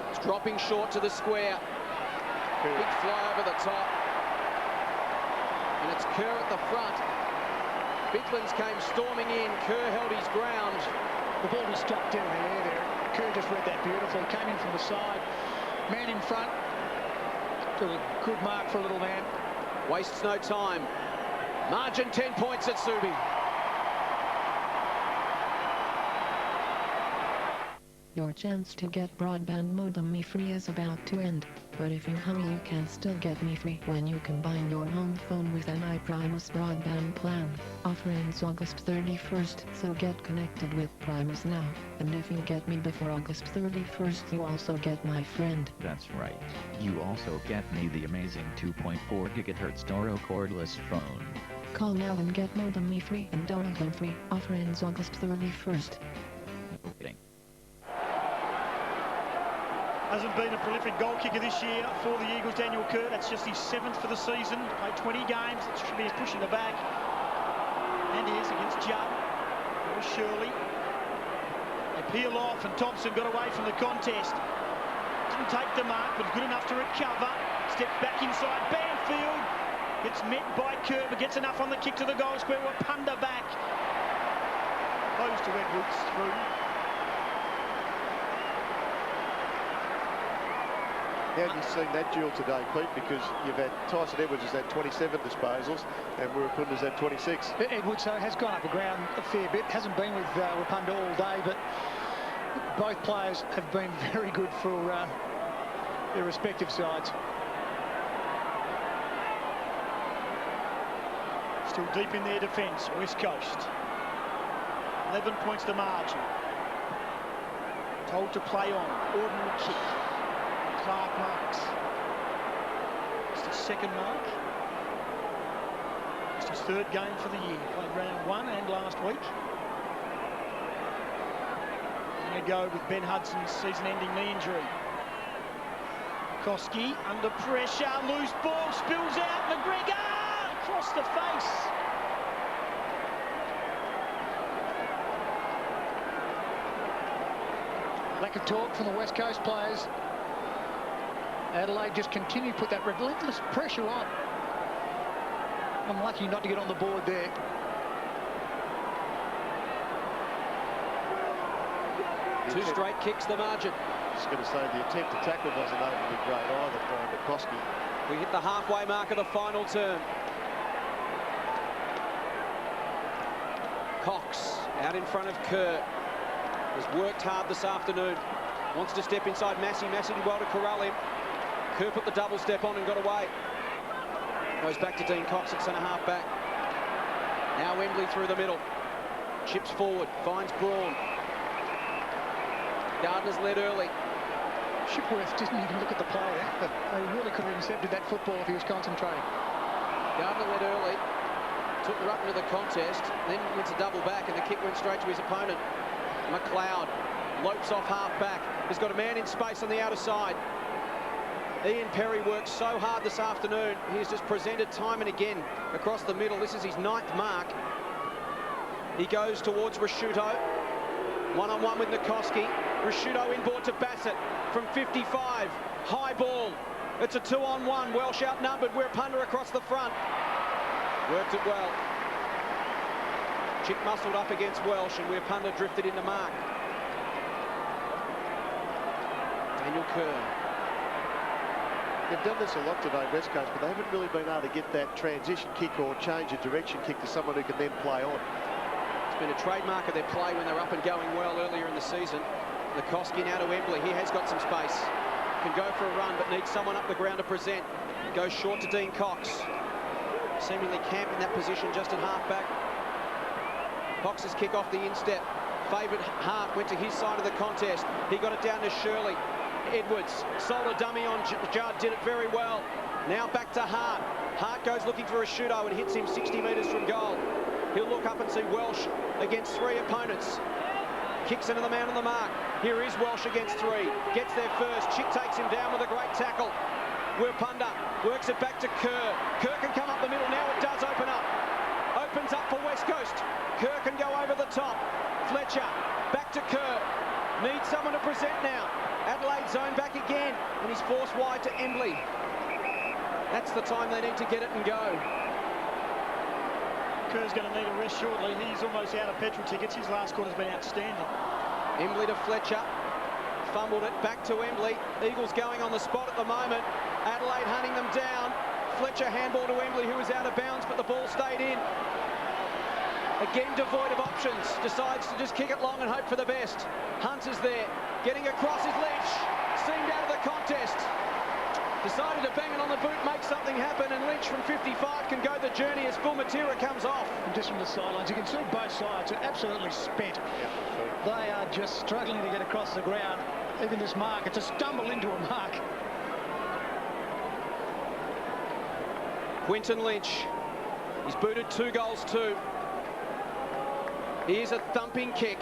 It's dropping short to the square. Big fly over the top. And it's Kerr at the front. Bicklands came storming in. Kerr held his ground. The ball was stopped down the air there. Kerr just read that beautifully. Came in from the side. Man in front. Did a good mark for a little man. Wastes no time. Margin 10 points at Subi. Your chance to get broadband modem Me Free is about to end. But if you hurry, you can still get Me Free when you combine your home phone with an iPrimus broadband plan. Offer ends August 31st, so get connected with Primus now. And if you get me before August 31st, you also get my friend. That's right. You also get me the amazing 2.4 GHz Doro cordless phone. Call now and get modem Me Free and Doro home free. Offer ends August 31st. Hasn't been a prolific goal kicker this year for the Eagles, Daniel Kerr. That's just his 7th for the season. Played 20 games. It should be his push in the back. And he is against Judd. Or Shirley. They peel off and Thompson got away from the contest. Didn't take the mark, but good enough to recover. Steps back inside Banfield. Gets met by Kerr, but gets enough on the kick to the goal square. Wapunda back. Close to Edwards through. How have you seen that duel today, Pete? Because you've had Tyson Edwards has had 27 disposals and Wapunda's had 26. Edwards has gone up the ground a fair bit. Hasn't been with Wapunda all day, but both players have been very good for their respective sides. Still deep in their defence, West Coast. 11 points to margin. Told to play on. Ordinary kick. Clark marks. It's his 2nd mark. It's his 3rd game for the year. Played round 1 and last week. And a go with Ben Hudson's season-ending knee injury. Koski under pressure, loose ball, spills out. McGregor across the face. Lack of talk from the West Coast players. Adelaide just continue to put that relentless pressure on. Unlucky not to get on the board there. Two straight kicks the margin. Just going to say the attempt to tackle wasn't overly great either by Koski. We hit the halfway mark of the final term. Cox out in front of Kerr. Has worked hard this afternoon. Wants to step inside Massey. Massey did well to corral him. Kerr put the double step on and got away. Goes back to Dean Cox at centre half back. Now Wembley through the middle. Chips forward, finds Braun. Gardner's led early. Shipworth didn't even look at the play there. They really could have intercepted that football if he was concentrating. Gardner led early, took the ruck into the contest, then went to double back, and the kick went straight to his opponent. McLeod lopes off half back. He's got a man in space on the outer side. Ian Perry worked so hard this afternoon. He's just presented time and again across the middle. This is his 9th mark. He goes towards Rasciuto. One-on-one with Nikoski. Rasciuto inboard to Bassett from 55. High ball. It's a 2-on-1. Welsh outnumbered. We're punter across the front. Worked it well. Chick muscled up against Welsh, and We're punter drifted into mark. Daniel Kerr. They've done this a lot today, West Coast, but they haven't really been able to get that transition kick or change of direction kick to someone who can then play on. It's been a trademark of their play when they're up and going well earlier in the season. Nikoski now to Embley. He has got some space. Can go for a run, but needs someone up the ground to present. Goes short to Dean Cox. Seemingly camping that position just at half-back. Cox's kick off the instep. Favoured Hart went to his side of the contest. He got it down to Shirley. Edwards sold a dummy on Judd, did it very well. Now back to Hart. Hart goes looking for a shooto and hits him 60 metres from goal. He'll look up and see Welsh against 3 opponents. Kicks into the man on the mark. Here is Welsh against 3. Gets there first. Chick takes him down with a great tackle. Wirpunda works it back to Kerr. Kerr can come up the middle. Now it does open up. Opens up for West Coast. Kerr can go over the top. Fletcher back to Kerr. Needs someone to present now. Adelaide zone back again, and he's forced wide to Embley. That's the time they need to get it and go. Kerr's going to need a rest shortly. He's almost out of petrol tickets. His last quarter's been outstanding. Embley to Fletcher. Fumbled it back to Embley. Eagles going on the spot at the moment. Adelaide hunting them down. Fletcher handball to Embley, who was out of bounds, but the ball stayed in. Again, devoid of options. Decides to just kick it long and hope for the best. Hunt is there. Getting across is Lynch. Seemed out of the contest. Decided to bang it on the boot, make something happen, and Lynch from 55 can go the journey as Phil Matera comes off. And just from the sidelines, you can see both sides are absolutely spent. They are just struggling to get across the ground. Even this mark, it's a stumble into a mark. Quinton Lynch. He's booted 2 goals too. Here's a thumping kick.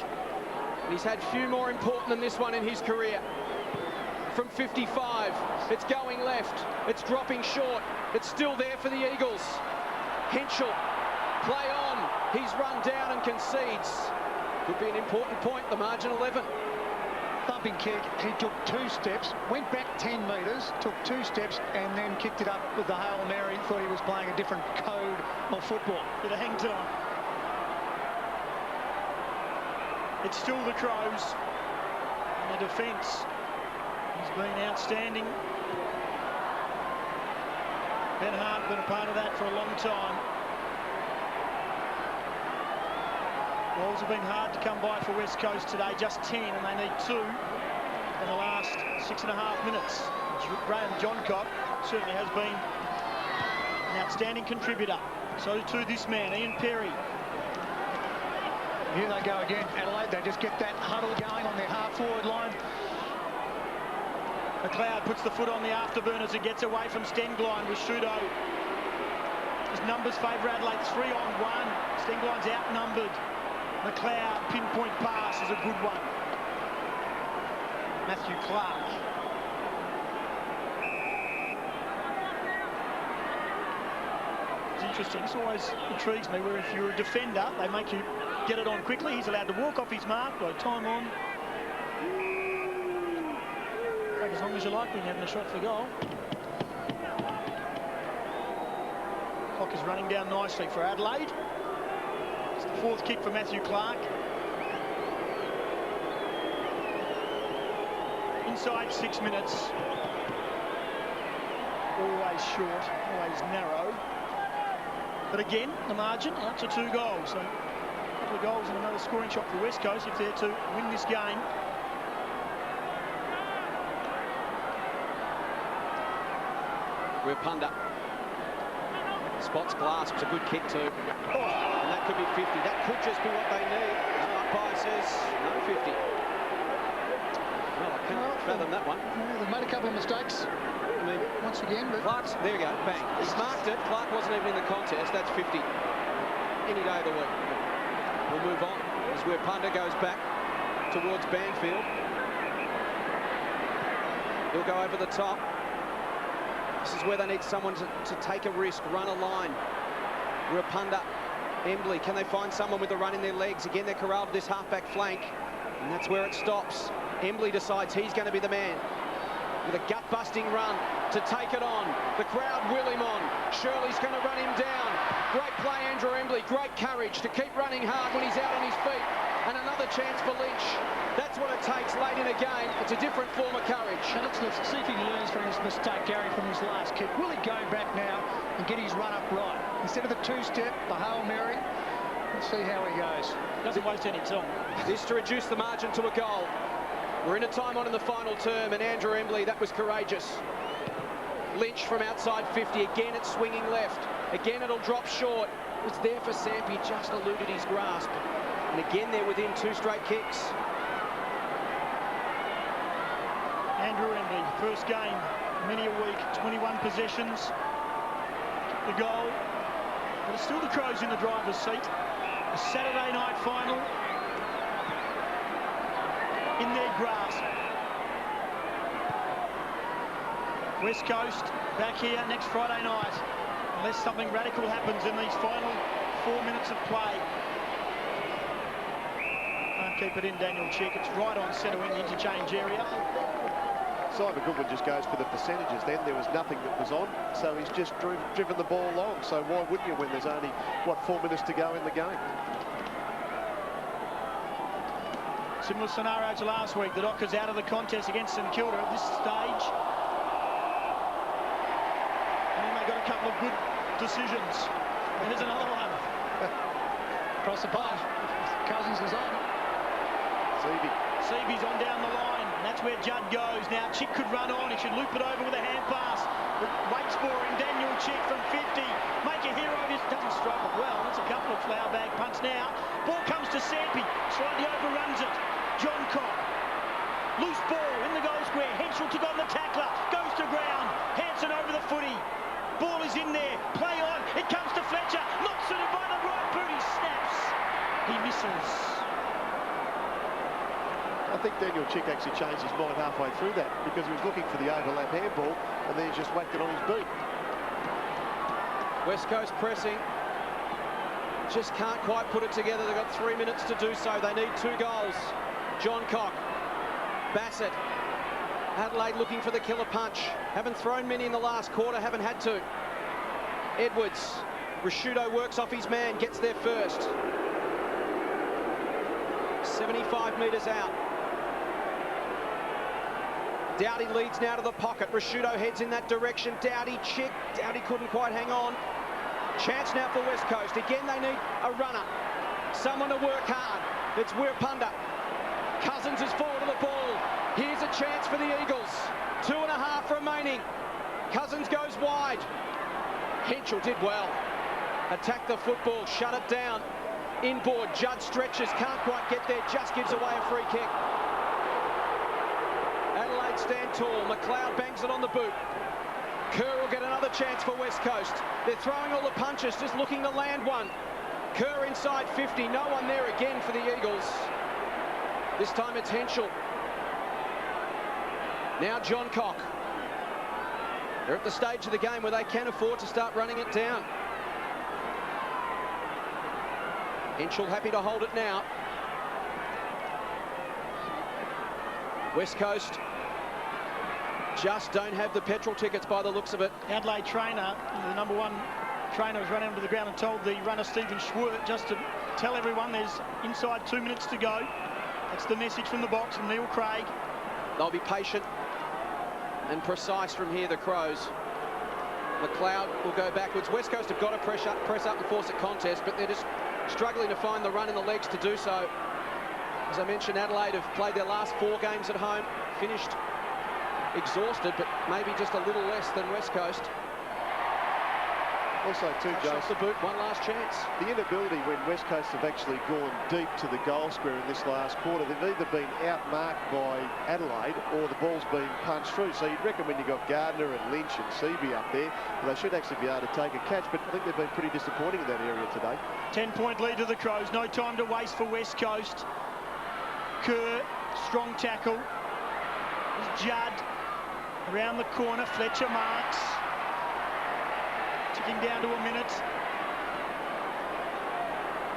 He's had few more important than this one in his career. From 55, it's going left. It's dropping short. It's still there for the Eagles. Henschel, play on. He's run down and concedes. Could be an important point, the margin 11. Thumping kick, he took 2 steps, went back 10 metres, took 2 steps, and then kicked it up with the Hail Mary. Thought he was playing a different code of football. Bit of hang time. It's still the Crows. And the defence has been outstanding. Ben Hart been a part of that for a long time. Balls have been hard to come by for West Coast today, just 10, and they need 2 in the last 6.5 minutes. Graham Johncock certainly has been an outstanding contributor. So too this man, Ian Perry. Here they go again, Adelaide. They just get that huddle going on their half-forward line. McLeod puts the foot on the afterburners and gets away from Stenglein with Shudo. His numbers favour Adelaide, 3-on-1. Stenglein's outnumbered. McLeod, pinpoint pass is a good one. Matthew Clark. It's interesting. This always intrigues me, where if you're a defender, they make you get it on quickly. He's allowed to walk off his mark, go time on. Take as long as you like when you're having a shot for goal. Clock is running down nicely for Adelaide. It's the 4th kick for Matthew Clark. Inside 6 minutes. Always short, always narrow. But again, the margin out to 2 goals. So a couple of goals and another scoring shot for West Coast if they're to win this game. Wirpunda Spots glass. It was a good kick too. And that could be 50. That could just be what they need. No, umpire says no 50. Well, I can't fathom that one. Yeah, they've made a couple of mistakes. I mean, once again, but Clark's, there we go, bang. He's marked it. Clark wasn't even in the contest. That's 50. Any day of the week. We'll move on as Wirrpunda goes back towards Banfield. He'll go over the top. This is where they need someone to take a risk, run a line. Wirrpunda, Embley, can they find someone with a run in their legs? Again, they're corralled this halfback flank, and that's where it stops. Embley decides he's going to be the man with a gut-busting run to take it on. The crowd will him on. Shirley's going to run him down. Great play, Andrew Embley. Great courage to keep running hard when he's out on his feet. And another chance for Lynch. That's what it takes late in a game. It's a different form of courage. And let's see if he learns from his mistake, Gary, from his last kick. Will he go back now and get his run up right? Instead of the two-step, the Hail Mary, let's see how he goes. Doesn't waste any time. This to reduce the margin to a goal. We're into time on in the final term, and Andrew Embley, that was courageous. Lynch from outside 50. Again, it's swinging left. Again, it'll drop short. It was there for Sampi, just eluded his grasp. And again, they're within 2 straight kicks. Andrew Embley, first game, many a week, 21 possessions. The goal. But it's still the Crows in the driver's seat. A Saturday night final in their grasp. West Coast back here next Friday night, unless something radical happens in these final 4 minutes of play. Can't keep it in, Daniel Chick. It's right on centre wing, interchange area. Simon Goodwin just goes for the percentages then. There was nothing that was on, so he's just driven the ball long. So why wouldn't you when there's only, what, 4 minutes to go in the game? Similar scenario to last week. The Dockers out of the contest against St Kilda at this stage. And then they got a couple of good decisions. There's another one. Cross the path. Cousins is on. Seavey's on down the line. That's where Judd goes. Now Chick could run on. He should loop it over with a hand pass. But waits for him. Daniel Chick from 50. Make a hero of this. Doesn't strike it well. That's a couple of flower bag punts now. Ball comes to Sampi. Slightly overruns it. John Cock. Loose ball in the goal square. Henschel took on the tackler. Goes to ground. Hanson over the footy. Ball is in there. Play on. It comes to Fletcher. Not suited by the right boot. He snaps. He misses. I think Daniel Chick actually changed his mind halfway through that because he was looking for the overlap handball and then he just whacked it on his boot. West Coast pressing. Just can't quite put it together. They've got 3 minutes to do so. They need 2 goals. John Cock. Bassett. Adelaide looking for the killer punch. Haven't thrown many in the last quarter. Haven't had to. Edwards. Rashudo works off his man. Gets there first. 75 metres out. Dowdy leads now to the pocket. Rashudo heads in that direction. Dowdy, Chick. Dowdy couldn't quite hang on. Chance now for West Coast. Again, they need a runner. Someone to work hard. It's Wirrpunda. Cousins is forward to the ball. Here's a chance for the Eagles. 2.5 remaining. Cousins goes wide. Henschel did well. Attack the football, shut it down. Inboard, Judd stretches, can't quite get there, just gives away a free kick. Adelaide stand tall. McLeod bangs it on the boot. Kerr will get another chance for West Coast. They're throwing all the punches, just looking to land one. Kerr inside 50, no one there again for the Eagles. This time it's Henschel. Now John Cock. They're at the stage of the game where they can afford to start running it down. Henschel happy to hold it now. West Coast just don't have the petrol tickets by the looks of it. Adelaide trainer, the #1 trainer, has run onto the ground and told the runner Stephen Schwert just to tell everyone there's inside 2 minutes to go. That's the message from the box from Neil Craig. They'll be patient and precise from here, the Crows. McLeod will go backwards. West Coast have got to press up and force a contest, but they're just struggling to find the run in the legs to do so. As I mentioned, Adelaide have played their last 4 games at home, finished exhausted, but maybe just a little less than West Coast. Also, too, Jason, off the boot, one last chance. The inability when West Coast have actually gone deep to the goal square in this last quarter, they've either been outmarked by Adelaide or the ball's been punched through. So you'd reckon when you've got Gardner and Lynch and Seaby up there, they should actually be able to take a catch, but I think they've been pretty disappointing in that area today. 10-point lead to the Crows. No time to waste for West Coast. Kerr, strong tackle. There's Judd around the corner. Fletcher marks. Ticking down to a minute.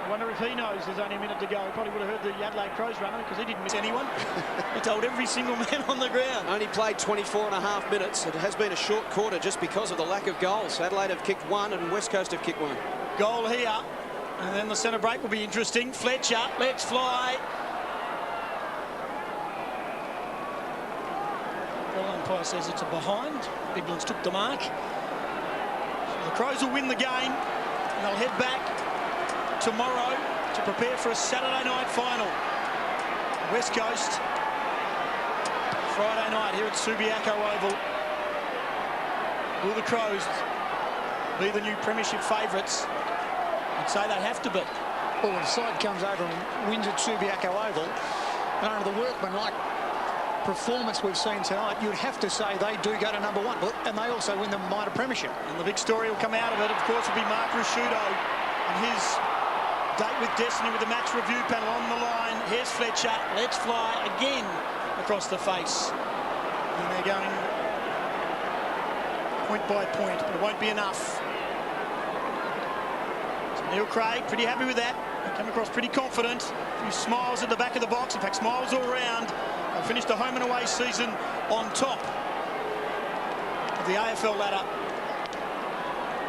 I wonder if he knows there's only a minute to go. He probably would have heard the Adelaide Crows running because he didn't miss anyone. He told every single man on the ground. Only played 24.5 minutes. It has been a short quarter just because of the lack of goals. Adelaide have kicked one and West Coast have kicked one. Goal here. And then the centre break will be interesting. Fletcher, let's fly. The umpire says it's a behind. Biglands took the mark. The Crows will win the game and they'll head back tomorrow to prepare for a Saturday night final. West Coast, Friday night here at Subiaco Oval. Will the Crows be the new premiership favourites? I'd say they have to be. Well, when the side comes over and wins at Subiaco Oval, and under the workmanlike performance we've seen tonight, you'd have to say they do go to number one, and they also win the minor premiership. And the big story will come out of it, of course, will be Mark Rasciuto and his date with destiny with the match review panel on the line. Here's Fletcher, let's fly again across the face. And they're going point by point, but it won't be enough. So Neil Craig, pretty happy with that. They come across pretty confident. A few smiles at the back of the box, in fact, smiles all round. They finished the home and away season on top of the AFL ladder.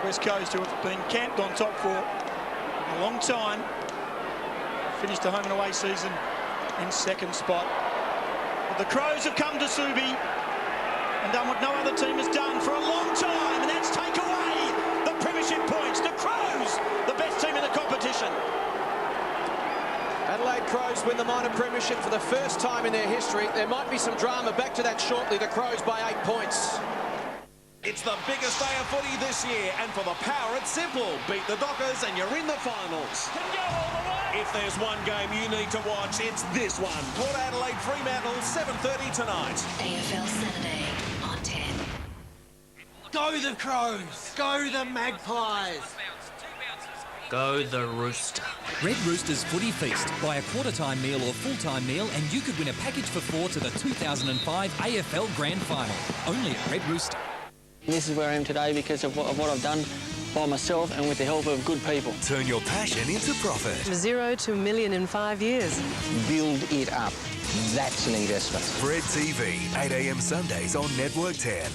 West Coast, who have been camped on top for a long time, finished the home and away season in second spot. But the Crows have come to Subi and done what no other team has done for a long time, and that's take away the premiership points. The Crows, the best team in the competition. Adelaide Crows win the minor premiership for the first time in their history. There might be some drama. Back to that shortly. The Crows by 8 points. It's the biggest day of footy this year, and for the Power, it's simple. Beat the Dockers and you're in the finals. Can go all the way. If there's one game you need to watch, it's this one. Port Adelaide Fremantle, 7:30 tonight. AFL Saturday on 10. Go the Crows! Go the Magpies! Go the Rooster. Red Rooster's Footy Feast. Buy a quarter-time meal or full-time meal and you could win a package for 4 to the 2005 AFL Grand Final. Only at Red Rooster. This is where I am today because of what I've done by myself and with the help of good people. Turn your passion into profit. 0 to $1 million in 5 years. Build it up. That's an investment. Fred TV, 8 a.m. Sundays on Network 10.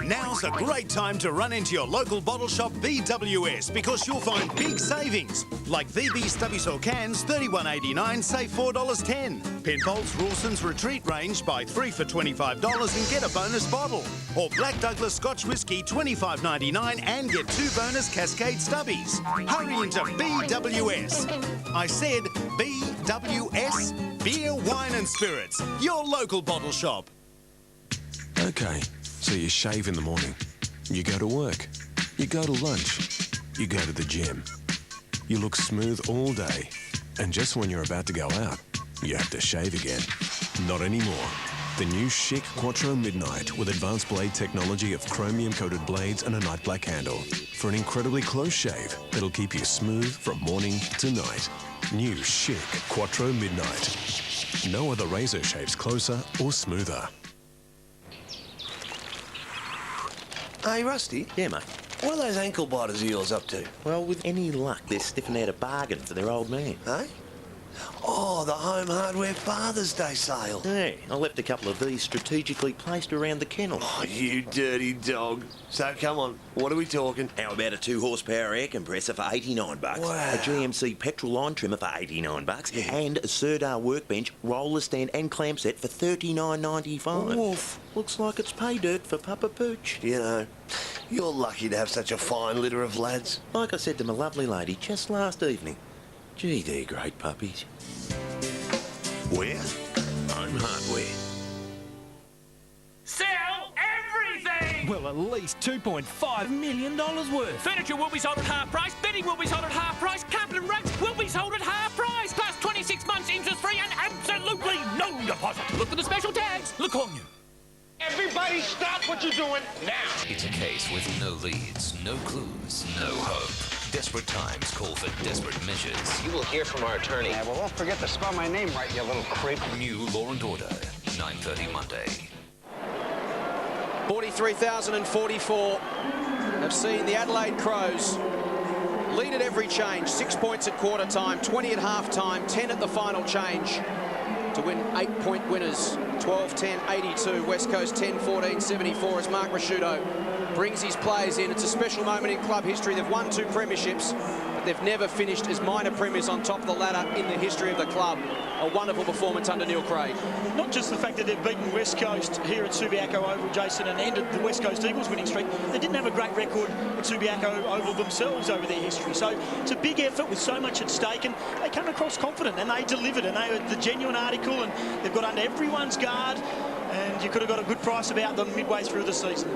Now's a great time to run into your local bottle shop BWS because you'll find big savings. Like VB Stubby Saw cans, $31.89, save $4.10. Penfolds Rawson's Retreat range, buy 3 for $25 and get a bonus bottle. Or Black Douglas Scotch Whisky, $25.99 and get 2 bonus Cascade Stubbies. Hurry into BWS. I said BWS, Beer, Wine and Spirits, your local bottle shop. Okay, so you shave in the morning. You go to work. You go to lunch. You go to the gym. You look smooth all day. And just when you're about to go out, you have to shave again. Not anymore. The new chic Quattro Midnight with advanced blade technology of chromium-coated blades and a night black handle. For an incredibly close shave that'll keep you smooth from morning to night. New chic Quattro Midnight. No other razor shaves closer or smoother. Hey, Rusty. Yeah, mate. What are those ankle biters of yours up to? Well, with any luck, they're sniffing out a bargain for their old man. Eh? Oh, the Home Hardware Father's Day sale. Yeah, I left a couple of these strategically placed around the kennel. Oh, you dirty dog. So, come on, what are we talking? How about a 2-horsepower air compressor for $89? Wow. A GMC petrol line trimmer for $89? Yeah. And a Sirdar workbench, roller stand and clamp set for $39.95. Oof. Looks like it's pay dirt for Papa Pooch. You know, you're lucky to have such a fine litter of lads. Like I said to my lovely lady just last evening. Gee, they're great puppies. Where? Home Hardware. Sell everything! Well, at least $2.5 million worth. Furniture will be sold at half price. Bedding will be sold at half price. Carpet and rugs will be sold at half price. Plus 26 months interest-free and absolutely no deposit. Look for the special tags. Look on you. Everybody stop what you're doing now. It's a case with no leads, no clues, no hope. Desperate times call for desperate measures. You will hear from our attorney. Yeah, well, don't forget to spell my name right, you little creep. New Law and Order, 9:30 Monday. 43,044 have seen the Adelaide Crows lead at every change. 6 points at quarter time, 20 at half time, 10 at the final change to win 8-point winners. 12-10-82, West Coast 10-14-74 as Mark Rasciuto brings his players in. It's a special moment in club history. They've won 2 premierships, but they've never finished as minor premiers on top of the ladder in the history of the club. A wonderful performance under Neil Craig. Not just the fact that they've beaten West Coast here at Subiaco Oval, Jason, and ended the West Coast Eagles winning streak. They didn't have a great record at Subiaco Oval themselves over their history. So it's a big effort with so much at stake, and they come across confident, and they delivered, and they were the genuine article, and they've got under everyone's guard. And you could have got a good price about them midway through the season.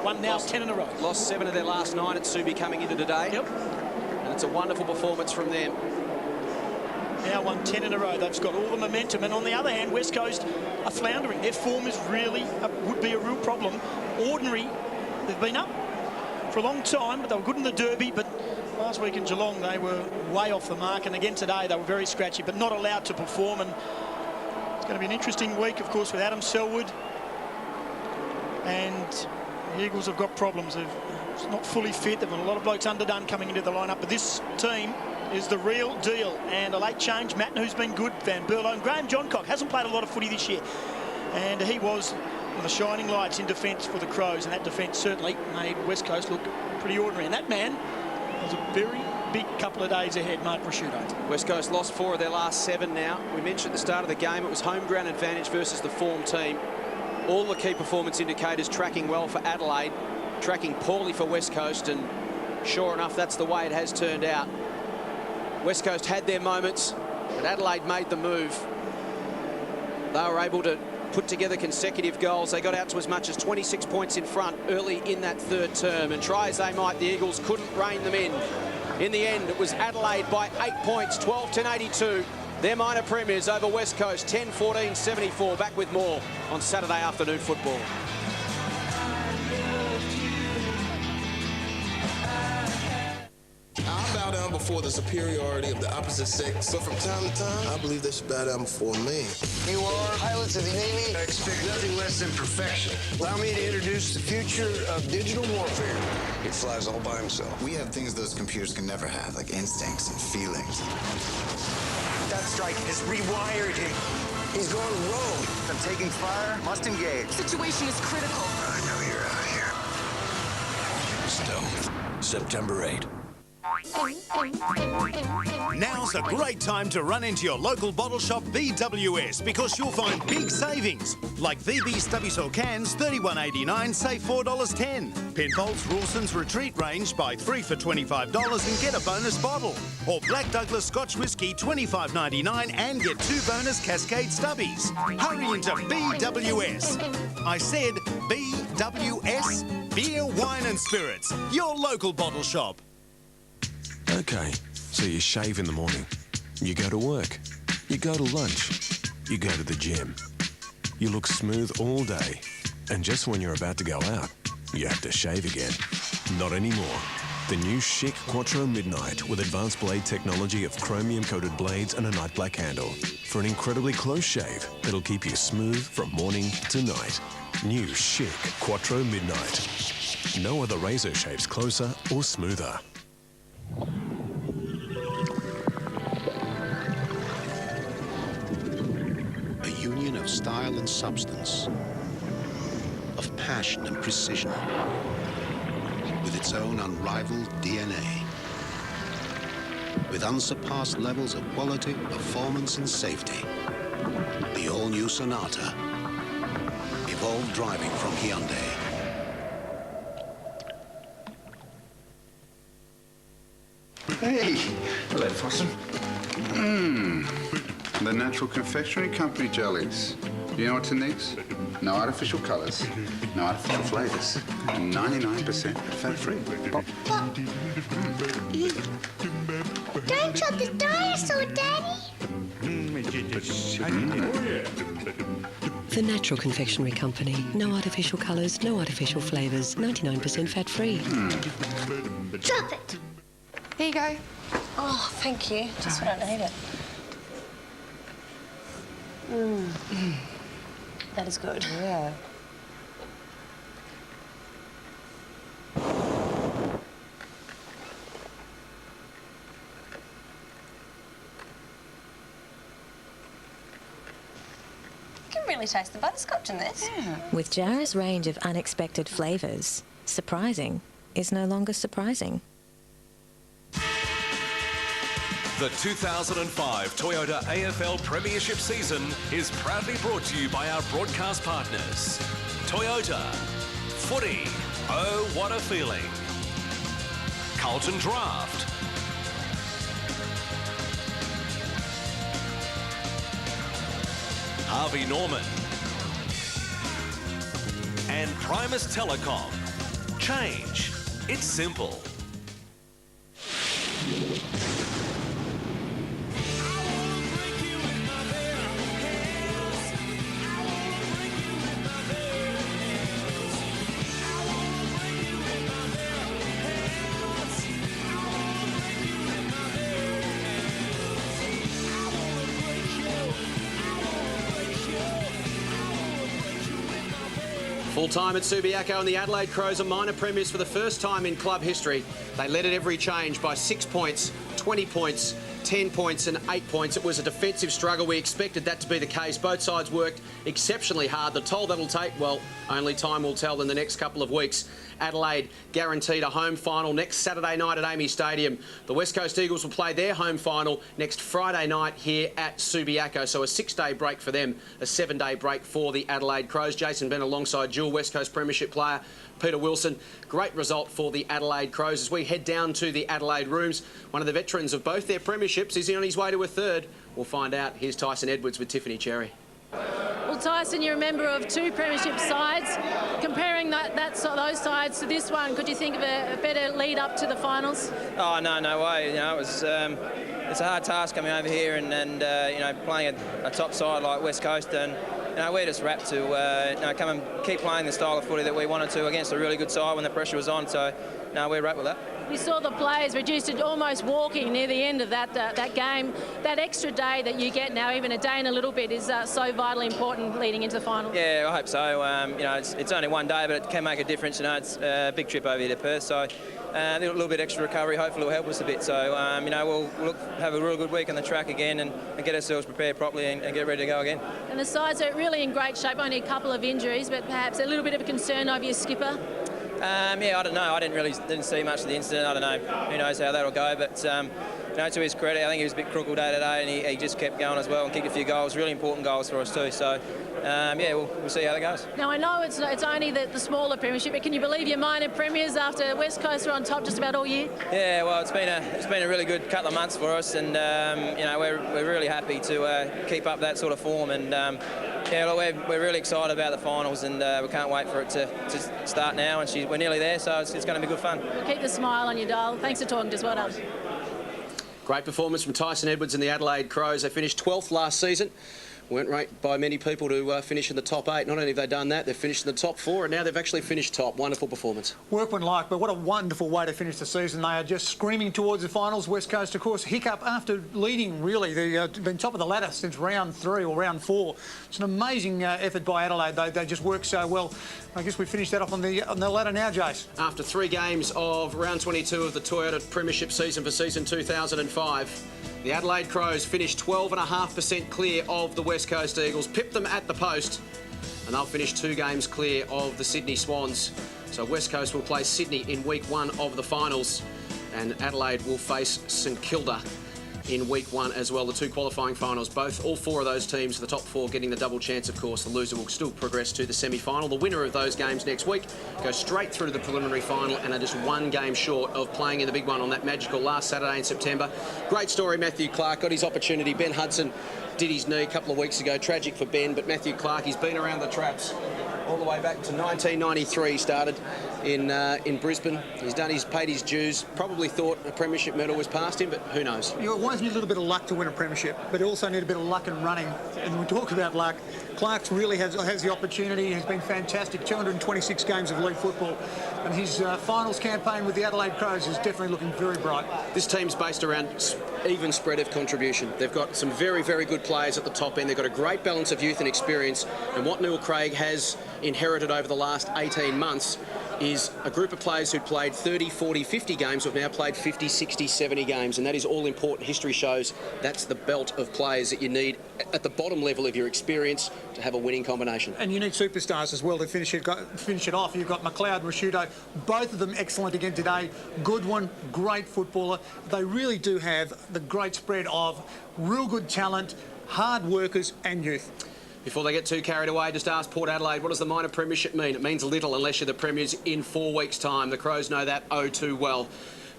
Won now 10 in a row. Lost 7 of their last 9 at Subi coming into today. Yep. And it's a wonderful performance from them. Now won 10 in a row. They've got all the momentum. And on the other hand, West Coast are floundering. Their form is really, would be a real problem. Ordinary, they've been up for a long time, but they were good in the Derby. But last week in Geelong, they were way off the mark. And again today, they were very scratchy, but not allowed to perform. And it's going to be an interesting week, of course, with Adam Selwood. And the Eagles have got problems. They're not fully fit. They've got a lot of blokes underdone coming into the lineup. But this team is the real deal. And a late change, Matten, who's been good, Van Berlo, and Graham Johncock hasn't played a lot of footy this year. And he was one of the shining lights in defence for the Crows. And that defence certainly made West Coast look pretty ordinary. And that man has a very big couple of days ahead, Mark Rasciuto. West Coast lost 4 of their last 7 now. We mentioned at the start of the game it was home ground advantage versus the form team. All the key performance indicators tracking well for Adelaide, tracking poorly for West Coast, and sure enough, that's the way it has turned out. West Coast had their moments, but Adelaide made the move. They were able to put together consecutive goals. They got out to as much as 26 points in front early in that third term, and try as they might, the Eagles couldn't rein them in. In the end, it was Adelaide by 8 points, 12-10-82. Their minor premiers over West Coast, 10-14-74. Back with more on Saturday afternoon football. I bow down before the superiority of the opposite sex, but from time to time, I believe they should bow down before me. You are pilots of the Navy. I expect nothing less than perfection. Allow me to introduce the future of digital warfare. It flies all by himself. We have things those computers can never have, like instincts and feelings. That strike has rewired him. He's gone rogue. I'm taking fire. Must engage. Situation is critical. I know you're out here. Stone, September 8. Now's a great time to run into your local bottle shop BWS because you'll find big savings. Like VB Stubby Saw cans, $31.89, save $4.10. Penfolds Rawson's Retreat range, buy 3 for $25 and get a bonus bottle. Or Black Douglas Scotch Whisky, $25.99 and get 2 bonus Cascade Stubbies. Hurry into BWS. I said BWS, Beer, Wine and Spirits, your local bottle shop. Okay, so you shave in the morning, you go to work, you go to lunch, you go to the gym. You look smooth all day, and just when you're about to go out, you have to shave again. Not anymore. The new chic Quattro Midnight with advanced blade technology of chromium-coated blades and a night black handle for an incredibly close shave that'll keep you smooth from morning to night. New chic Quattro Midnight. No other razor shaves closer or smoother. A union of style and substance, of passion and precision, with its own unrivaled DNA, with unsurpassed levels of quality, performance and safety. The all-new Sonata, evolved driving from Hyundai. Hey! Hello, Fossum. The Natural Confectionery Company jellies. You know what's in these? No artificial colours, no artificial flavours, 99% fat-free. Don't shot the dinosaur, Daddy! The Natural Confectionery Company. No artificial colours, no artificial flavours, 99% fat-free. Drop it! Here you go. Oh, thank you. Just when I need it. That is good. Yeah. You can really taste the butterscotch in this. Yeah. With Jarrah's range of unexpected flavours, surprising is no longer surprising. The 2005 Toyota AFL Premiership season is proudly brought to you by our broadcast partners. Toyota. Footy. Oh, what a feeling. Carlton Draft. Harvey Norman. And Primus Telecom. Change. It's simple. Full time at Subiaco, and the Adelaide Crows are minor premiers for the first time in club history. They led at every change by 6 points, 20 points, 10 points and 8 points. It was a defensive struggle. We expected that to be the case. Both sides worked exceptionally hard. The toll that'll take, well, only time will tell in the next couple of weeks. Adelaide guaranteed a home final next Saturday night at Amy Stadium. The West Coast Eagles will play their home final next Friday night here at Subiaco. So a 6-day break for them, a 7-day break for the Adelaide Crows. Jason Bennett alongside dual West Coast Premiership player Peter Wilson. Great result for the Adelaide Crows. As we head down to the Adelaide rooms, one of the veterans of both their premierships is on his way to a third. We'll find out. Here's Tyson Edwards with Tiffany Cherry. Well, Tyson, you're a member of two premiership sides. Comparing those sides to this one, could you think of a better lead up to the finals? Oh, no way. You know, it was it's a hard task coming over here and you know, playing a top side like West Coast, and you know, we're just wrapped to you know, come and keep playing the style of footy that we wanted to against a really good side when the pressure was on. So, no, we're wrapped with that. We saw the players reduced to almost walking near the end of that game. That extra day that you get now, even a day and a little bit, is so vitally important leading into the final. Yeah, I hope so. You know, it's only one day, but it can make a difference. You know, it's a big trip over here to Perth, so a little bit extra recovery hopefully will help us a bit. So, you know, we'll have a real good week on the track again and get ourselves prepared properly and get ready to go again. And the sides are really in great shape. Only a couple of injuries, but perhaps a little bit of a concern over your skipper. Yeah, I don't know. I didn't see much of the incident. I don't know. Who knows how that'll go? But you know, to his credit, I think he was a bit crooked day today, and he just kept going as well and kicked a few goals, really important goals for us too. So yeah, we'll see how that goes. Now I know it's only the smaller premiership, but can you believe your minor premiers after West Coast were on top just about all year? Yeah, well, it's been a really good couple of months for us, and you know, we're really happy to keep up that sort of form, and yeah, look, we're really excited about the finals, and we can't wait for it to start now, and we're nearly there, so it's going to be good fun. We'll keep the smile on your dial. Thanks for talking to us. Well done. Great performance from Tyson Edwards and the Adelaide Crows. They finished 12th last season. Weren't ranked by many people to finish in the top 8. Not only have they done that, they've finished in the top 4, and now they've actually finished top. Wonderful performance. Workmanlike, but what a wonderful way to finish the season. They are just screaming towards the finals. West Coast, of course, hiccup after leading, really. They've been top of the ladder since round 3 or round 4. It's an amazing effort by Adelaide. They just work so well. I guess we finished that off on the ladder now, Jace. After 3 games of round 22 of the Toyota Premiership season for season 2005, the Adelaide Crows finished 12.5% clear of the West Coast Eagles, pipped them at the post, and they'll finish 2 games clear of the Sydney Swans. So West Coast will play Sydney in week 1 of the finals, and Adelaide will face St Kilda in week 1 as well. The 2 qualifying finals, all 4 of those teams, the top 4 getting the double chance, of course. The loser will still progress to the semi-final. The winner of those games next week goes straight through to the preliminary final and are just 1 game short of playing in the big one on that magical last Saturday in September. Great story, Matthew Clark got his opportunity. Ben Hudson did his knee a couple of weeks ago. Tragic for Ben, but Matthew Clark, he's been around the traps all the way back to 1993. He started in Brisbane. He's paid his dues. Probably thought a premiership medal was past him, but who knows? You always need a little bit of luck to win a premiership, but you also need a bit of luck in running. And we talk about luck. Clark's really has the opportunity. He's been fantastic. 226 games of league football, and his finals campaign with the Adelaide Crows is definitely looking very bright. This team's based around even spread of contribution. They've got some very, very good players at the top end. They've got a great balance of youth and experience, and what Neil Craig has inherited over the last 18 months is a group of players who played 30, 40, 50 games who have now played 50, 60, 70 games, and that is all important. History shows that's the belt of players that you need at the bottom level of your experience to have a winning combination. And you need superstars as well to finish it off. You've got McLeod and Rashudo, both of them excellent again today. Goodwin, great footballer. They really do have the great spread of real good talent, hard workers and youth. Before they get too carried away, just ask Port Adelaide, what does the minor premiership mean? It means little unless you're the premiers in 4 weeks' time. The Crows know that too well.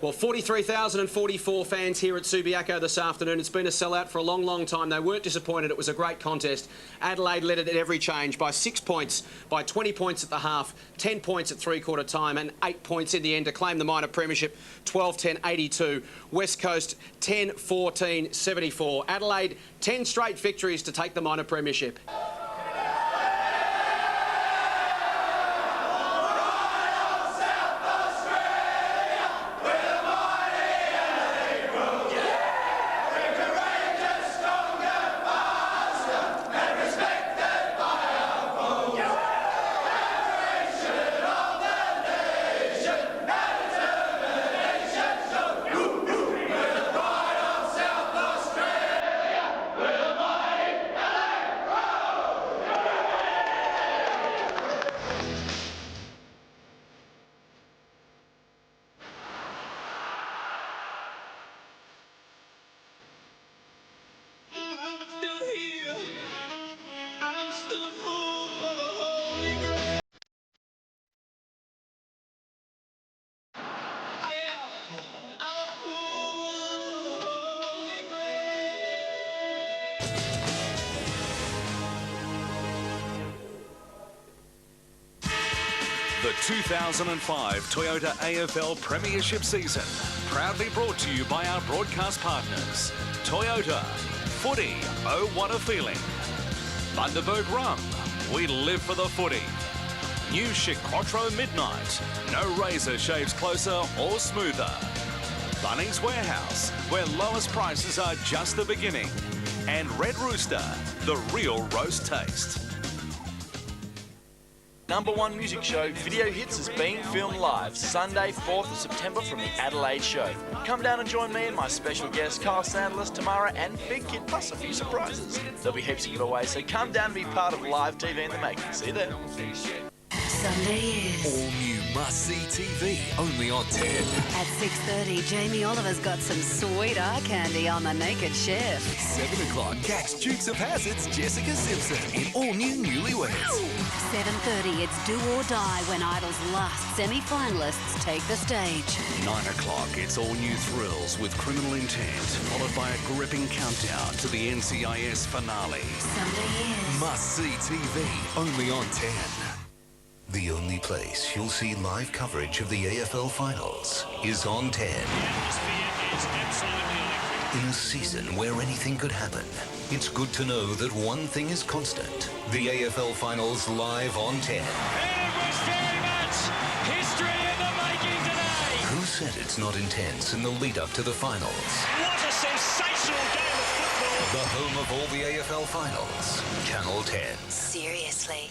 Well, 43,044 fans here at Subiaco this afternoon. It's been a sellout for a long, long time. They weren't disappointed. It was a great contest. Adelaide led it at every change by 6 points, by 20 points at the half, 10 points at three-quarter time and 8 points in the end to claim the minor premiership, 12-10-82. West Coast 10-14-74. Adelaide 10 straight victories to take the minor premiership. The 2005 Toyota AFL Premiership season, proudly brought to you by our broadcast partners. Toyota, footy, oh what a feeling. Bundaberg Rum, we live for the footy. New Chiquatro Midnight, no razor shaves closer or smoother. Bunnings Warehouse, where lowest prices are just the beginning. And Red Rooster, the real roast taste. #1 music show, Video Hits, is being filmed live Sunday, 4th of September from the Adelaide show. Come down and join me and my special guests, Kyle Sandler, Tamara and Big Kid, plus a few surprises. There'll be heaps of giveaways, so come down and be part of live TV in the making. See you there. Sunday is all new must-see TV, only on 10. At 6:30, Jamie Oliver's got some sweet eye candy on The Naked Chef. 7 o'clock, catch Dukes of Hazzard's Jessica Simpson in all new Newlyweds. 7:30, it's Do or Die when Idol's last semi-finalists take the stage. 9 o'clock, it's all new thrills with Criminal Intent, followed by a gripping countdown to the NCIS finale. Sunday is must-see TV, only on 10. The only place you'll see live coverage of the AFL Finals is on 10. In a season where anything could happen, it's good to know that one thing is constant. The AFL Finals live on 10. It was very much history in the making today. Who said it's not intense in the lead-up to the finals? What a sensational game of football. The home of all the AFL Finals, Channel 10. Seriously.